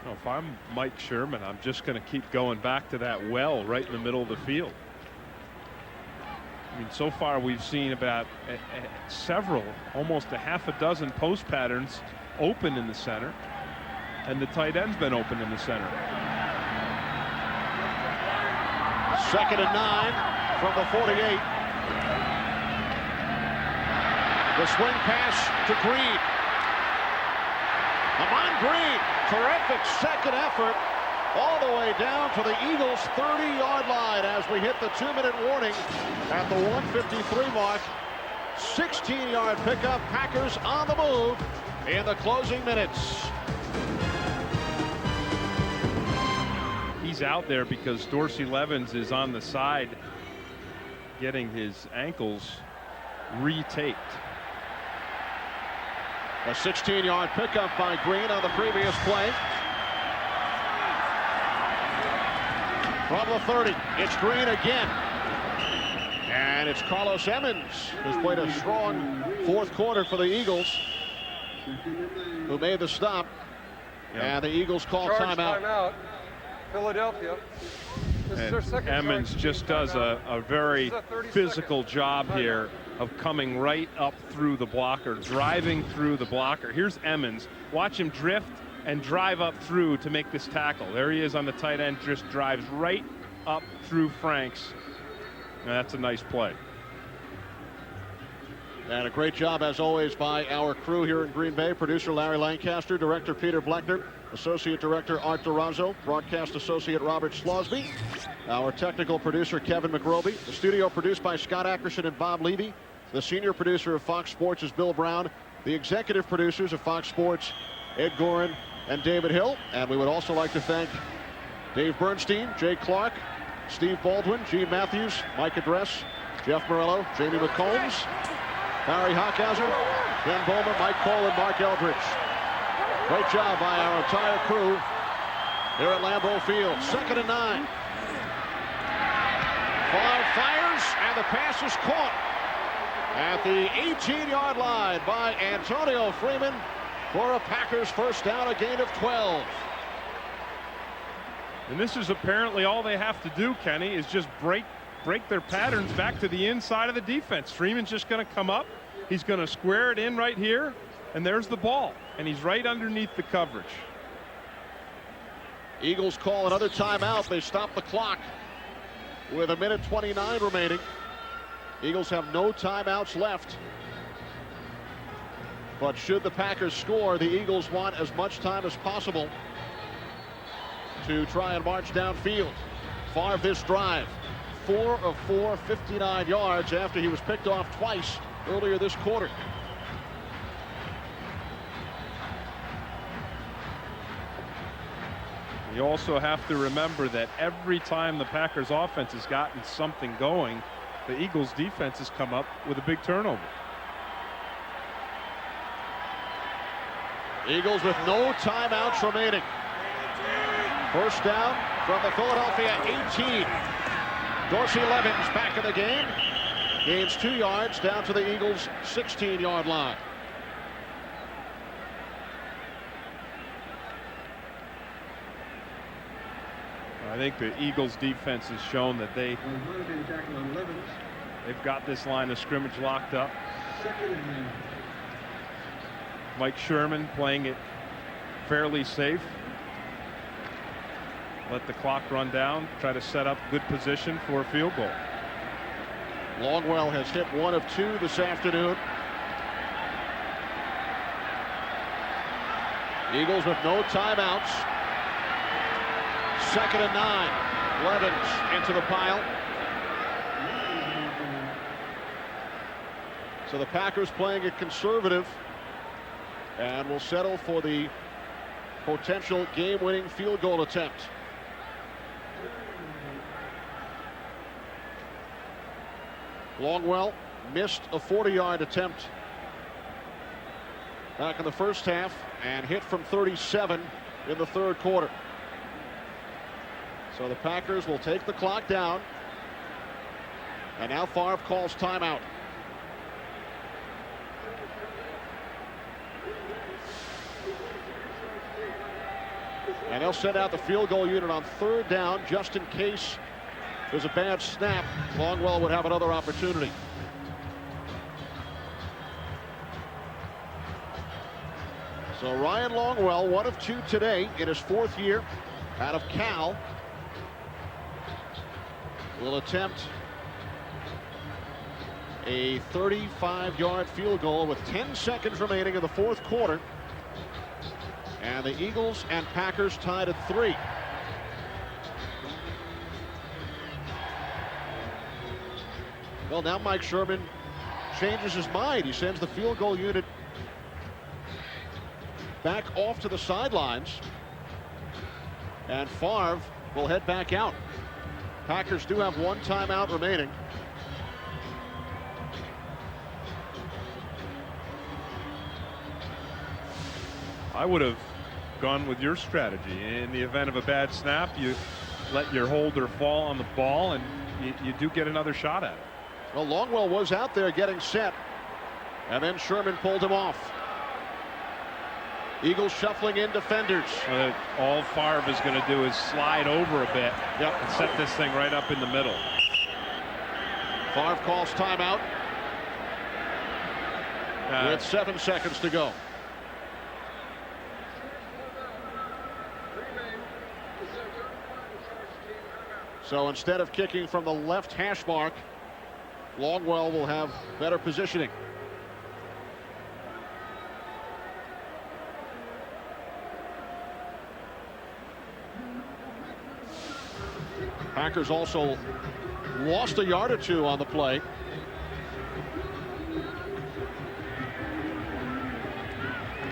S2: You know, if I'm Mike Sherman, I'm just going to keep going back to that well right in the middle of the field. I mean, so far we've seen about several, almost a half a dozen post patterns open in the center, and the tight end's been open in the center.
S1: 2nd and 9 from the 48. The swing pass to Green. Amon Green, terrific second effort, all the way down to the Eagles' 30-yard line as we hit the 2-minute warning at the 1:53 mark. 16-yard pickup. Packers on the move in the closing minutes.
S2: He's out there because Dorsey Levens is on the side getting his ankles retaped.
S1: A 16-yard pickup by Green on the previous play. From the 30, it's Green again. And it's Carlos Emmons, who's played a strong fourth quarter for the Eagles, who made the stop. And the Eagles call timeout.
S3: Philadelphia. This is their second
S2: Emmons
S3: charge.
S2: just does a very physical job here of coming right up through the blocker, driving through the blocker. Here's Emmons. Watch him drift and drive up through to make this tackle. There he is on the tight end, just drives right up through Franks. And that's a nice play.
S1: And a great job, as always, by our crew here in Green Bay. Producer Larry Lancaster, Director Peter Bleckner, Associate Director Art Durazzo, Broadcast Associate Robert Slosby, our technical producer Kevin McRoby. The studio produced by Scott Ackerson and Bob Levy. The senior producer of Fox Sports is Bill Brown. The executive producers of Fox Sports, Ed Gorin and David Hill. And we would also like to thank Dave Bernstein, Jay Clark, Steve Baldwin, Gene Matthews, Mike Address, Jeff Morello, Jamie McCombs, Barry Hockhauser, Ben Bowman, Mike Cole, and Mark Eldridge. Great job by our entire crew here at Lambeau Field. 2nd and 9. Favre fires, and the pass is caught at the 18-yard line by Antonio Freeman for a Packers first down, a gain of 12.
S2: And this is apparently all they have to do, Kenny, is just break their patterns back to the inside of the defense. Freeman's just going to come up. He's going to square it in right here, and there's the ball. And he's right underneath the coverage.
S1: Eagles call another timeout. They stop the clock with 1:29 remaining. Eagles have no timeouts left. But should the Packers score, the Eagles want as much time as possible to try and march downfield. Favre this drive, 4 of 4, 59 yards after he was picked off twice earlier this quarter.
S2: You also have to remember that every time the Packers offense has gotten something going, the Eagles defense has come up with a big turnover.
S1: Eagles with no timeouts remaining. First down from the Philadelphia 18. Dorsey Levens back in the game. Gains 2 yards down to the Eagles' 16-yard line.
S2: I think the Eagles defense has shown that they've got this line of scrimmage locked up. Mike Sherman playing it fairly safe. Let the clock run down, try to set up good position for a field goal.
S1: Longwell has hit 1 of 2 this afternoon. Eagles with no timeouts. 2nd and 9. Levens into the pile. So the Packers playing it conservative and will settle for the potential game-winning field goal attempt. Longwell missed a 40-yard attempt back in the first half and hit from 37 in the third quarter. So the Packers will take the clock down. And now Favre calls timeout. And they'll send out the field goal unit on 3rd down just in case there's a bad snap. Longwell would have another opportunity. So Ryan Longwell, 1 of 2 today in his 4th year out of Cal, will attempt a 35-yard field goal with 10 seconds remaining in the 4th quarter. And the Eagles and Packers tied at 3. Well, now Mike Sherman changes his mind. He sends the field goal unit back off to the sidelines. And Favre will head back out. Packers do have 1 timeout remaining.
S2: I would have gone with your strategy. In the event of a bad snap, you let your holder fall on the ball, and you do get another shot at it.
S1: Well, Longwell was out there getting set, and then Sherman pulled him off. Eagles shuffling in defenders.
S2: All Favre is going to do is slide over a bit and set this thing right up in the middle.
S1: Favre calls timeout with 7 seconds to go. So instead of kicking from the left hash mark, Longwell will have better positioning. Packers also lost a yard or 2 on the play.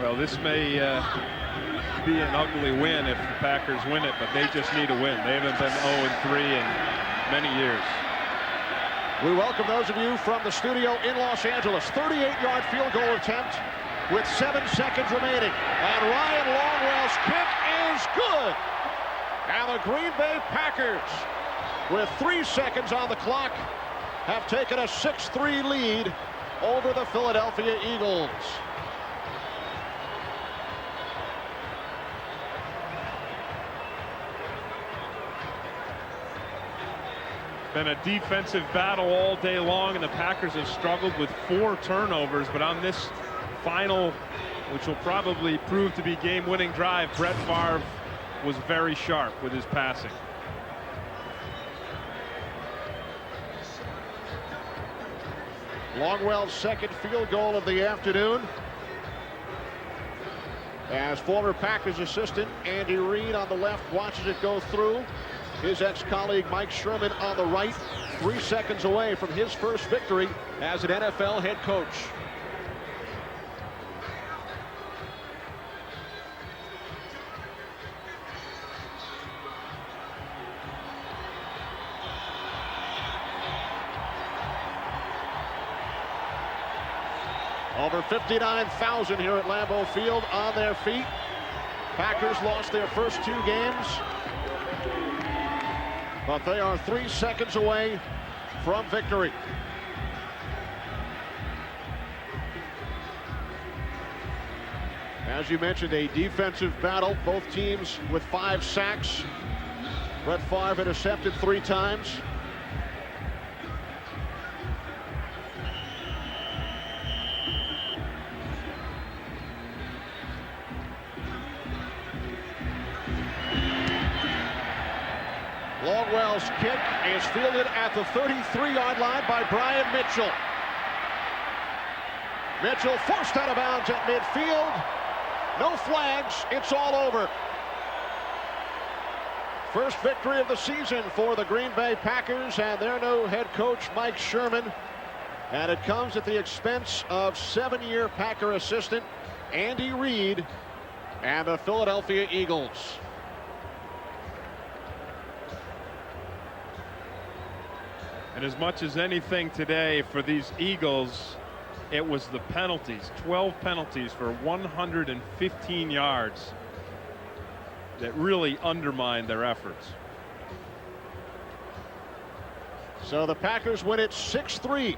S2: Well, this may be an ugly win if the Packers win it, but they just need a win. They haven't been 0-3 in many years.
S1: We welcome those of you from the studio in Los Angeles. 38-yard field goal attempt with 7 seconds remaining. And Ryan Longwell's kick is good. And the Green Bay Packers, with 3 seconds on the clock, have taken a 6-3 lead over the Philadelphia Eagles.
S2: Been a defensive battle all day long, and the Packers have struggled with 4 turnovers. But on this final, which will probably prove to be game-winning drive, Brett Favre was very sharp with his passing.
S1: Longwell's second field goal of the afternoon. As former Packers assistant Andy Reid on the left watches it go through. His ex-colleague Mike Sherman on the right, 3 seconds away from his first victory as an NFL head coach. Over 59,000 here at Lambeau Field on their feet. Packers lost their first 2 games, but they are 3 seconds away from victory. As you mentioned, a defensive battle. Both teams with 5 sacks. Brett Favre intercepted 3 times. Longwell's kick is fielded at the 33-yard line by Brian Mitchell. Mitchell forced out of bounds at midfield. No flags. It's all over. First victory of the season for the Green Bay Packers and their new head coach, Mike Sherman. And it comes at the expense of 7-year Packer assistant Andy Reid and the Philadelphia Eagles.
S2: And as much as anything today for these Eagles, it was the penalties. 12 penalties for 115 yards that really undermined their efforts.
S1: So the Packers win it 6-3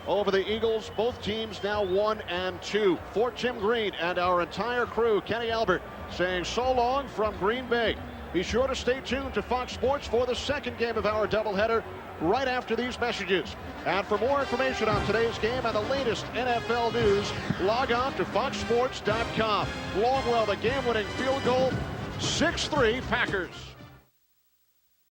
S1: over the Eagles. Both teams now 1-2. For Tim Green and our entire crew, Kenny Albert saying so long from Green Bay. Be sure to stay tuned to Fox Sports for the second game of our doubleheader right after these messages. And for more information on today's game and the latest NFL news, log on to foxsports.com. Longwell, the game-winning field goal, 6-3 Packers.